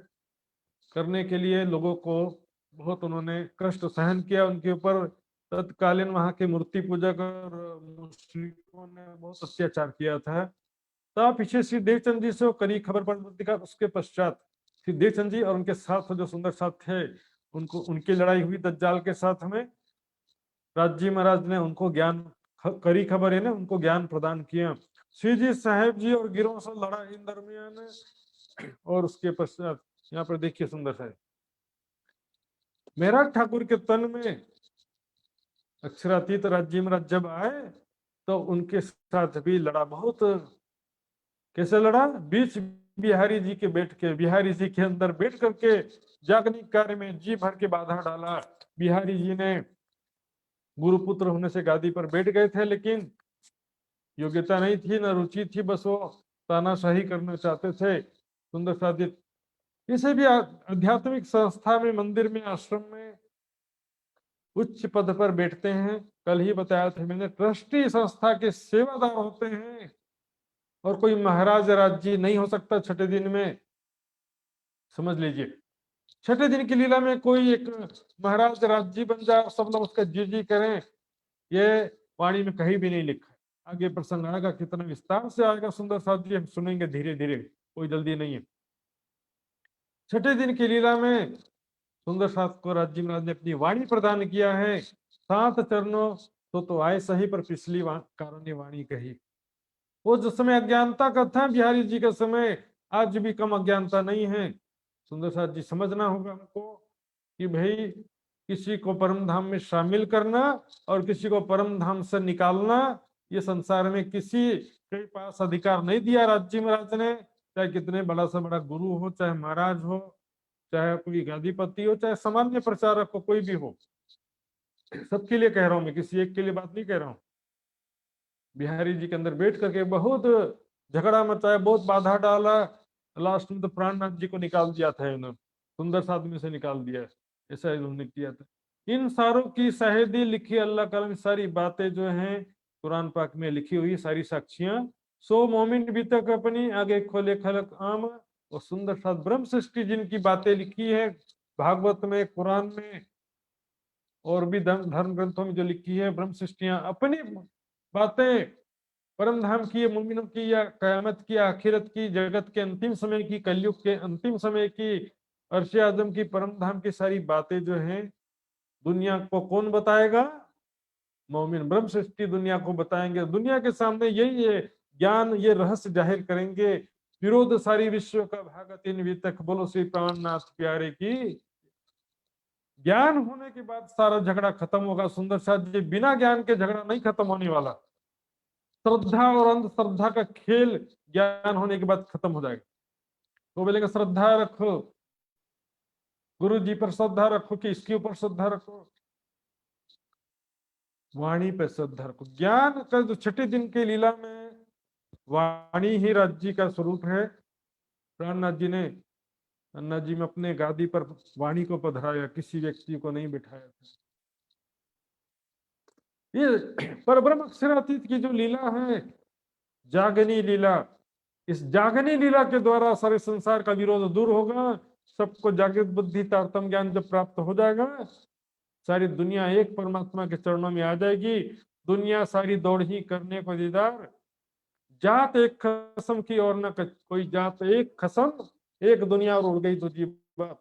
करने के लिए लोगों को बहुत उन्होंने कष्ट सहन किया। उनके ऊपर तत्कालीन वहां के मूर्ति पूजक और मुश्रिकों ने बहुत अत्याचार किया था। तब पीछे श्री देवचंद जी से करी खबर पड़ती का, उसके पश्चात श्री देवचंद जी और उनके साथ जो सुंदर साथ थे, उनको उनकी लड़ाई हुई दज्जाल के साथ में। राजी महाराज ने उनको ज्ञान करी खबर है ना, उनको ज्ञान प्रदान किया। श्री जी साहेब जी और गिरोह से लड़ा इन दरमियान। और उसके पश्चात यहाँ पर देखिए सुंदर साहेब, मेरा ठाकुर के तन में अक्षरातीत राज्य महाराज जब आए तो उनके साथ भी लड़ा। बहुत कैसे लड़ा, बीच बिहारी जी के अंदर बैठ करके जागनिक कार्य में जी भर के बाधा डाला। बिहारी जी ने गुरुपुत्र होने से गादी पर बैठ गए थे, लेकिन योग्यता नहीं थी, न रुचि थी, बस वो तानाशाही करना चाहते थे। सुंदर साजिद किसी भी आध्यात्मिक संस्था में, मंदिर में, आश्रम में उच्च पद पर बैठते हैं। कल ही बताया था मैंने, ट्रस्टी संस्था के सेवादार होते हैं, और कोई महाराज राज्य नहीं हो सकता छठे दिन में। समझ लीजिए, छठे दिन की लीला में कोई एक महाराज राज्य बन जाए और सब लोग उसका जी जी करें, ये वाणी में कहीं भी नहीं लिखा है। आगे प्रसंग आएगा, कितना विस्तार से आएगा सुंदर साथ जी, हम सुनेंगे धीरे धीरे, कोई जल्दी नहीं है। छठे दिन की लीला में सुंदर साथ को राज्य महाराज ने अपनी वाणी प्रदान किया है। 7 चरणों तो आए सही, पर पिछली कारण ने वाणी कही। वो जो समय अज्ञानता का था बिहारी जी का समय, आज भी कम अज्ञानता नहीं है। सुंदर साथ जी समझना होगा हमको कि भाई किसी को परम धाम में शामिल करना और किसी को परम धाम से निकालना, ये संसार में किसी के पास अधिकार नहीं दिया राज्य महाराज ने। चाहे कितने बड़ा से बड़ा गुरु हो, चाहे महाराज हो, चाहे कोई गादीपति हो, चाहे सामान्य प्रचारक हो, कोई भी हो, सबके लिए कह रहा हूं मैं, किसी एक के लिए बात नहीं कह रहा हूं। बिहारी जी के अंदर बैठ करके बहुत झगड़ा मचाया, बहुत बाधा डाला, लास्ट में तो प्राणनाथ जी को निकाल दिया था इन्होंने, सुंदर साध में से निकाल दिया, ऐसा इन्होंने किया था। इन सारों की शाहिदी लिखी अल्लाह कलम, सारी बातें जो हैं कुरान पाक में लिखी हुई, सारी साक्षियां। सो मोमिन भी तक अपनी आगे खोले खलक आम, और सुंदर साथ ब्रह्म सृष्टि जिनकी बातें लिखी है भागवत में, कुरान में और भी धर्म ग्रंथों में जो लिखी है, ब्रह्म सृष्टियां अपनी बातें परम धाम की, मुमिनों की, या कयामत की, आखिरत की, जगत के अंतिम समय की, कलयुग के अंतिम समय की, अर्श आजम की, परम धाम की सारी बातें जो हैं दुनिया को कौन बताएगा? मोमिन ब्रह्म सृष्टि दुनिया को बताएंगे, दुनिया के सामने यही ये ज्ञान, ये रहस्य जाहिर करेंगे। विरोध सारी विश्व का भागत इन वितक, बोलो श्री प्राणनाथ प्यारे की। ज्ञान होने के बाद सारा झगड़ा खत्म होगा सुंदर साथ जी, बिना ज्ञान के झगड़ा नहीं खत्म होने वाला। श्रद्धा और अंधश्रद्धा का खेल ज्ञान होने के बाद खत्म हो जाएगा। तो बोलेंगे श्रद्धा रखो, गुरु जी पर श्रद्धा रखो कि इसके ऊपर श्रद्धा रखो? वाणी पे श्रद्धा रखो। ज्ञान का जो छठे दिन के लीला में वाणी ही राज्य का स्वरूप है। प्राणनाथ जी ने, अन्ना जी में अपने गादी पर वाणी को पधराया, किसी व्यक्ति को नहीं बिठाया था। ये परब्रह्म अक्षरातीत की जो लीला है, जागनी लीला, इस जागनी लीला के द्वारा सारे संसार का विरोध दूर होगा, सबको जागृत बुद्धि तारतम ज्ञान जब प्राप्त हो जाएगा, सारी दुनिया एक परमात्मा के चरणों में आ जाएगी। दुनिया सारी दौड़ ही करने को दीदार, जात एक खसम की और न कोई जात, एक खसम एक दुनिया और उड़ गई दूसरी बात,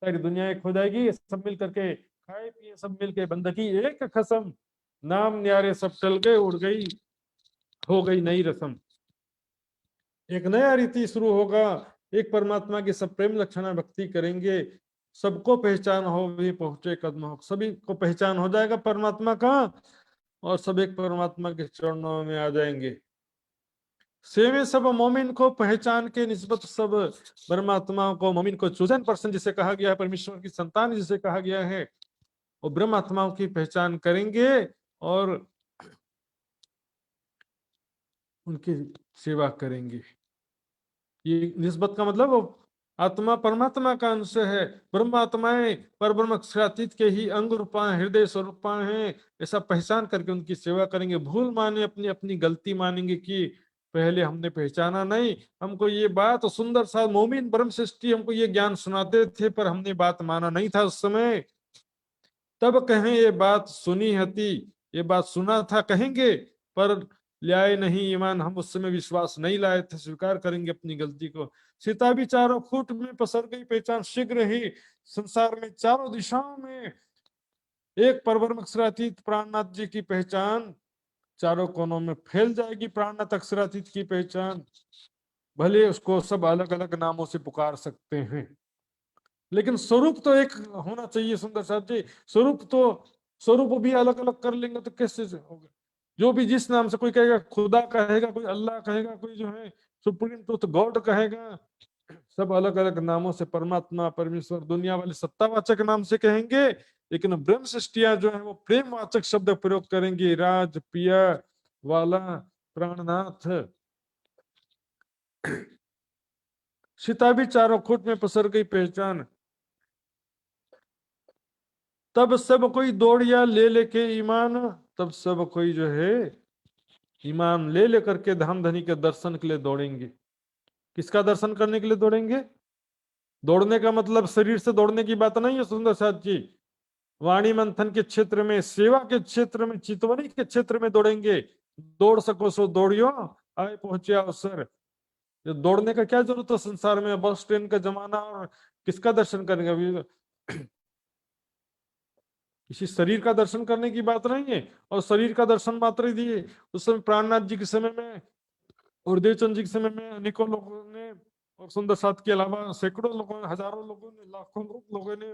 सारी दुनिया एक हो जाएगी। सब मिल करके खाए पिए, सब मिल के बंदगी, एक खसम, नाम न्यारे सब टल गए, उड़ गई, हो गई नई रस्म। एक नया रीति शुरू होगा, एक परमात्मा की सब प्रेम लक्षणा भक्ति करेंगे, सबको पहचान हो भी पहुंचे कदम हो, सभी को पहचान हो जाएगा परमात्मा का, और सब एक परमात्मा के चरणों में आ जाएंगे। सेवे सब मोमिन को पहचान के निस्बत सब परमात्मा को, मोमिन को चोजन पर्सन जिसे कहा गया है, परमेश्वर की संतान जिसे कहा गया है, वो ब्रह्म आत्माओं की पहचान करेंगे और उनकी सेवा करेंगे। ये निस्बत का मतलब वो आत्मा परमात्मा का अंश है, ब्रह्मात्माएं परब्रह्म अक्षरातीत के ही अंग रूपा, हृदय स्वरूपा हैं, ऐसा पहचान करके उनकी सेवा करेंगे। भूल माने, अपनी अपनी गलती मानेंगे कि पहले हमने पहचाना नहीं, हमको ये बात सुंदर सा मोमिन ब्रह्म सृष्टि हमको ये ज्ञान सुनाते थे, पर हमने बात माना नहीं था उस समय। तब कहें ये बात सुनी हती, ये बात सुना था कहेंगे, पर लाए नहीं ईमान, हम उस समय विश्वास नहीं लाए थे, स्वीकार करेंगे अपनी गलती को। सीता भी चारों फूट में पसर गई पहचान, शीघ्र ही संसार में चारों दिशाओं में एक परब्रह्म अक्षरातीत प्राणनाथ जी की पहचान चारों कोनों में फैल जाएगी। प्राणनाथ अक्षरातीत की पहचान, भले उसको सब अलग अलग नामों से पुकार सकते हैं, लेकिन स्वरूप तो एक होना चाहिए सुंदर साहब जी। स्वरूप भी अलग अलग कर लेंगे तो कैसे होगा? जो भी जिस नाम से, कोई कहेगा खुदा कहेगा, कोई अल्लाह कहेगा, कोई जो है सुप्रीम ट्रूथ गॉड कहेगा, सब अलग अलग नामों से परमात्मा, परमेश्वर, दुनिया वाले सत्तावाचक नाम से कहेंगे, लेकिन ब्रह्म सृष्टियां जो है वो प्रेमवाचक शब्द प्रयोग करेंगे, राज, पिया, वाला, प्राणनाथ। सीता भी चारों खूट में पसर गई पहचान। तब सब कोई दौड़िया ले लेके ईमान, तब सब कोई जो है ईमान ले लेकर के धाम धनी के दर्शन के लिए दौड़ेंगे। किसका दर्शन करने के लिए दौड़ेंगे? दौड़ने का मतलब शरीर से दौड़ने की बात नहीं है सुंदर साथ जी। वाणी मंथन के क्षेत्र में, सेवा के क्षेत्र में, चितवनी के क्षेत्र में दौड़ेंगे। दौड़ सको सो दौड़ियो, आए पहुंचे अवसर। ये दौड़ने का क्या जरूरत है संसार में? बस ट्रेन का जमाना, और किसका दर्शन करेंगे अभी? किसी शरीर का दर्शन करने की बात नहीं है। और शरीर का दर्शन मात्र ही दिए उस समय प्राणनाथ जी के समय में और देवचंद जी के समय में अनेकों लोगों ने, और सुंदर साथ के अलावा सैकड़ों लोगों ने, हजारों लोगों ने, लाखों लोगों ने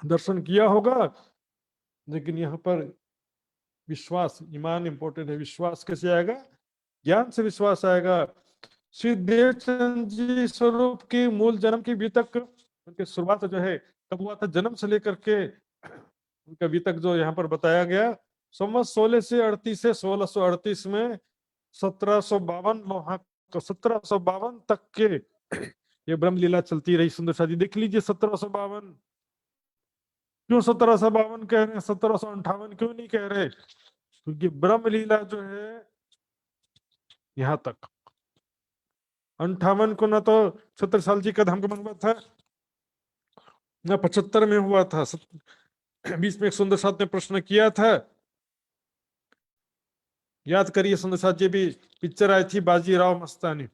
दर्शन किया होगा। लेकिन यहाँ पर विश्वास, ईमान इंपॉर्टेंट है। विश्वास कैसे आएगा? ज्ञान से विश्वास आएगा। श्री देवचंद जी स्वरूप की मूल जन्म की बीतक, उनकी शुरुआत जो है कब हुआ था? जन्म से लेकर के उनका बीतक जो यहाँ पर बताया गया, संवत 16 से 38 से 1638 में 1752 वहां 1752 तक के ये ब्रह्म लीला चलती रही। सुंदर शादी देख लीजिए, 1752 क्यों 1752 कह रहे हैं, 1758 क्यों नहीं कह रहे? क्योंकि ब्रह्म लीला जो है यहां तक 58 को ना तो छत्रसाल जी का धामगमन हुआ था, ना 75 में हुआ था। 20 में एक सुंदर साथ ने प्रश्न किया था, याद करिए सुंदर साथ जी, भी पिक्चर आई थी बाजीराव मस्तानी।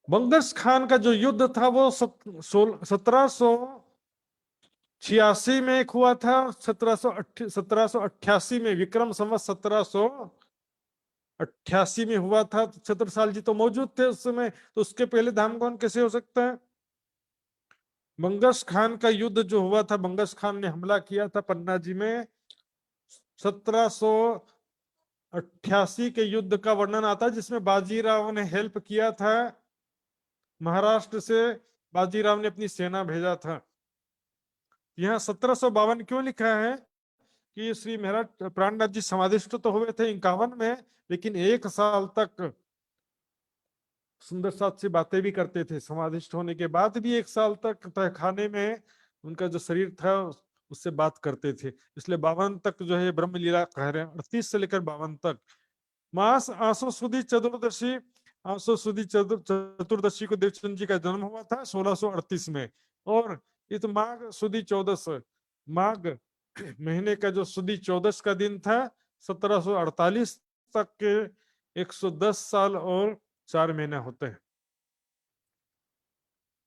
बंगस खान का जो युद्ध था वो 1786 में एक हुआ था, 1788 में, विक्रम संवत 1788 में हुआ था। छत्रसाल जी तो मौजूद थे उस समय, तो उसके पहले धामगमन कैसे हो सकता है? बंगस खान का युद्ध जो हुआ था, बंगस खान ने हमला किया था पन्ना जी में। 1788 के युद्ध का वर्णन आता है, जिसमें बाजीराव ने हेल्प किया था। महाराष्ट्र से बाजीराव ने अपनी सेना भेजा था। यहाँ 1752 क्यों लिखा है? कि श्री महाराज प्राणनाथ जी समाधिष्ट तो हुए थे 51 में, लेकिन 1 साल तक सुंदर साथ से बातें भी करते थे। समाधिष्ट होने के बाद भी 1 साल तक तहखाने में उनका जो शरीर था उससे बात करते थे। इसलिए 52 तक जो है ब्रह्म लीला कह रहे हैं, 38 से लेकर 52 तक। मास आसो सुदी चतुर्दशी, आसो सुदी चतुर्दशी को देवचंद जी का जन्म हुआ था 1638 में। और इस माघ सुदी 14, माघ महीने का जो सुदी 14 का दिन था, 1748 तक के 110 साल और 4 महीने होते हैं।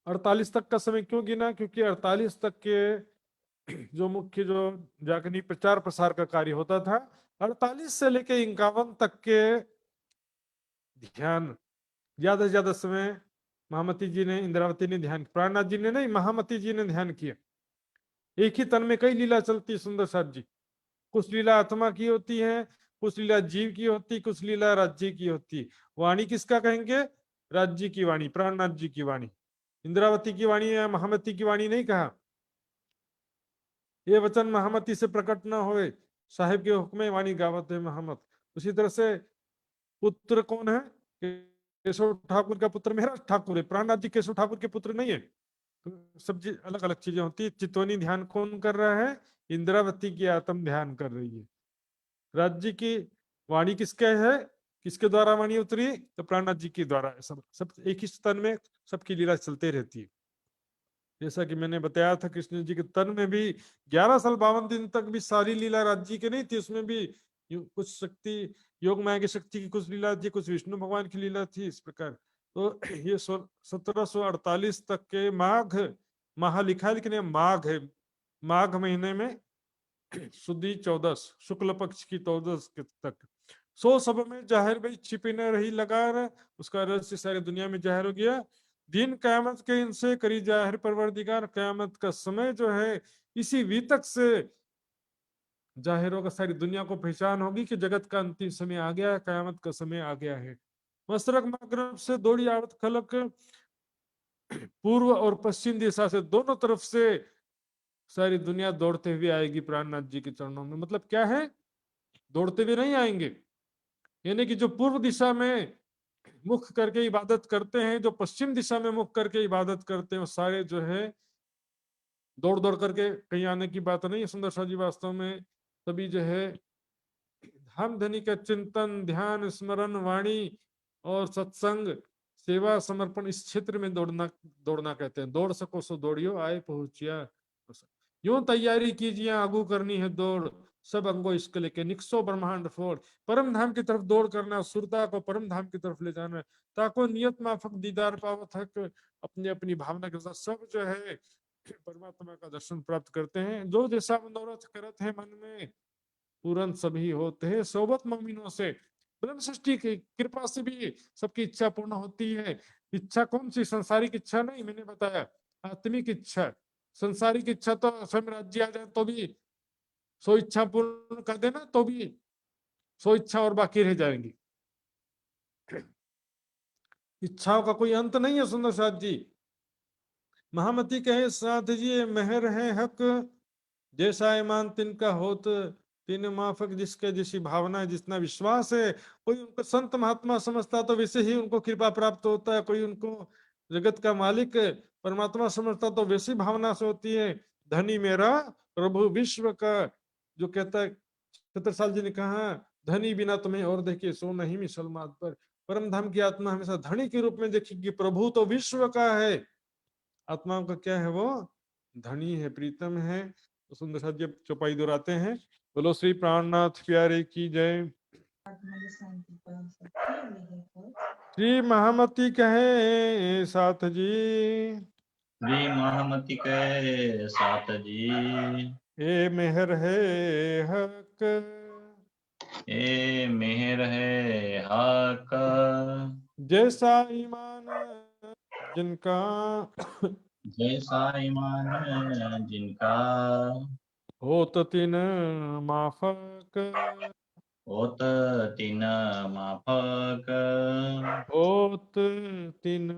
48 तक का समय क्यों गिना? क्योंकि 48 तक के जो मुख्य जो जागनी प्रचार प्रसार का कार्य होता था, 48 से लेकर 51 तक के ध्यान, ज्यादा से ज्यादा समय महामती जी ने, इंद्रावती ने ध्यान, प्राणनाथ जी ने नहीं, महामती जी ने ध्यान किया। एक ही तन में कई लीला चलती है सुंदर साथ जी। कुछ लीला आत्मा की होती है, कुछ लीला जीव की होती, कुछ लीला राज्य की होती। वाणी किसका कहेंगे? राज्य की वाणी, प्राणनाथ जी की वाणी। इंद्रावती की वाणी या महामती की वाणी नहीं कहा। ये वचन महामती से प्रकट न होए, साहिब के हुक्मे वाणी गावत है महामत। उसी तरह से पुत्र कौन है? केशव ठाकुर का पुत्र मेहराज ठाकुर है। प्राणनाथ जी केशव ठाकुर के पुत्र नहीं है। तो सब अलग अलग चीजें होती है। चितवनी ध्यान कौन कर रहा है? इंद्रावती की आत्म ध्यान कर रही है। राज्य की वाणी किसके है? किसके द्वारा वाणी उतरी? तो प्राणनाथ जी के द्वारा। सब एक ही तन में सबकी लीला चलते रहती है। जैसा कि मैंने बताया था, कृष्ण जी के तन में भी 11 साल 52 दिन तक भी सारी लीला राज्य की नहीं थी। उसमें भी कुछ शक्ति, योग माया की शक्ति की कुछ लीला थी, कुछ विष्णु भगवान की लीला थी। इस प्रकार तो ये 1748 तक के माघ माह लिखा है, लेकिन ये माघ है। माघ महीने में सुदी 14, शुक्ल पक्ष की 14 तक। सो सब में जाहिर भाई छिपी न रही लगार, उसका रहस्य सारी दुनिया में जाहिर हो गया। दिन कयामत के इनसे करी जाहिर परवरदिगार। कयामत का समय जो है इसी वितक से जाहिर होगा, सारी दुनिया को पहचान होगी कि जगत का अंतिम समय आ गया है, कयामत का समय आ गया है। मशरक मगरब से दौड़ी आवत खलक, पूर्व और पश्चिम दिशा से दोनों तरफ से सारी दुनिया दौड़ते हुए आएगी प्राणनाथ जी के चरणों में। मतलब क्या है, दौड़ते हुए नहीं आएंगे, यानी कि जो पूर्व दिशा में मुख करके इबादत करते हैं, जो पश्चिम दिशा में मुख करके इबादत करते हैं, वो सारे जो है दौड़ दौड़ करके कहीं आने की बात नहीं है। सुंदर सा जी वास्तव में सभी जो है हम धनी का चिंतन, ध्यान, स्मरण, वाणी और सत्संग, सेवा, समर्पण, इस क्षेत्र में दौड़ना दौड़ना कहते हैं। दौड़ सको सो दौड़ियो, आए पहुंचिया यूं तैयारी कीजिए, आगू करनी है दौड़, सब अंगो इसके लेके निकसो ब्रह्मांड फोड़। परम धाम की तरफ दौड़ करना, सुरता को परम धाम की तरफ ले जाना, ताको नियत माफक दीदार पावत हक, अपनी अपनी भावना के साथ सब जो है परमात्मा का दर्शन प्राप्त करते हैं। जो जैसा मनोरथ करत है मन में, पूरन सभी होते हैं सोबत मोमिनों से। ब्रह्म सृष्टि की कृपा से भी सबकी इच्छा पूर्ण होती है। इच्छा कौन सी, संसारिक इच्छा नहीं, मैंने बताया आत्मिक इच्छा। संसारिक इच्छा तो स्वयं राज्य आ जाए तो भी, सो इच्छा पूर्ण कर देना तो भी सो इच्छा और बाकी रह जाएंगी। इच्छाओं का कोई अंत नहीं है। सुंदर साथ जी महामती कहे साथ जी, ये मेहर है हक, जैसा ईमान तिनका होत, तीन माफक जिसके जैसी भावना है, जितना विश्वास है। कोई उनको संत महात्मा समझता तो वैसे ही उनको कृपा प्राप्त होता है, कोई उनको जगत का मालिक परमात्मा समझता तो वैसी भावना से होती है। धनी मेरा प्रभु विश्व का, जो कहता है छत्रसाल जी ने कहा, धनी बिना तुम्हें और देखिए सो नहीं मिसल मात पर। परम धाम की आत्मा हमेशा धनी के रूप में देखेगी, प्रभु तो विश्व का है, आत्माओं का क्या है, वो धनी है, प्रीतम है। तो सुंदर साथ जी चौपाई दोहराते हैं, बोलो श्री प्राणनाथ प्यारे की जय। श्री महामती कहे साथ जी, श्री महामती कहे साथ जी, ए मेहर है हक, ए मेहर है हक, जैसा ईमान जिनका, जैसा ईमान जिनका, होत तिन माफक, होत तिन माफक, होत तिन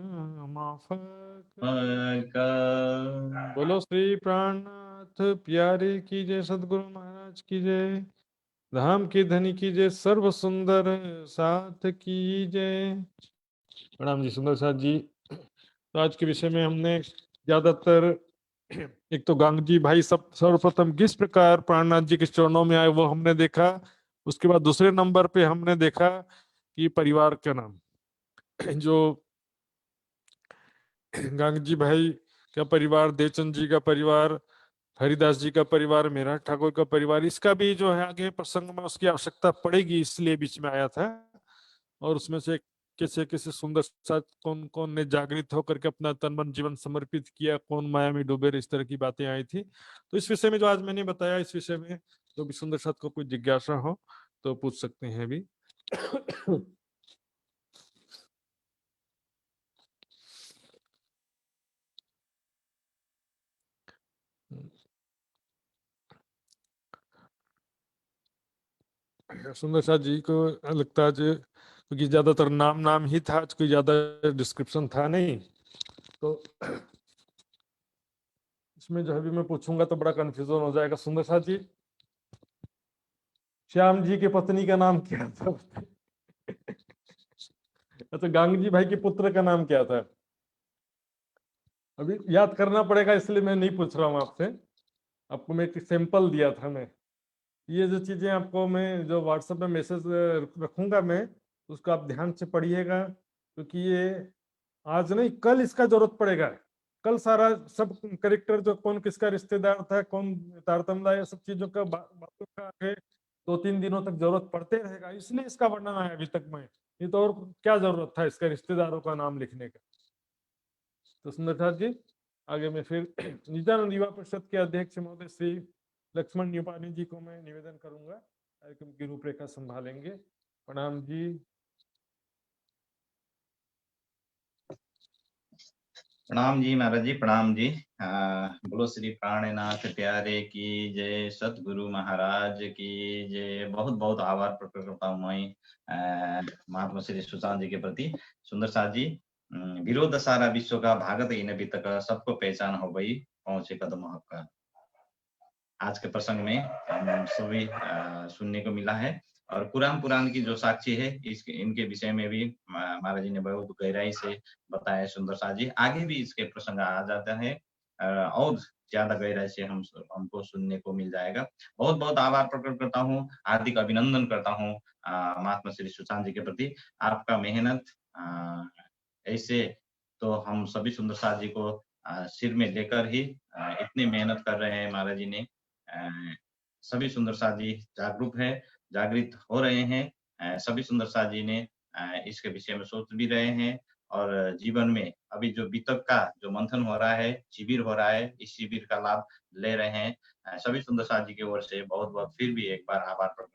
माफक। फक। बोलो श्री प्राणनाथ प्यारे की जय, सदगुरु महाराज की जय, धाम की धनी की जय, सर्व सुंदर साथ की जय। प्रणाम जी सुंदर साथ जी। तो आज के विषय में हमने ज्यादातर एक तो गांगजी भाई सब सर्वप्रथम किस प्रकार प्राणनाथ जी के चरणों में आए वो हमने देखा। उसके बाद दूसरे नंबर पे हमने देखा कि परिवार का नाम, जो गांगजी भाई का परिवार, देवचंद जी का परिवार, हरिदास जी का परिवार, मेरा ठाकुर का परिवार, इसका भी जो है आगे प्रसंग में उसकी आवश्यकता पड़ेगी, इसलिए बीच में आया था। और उसमें से कैसे कैसे सुंदर साथ कौन कौन ने जागृत होकर के अपना तन मन जीवन समर्पित किया, कौन माया में डूबे, इस तरह की बातें आई थी। तो इस विषय में जो आज मैंने बताया, इस विषय में जो भी सुंदर साथ को कोई जिज्ञासा हो तो पूछ सकते हैं अभी। सुंदर साथ जी को लगता है आज, क्योंकि ज्यादातर नाम नाम ही था, आज कोई ज्यादा डिस्क्रिप्शन था नहीं, तो इसमें जो है भी मैं पूछूंगा तो बड़ा कंफ्यूजन हो जाएगा। सुंदर साथ जी, श्याम जी की पत्नी का नाम क्या था? अच्छा, गांगी भाई के पुत्र का नाम क्या था? अभी याद करना पड़ेगा, इसलिए मैं नहीं पूछ रहा हूँ आपसे। आपको मैं एक सैंपल दिया था। मैं ये जो चीजें आपको मैं जो व्हाट्सएप में मैसेज रखूंगा मैं, उसको आप ध्यान से पढ़िएगा, क्योंकि ये आज नहीं कल इसका जरूरत पड़ेगा। कल सारा सब करेक्टर, जो कौन किसका रिश्तेदार था, कौन तारतम्य, ये सब चीजों का बातों का आगे 2-3 दिनों तक जरूरत पड़ते रहेगा, इसलिए इसका वर्णन आया अभी तक में। नहीं तो और क्या जरूरत था इसका रिश्तेदारों का नाम लिखने का। तो सुंदरनाथ जी, आगे मैं फिर नित्यानंद युवा परिषद के अध्यक्ष महोदय श्री लक्ष्मण न्यूपानी जी को मैं निवेदन करूंगा, कार्यक्रम की रूपरेखा संभालेंगे। प्रणाम जी। प्रणाम जी महाराज जी, प्रणाम जी। बोलो श्री प्राणनाथ प्यारे की जय, सतगुरु महाराज की जय। बहुत बहुत आभार प्रकट करता हूँ मैं महात्मा श्री सुशांत जी के प्रति। सुंदर साथ जी, विरोध सारा विश्व का, भागत ही न तक सबको पहचान हो गई, पहुंचे कदम हक्का। आज के प्रसंग में हम सभी सुनने को मिला है, और पुराण की जो साक्षी है इनके विषय में भी महाराज जी ने बहुत गहराई से बताया। सुंदर साथ जी, आगे भी इसके प्रसंग आ जाता है और ज्यादा गहराई से हमको सुनने को मिल जाएगा। बहुत बहुत आभार प्रकट करता हूँ, हार्दिक अभिनंदन करता हूँ महात्मा श्री सुशांत जी के प्रति। आपका मेहनत ऐसे तो हम सभी सुंदर साथ जी को सिर में लेकर ही इतनी मेहनत कर रहे हैं महाराज जी ने। अ, सभी सुंदर साथ जी जागरूक है, जागृत हो रहे हैं। सभी सुंदर साथ जी ने इसके विषय में सोच भी रहे हैं, और जीवन में अभी जो वितक का जो मंथन हो रहा है, शिविर हो रहा है, इस शिविर का लाभ ले रहे हैं। सभी सुंदर साथ जी की ओर से बहुत-बहुत फिर भी एक बार आभार प्रकट